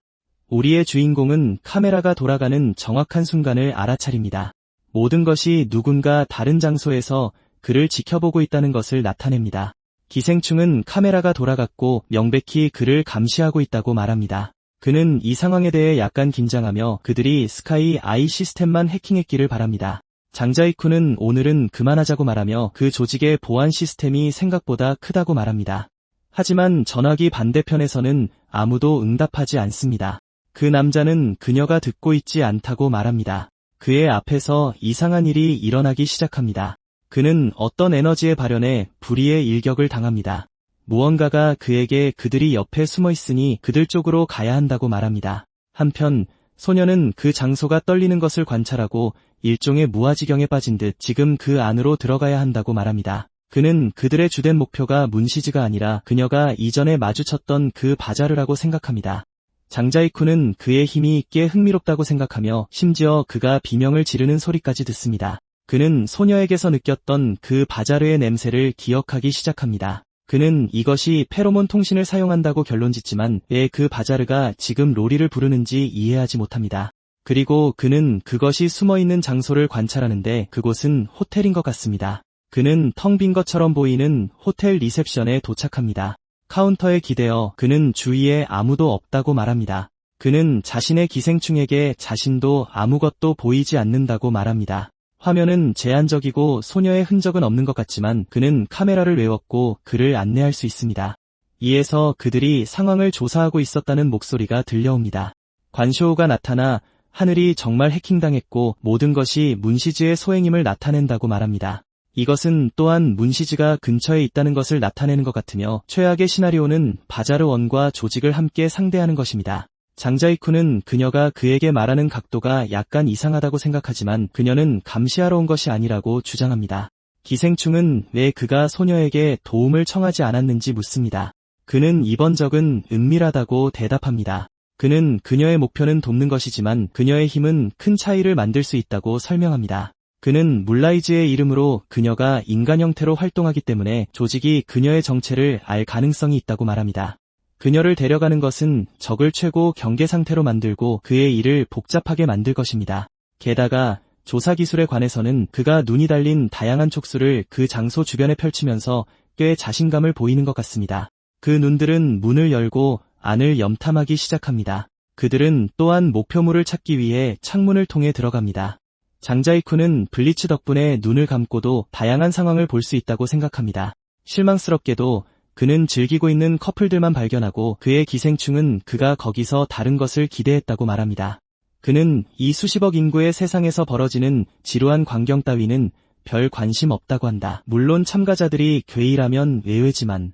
우리의 주인공은 카메라가 돌아가는 정확한 순간을 알아차립니다. 모든 것이 누군가 다른 장소에서 그를 지켜보고 있다는 것을 나타냅니다. 기생충은 카메라가 돌아갔고 명백히 그를 감시하고 있다고 말합니다. 그는 이 상황에 대해 약간 긴장하며 그들이 스카이 아이 시스템만 해킹했기를 바랍니다. 장자이쿠는 오늘은 그만하자고 말하며 그 조직의 보안 시스템이 생각보다 크다고 말합니다. 하지만 전화기 반대편에서는 아무도 응답하지 않습니다. 그 남자는 그녀가 듣고 있지 않다고 말합니다. 그의 앞에서 이상한 일이 일어나기 시작합니다. 그는 어떤 에너지의 발현에 불의의 일격을 당합니다. 무언가가 그에게 그들이 옆에 숨어 있으니 그들 쪽으로 가야 한다고 말합니다. 한편 소녀는 그 장소가 떨리는 것을 관찰하고 일종의 무아지경에 빠진 듯 지금 그 안으로 들어가야 한다고 말합니다. 그는 그들의 주된 목표가 문시즈가 아니라 그녀가 이전에 마주쳤던 그 바자르라고 생각합니다. 장자이쿠는 그의 힘이 꽤 흥미롭다고 생각하며 심지어 그가 비명을 지르는 소리까지 듣습니다. 그는 소녀에게서 느꼈던 그 바자르의 냄새를 기억하기 시작합니다. 그는 이것이 페로몬 통신을 사용한다고 결론짓지만 왜 그 바자르가 지금 로리를 부르는지 이해하지 못합니다. 그리고 그는 그것이 숨어있는 장소를 관찰하는데 그곳은 호텔인 것 같습니다. 그는 텅 빈 것처럼 보이는 호텔 리셉션에 도착합니다. 카운터에 기대어 그는 주위에 아무도 없다고 말합니다. 그는 자신의 기생충에게 자신도 아무것도 보이지 않는다고 말합니다. 화면은 제한적이고 소녀의 흔적은 없는 것 같지만 그는 카메라를 외웠고 그를 안내할 수 있습니다. 이에서 그들이 상황을 조사하고 있었다는 목소리가 들려옵니다. 관쇼우가 나타나 하늘이 정말 해킹당했고 모든 것이 문시즈의 소행임을 나타낸다고 말합니다. 이것은 또한 문시즈가 근처에 있다는 것을 나타내는 것 같으며 최악의 시나리오는 바자르원과 조직을 함께 상대하는 것입니다. 장자이쿠는 그녀가 그에게 말하는 각도가 약간 이상하다고 생각하지만 그녀는 감시하러 온 것이 아니라고 주장합니다. 기생충은 왜 그가 소녀에게 도움을 청하지 않았는지 묻습니다. 그는 이번 적은 은밀하다고 대답합니다. 그는 그녀의 목표는 돕는 것이지만 그녀의 힘은 큰 차이를 만들 수 있다고 설명합니다. 그는 물라이즈의 이름으로 그녀가 인간 형태로 활동하기 때문에 조직이 그녀의 정체를 알 가능성이 있다고 말합니다. 그녀를 데려가는 것은 적을 최고 경계 상태로 만들고 그의 일을 복잡하게 만들 것입니다. 게다가 조사 기술에 관해서는 그가 눈이 달린 다양한 촉수를 그 장소 주변에 펼치면서 꽤 자신감을 보이는 것 같습니다. 그 눈들은 문을 열고 안을 염탐하기 시작합니다. 그들은 또한 목표물을 찾기 위해 창문을 통해 들어갑니다. 장자이쿠는 블리츠 덕분에 눈을 감고도 다양한 상황을 볼 수 있다고 생각합니다. 실망스럽게도 그는 즐기고 있는 커플들만 발견하고 그의 기생충은 그가 거기서 다른 것을 기대했다고 말합니다. 그는 이 수십억 인구의 세상에서 벌어지는 지루한 광경 따위는 별 관심 없다고 한다. 물론 참가자들이 괴이라면 외외지만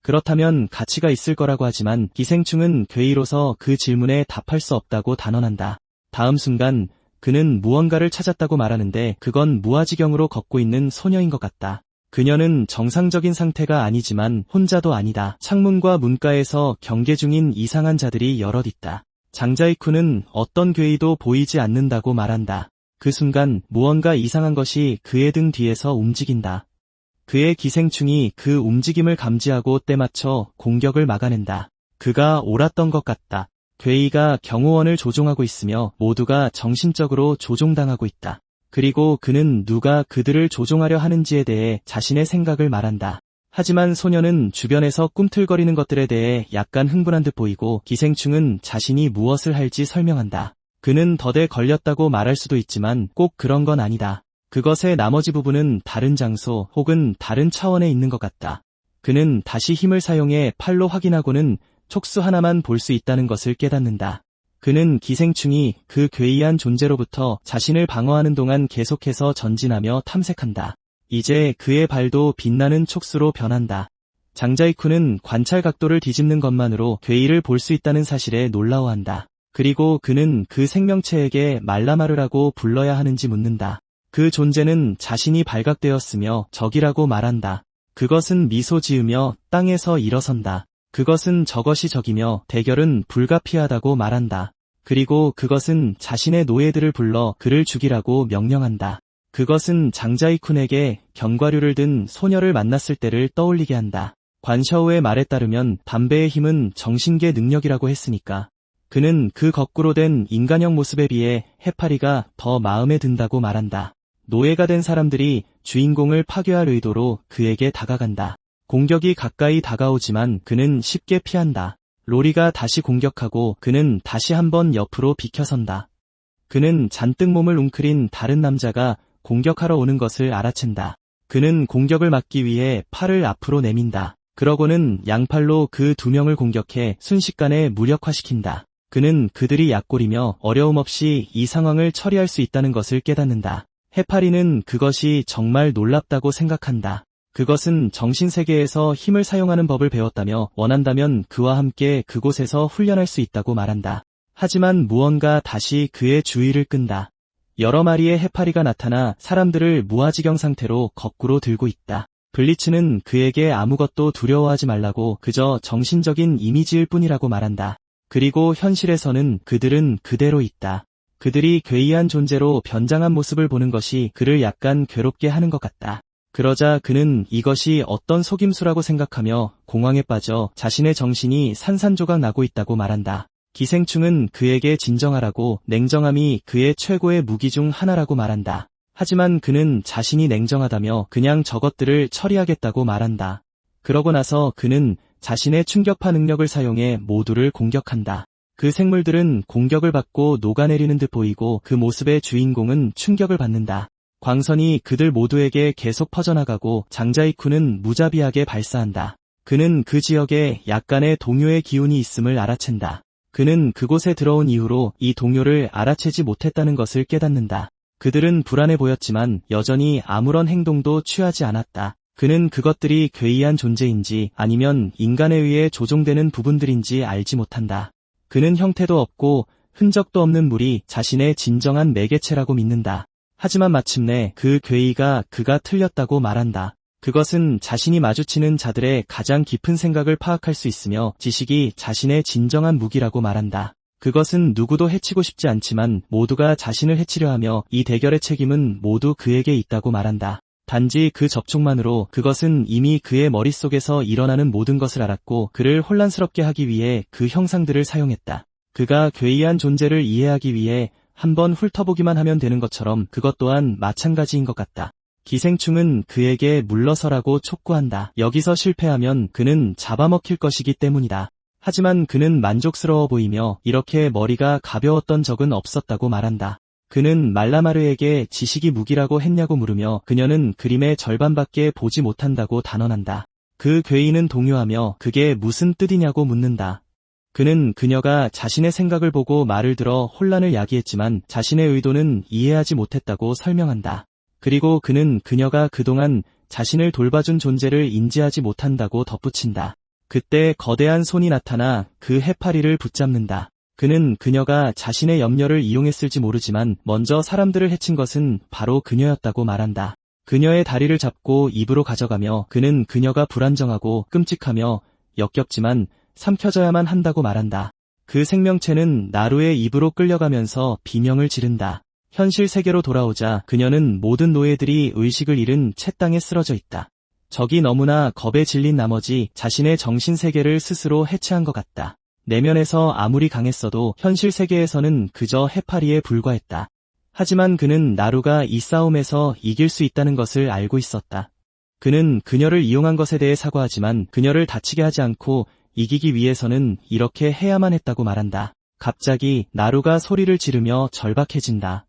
그렇다면 가치가 있을 거라고 하지만 기생충은 괴이로서 그 질문에 답할 수 없다고 단언한다. 다음 순간 그는 무언가를 찾았다고 말하는데 그건 무아지경으로 걷고 있는 소녀인 것 같다. 그녀는 정상적인 상태가 아니지만 혼자도 아니다. 창문과 문가에서 경계 중인 이상한 자들이 여럿 있다. 장자이쿠는 어떤 괴이도 보이지 않는다고 말한다. 그 순간 무언가 이상한 것이 그의 등 뒤에서 움직인다. 그의 기생충이 그 움직임을 감지하고 때맞춰 공격을 막아낸다. 그가 옳았던 것 같다. 괴이가 경호원을 조종하고 있으며 모두가 정신적으로 조종당하고 있다. 그리고 그는 누가 그들을 조종하려 하는지에 대해 자신의 생각을 말한다. 하지만 소녀는 주변에서 꿈틀거리는 것들에 대해 약간 흥분한 듯 보이고 기생충은 자신이 무엇을 할지 설명한다. 그는 덫에 걸렸다고 말할 수도 있지만 꼭 그런 건 아니다. 그것의 나머지 부분은 다른 장소 혹은 다른 차원에 있는 것 같다. 그는 다시 힘을 사용해 팔로 확인하고는 촉수 하나만 볼 수 있다는 것을 깨닫는다. 그는 기생충이 그 괴이한 존재로부터 자신을 방어하는 동안 계속해서 전진하며 탐색한다. 이제 그의 발도 빛나는 촉수로 변한다. 장자이쿠는 관찰 각도를 뒤집는 것만으로 괴이를 볼 수 있다는 사실에 놀라워한다. 그리고 그는 그 생명체에게 말라마르라고 불러야 하는지 묻는다. 그 존재는 자신이 발각되었으며 적이라고 말한다. 그것은 미소 지으며 땅에서 일어선다. 그것은 저것이 적이며 대결은 불가피하다고 말한다. 그리고 그것은 자신의 노예들을 불러 그를 죽이라고 명령한다. 그것은 장자이쿤에게 견과류를 든 소녀를 만났을 때를 떠올리게 한다. 관샤오의 말에 따르면 담배의 힘은 정신계 능력이라고 했으니까. 그는 그 거꾸로 된 인간형 모습에 비해 해파리가 더 마음에 든다고 말한다. 노예가 된 사람들이 주인공을 파괴할 의도로 그에게 다가간다. 공격이 가까이 다가오지만 그는 쉽게 피한다. 로리가 다시 공격하고 그는 다시 한번 옆으로 비켜선다. 그는 잔뜩 몸을 웅크린 다른 남자가 공격하러 오는 것을 알아챈다. 그는 공격을 막기 위해 팔을 앞으로 내민다. 그러고는 양팔로 그 두 명을 공격해 순식간에 무력화시킨다. 그는 그들이 약골이며 어려움 없이 이 상황을 처리할 수 있다는 것을 깨닫는다. 해파리는 그것이 정말 놀랍다고 생각한다. 그것은 정신세계에서 힘을 사용하는 법을 배웠다며 원한다면 그와 함께 그곳에서 훈련할 수 있다고 말한다. 하지만 무언가 다시 그의 주의를 끈다. 여러 마리의 해파리가 나타나 사람들을 무아지경 상태로 거꾸로 들고 있다. 블리츠는 그에게 아무것도 두려워하지 말라고 그저 정신적인 이미지일 뿐이라고 말한다. 그리고 현실에서는 그들은 그대로 있다. 그들이 괴이한 존재로 변장한 모습을 보는 것이 그를 약간 괴롭게 하는 것 같다. 그러자 그는 이것이 어떤 속임수라고 생각하며 공황에 빠져 자신의 정신이 산산조각 나고 있다고 말한다. 기생충은 그에게 진정하라고 냉정함이 그의 최고의 무기 중 하나라고 말한다. 하지만 그는 자신이 냉정하다며 그냥 저것들을 처리하겠다고 말한다. 그러고 나서 그는 자신의 충격파 능력을 사용해 모두를 공격한다. 그 생물들은 공격을 받고 녹아내리는 듯 보이고 그 모습의 주인공은 충격을 받는다. 광선이 그들 모두에게 계속 퍼져나가고 장자이쿠는 무자비하게 발사한다. 그는 그 지역에 약간의 동요의 기운이 있음을 알아챈다. 그는 그곳에 들어온 이후로 이 동요를 알아채지 못했다는 것을 깨닫는다. 그들은 불안해 보였지만 여전히 아무런 행동도 취하지 않았다. 그는 그것들이 괴이한 존재인지 아니면 인간에 의해 조종되는 부분들인지 알지 못한다. 그는 형태도 없고 흔적도 없는 물이 자신의 진정한 매개체라고 믿는다. 하지만 마침내 그 괴이가 그가 틀렸다고 말한다. 그것은 자신이 마주치는 자들의 가장 깊은 생각을 파악할 수 있으며 지식이 자신의 진정한 무기라고 말한다. 그것은 누구도 해치고 싶지 않지만 모두가 자신을 해치려 하며 이 대결의 책임은 모두 그에게 있다고 말한다. 단지 그 접촉만으로 그것은 이미 그의 머릿속에서 일어나는 모든 것을 알았고 그를 혼란스럽게 하기 위해 그 형상들을 사용했다. 그가 괴이한 존재를 이해하기 위해 한번 훑어보기만 하면 되는 것처럼 그것 또한 마찬가지인 것 같다. 기생충은 그에게 물러서라고 촉구한다. 여기서 실패하면 그는 잡아먹힐 것이기 때문이다. 하지만 그는 만족스러워 보이며 이렇게 머리가 가벼웠던 적은 없었다고 말한다. 그는 말라마르에게 지식이 무기라고 했냐고 물으며 그녀는 그림의 절반밖에 보지 못한다고 단언한다. 그 괴이는 동요하며 그게 무슨 뜻이냐고 묻는다. 그는 그녀가 자신의 생각을 보고 말을 들어 혼란을 야기했지만 자신의 의도는 이해하지 못했다고 설명한다. 그리고 그는 그녀가 그동안 자신을 돌봐준 존재를 인지하지 못한다고 덧붙인다. 그때 거대한 손이 나타나 그 해파리를 붙잡는다. 그는 그녀가 자신의 염려를 이용했을지 모르지만 먼저 사람들을 해친 것은 바로 그녀였다고 말한다. 그녀의 다리를 잡고 입으로 가져가며 그는 그녀가 불안정하고 끔찍하며 역겹지만 삼켜져야만 한다고 말한다. 그 생명체는 나루의 입으로 끌려가면서 비명을 지른다. 현실 세계로 돌아오자 그녀는 모든 노예들이 의식을 잃은 채 땅에 쓰러져 있다. 적이 너무나 겁에 질린 나머지 자신의 정신세계를 스스로 해체한 것 같다. 내면에서 아무리 강했어도 현실 세계에서는 그저 해파리에 불과했다. 하지만 그는 나루가 이 싸움에서 이길 수 있다는 것을 알고 있었다. 그는 그녀를 이용한 것에 대해 사과하지만 그녀를 다치게 하지 않고 이기기 위해서는 이렇게 해야만 했다고 말한다. 갑자기 나루가 소리를 지르며 절박해진다.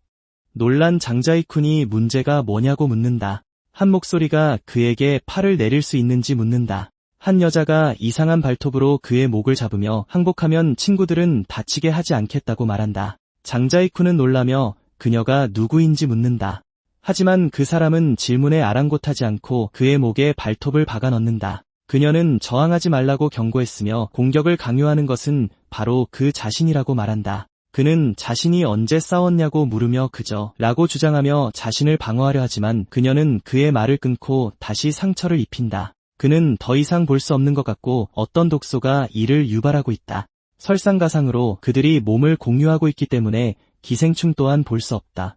놀란 장자이쿤이 문제가 뭐냐고 묻는다. 한 목소리가 그에게 팔을 내릴 수 있는지 묻는다. 한 여자가 이상한 발톱으로 그의 목을 잡으며 항복하면 친구들은 다치게 하지 않겠다고 말한다. 장자이쿤은 놀라며 그녀가 누구인지 묻는다. 하지만 그 사람은 질문에 아랑곳하지 않고 그의 목에 발톱을 박아 넣는다. 그녀는 저항하지 말라고 경고했으며 공격을 강요하는 것은 바로 그 자신이라고 말한다. 그는 자신이 언제 싸웠냐고 물으며 그저 라고 주장하며 자신을 방어하려 하지만 그녀는 그의 말을 끊고 다시 상처를 입힌다. 그는 더 이상 볼 수 없는 것 같고 어떤 독소가 이를 유발하고 있다. 설상가상으로 그들이 몸을 공유하고 있기 때문에 기생충 또한 볼 수 없다.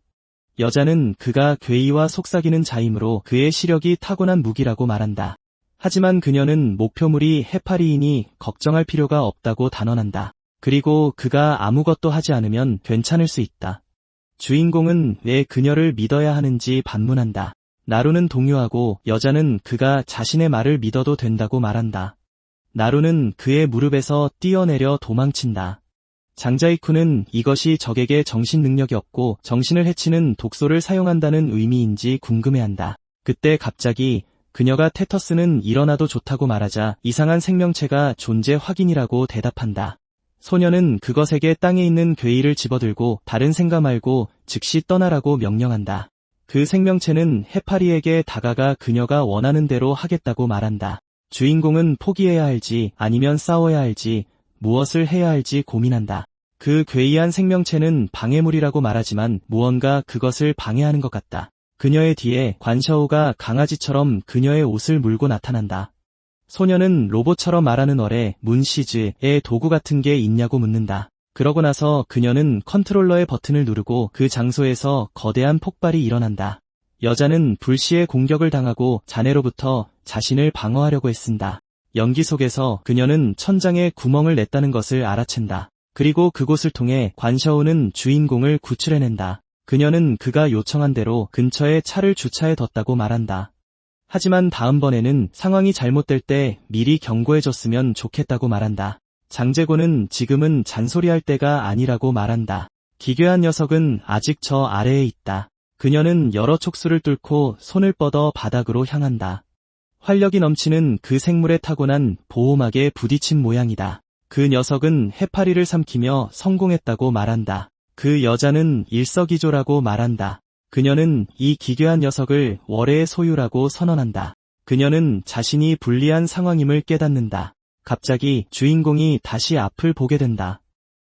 여자는 그가 괴이와 속삭이는 자이므로 그의 시력이 타고난 무기라고 말한다. 하지만 그녀는 목표물이 해파리이니 걱정할 필요가 없다고 단언한다. 그리고 그가 아무것도 하지 않으면 괜찮을 수 있다. 주인공은 왜 그녀를 믿어야 하는지 반문한다. 나루는 동요하고 여자는 그가 자신의 말을 믿어도 된다고 말한다. 나루는 그의 무릎에서 뛰어내려 도망친다. 장자이쿤은 이것이 적에게 정신 능력이 없고 정신을 해치는 독소를 사용한다는 의미인지 궁금해한다. 그때 갑자기 그녀가 테터스는 일어나도 좋다고 말하자 이상한 생명체가 존재 확인이라고 대답한다. 소녀는 그것에게 땅에 있는 괴이를 집어들고 다른 생각 말고 즉시 떠나라고 명령한다. 그 생명체는 해파리에게 다가가 그녀가 원하는 대로 하겠다고 말한다. 주인공은 포기해야 할지 아니면 싸워야 할지 무엇을 해야 할지 고민한다. 그 괴이한 생명체는 방해물이라고 말하지만 무언가 그것을 방해하는 것 같다. 그녀의 뒤에 관샤오가 강아지처럼 그녀의 옷을 물고 나타난다. 소녀는 로봇처럼 말하는 어뢰, 문시즈의 도구 같은 게 있냐고 묻는다. 그러고 나서 그녀는 컨트롤러의 버튼을 누르고 그 장소에서 거대한 폭발이 일어난다. 여자는 불시에 공격을 당하고 자네로부터 자신을 방어하려고 애쓴다. 연기 속에서 그녀는 천장에 구멍을 냈다는 것을 알아챈다. 그리고 그곳을 통해 관샤오는 주인공을 구출해낸다. 그녀는 그가 요청한 대로 근처에 차를 주차해 뒀다고 말한다. 하지만 다음번에는 상황이 잘못될 때 미리 경고해줬으면 좋겠다고 말한다. 장제고는 지금은 잔소리할 때가 아니라고 말한다. 기괴한 녀석은 아직 저 아래에 있다. 그녀는 여러 촉수를 뚫고 손을 뻗어 바닥으로 향한다. 활력이 넘치는 그 생물에 타고난 보호막에 부딪힌 모양이다. 그 녀석은 해파리를 삼키며 성공했다고 말한다. 그 여자는 일석이조라고 말한다. 그녀는 이 기괴한 녀석을 월해의 소유라고 선언한다. 그녀는 자신이 불리한 상황임을 깨닫는다. 갑자기 주인공이 다시 앞을 보게 된다.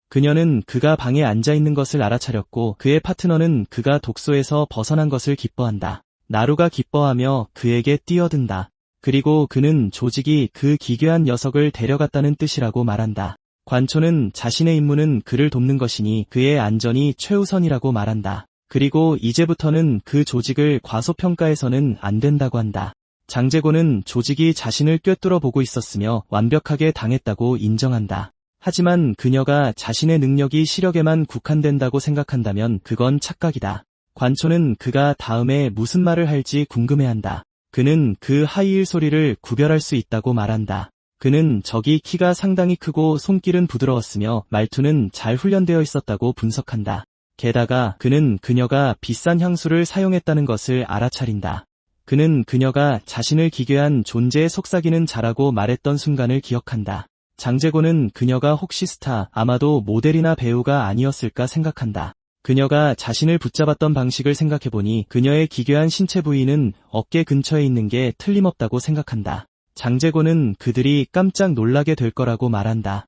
그녀는 그가 방에 앉아있는 것을 알아차렸고 그의 파트너는 그가 독소에서 벗어난 것을 기뻐한다. 나루가 기뻐하며 그에게 뛰어든다. 그리고 그는 조직이 그 기괴한 녀석을 데려갔다는 뜻이라고 말한다. 관초는 자신의 임무는 그를 돕는 것이니 그의 안전이 최우선이라고 말한다. 그리고 이제부터는 그 조직을 과소평가해서는 안 된다고 한다. 장제고는 조직이 자신을 꿰뚫어 보고 있었으며 완벽하게 당했다고 인정한다. 하지만 그녀가 자신의 능력이 시력에만 국한된다고 생각한다면 그건 착각이다. 관초는 그가 다음에 무슨 말을 할지 궁금해한다. 그는 그 하이힐 소리를 구별할 수 있다고 말한다. 그는 적이 키가 상당히 크고 손길은 부드러웠으며 말투는 잘 훈련되어 있었다고 분석한다. 게다가 그는 그녀가 비싼 향수를 사용했다는 것을 알아차린다. 그는 그녀가 자신을 기괴한 존재에 속삭이는 자라고 말했던 순간을 기억한다. 장제고는 그녀가 혹시 스타, 아마도 모델이나 배우가 아니었을까 생각한다. 그녀가 자신을 붙잡았던 방식을 생각해보니 그녀의 기괴한 신체 부위는 어깨 근처에 있는 게 틀림없다고 생각한다. 장제고는 그들이 깜짝 놀라게 될 거라고 말한다.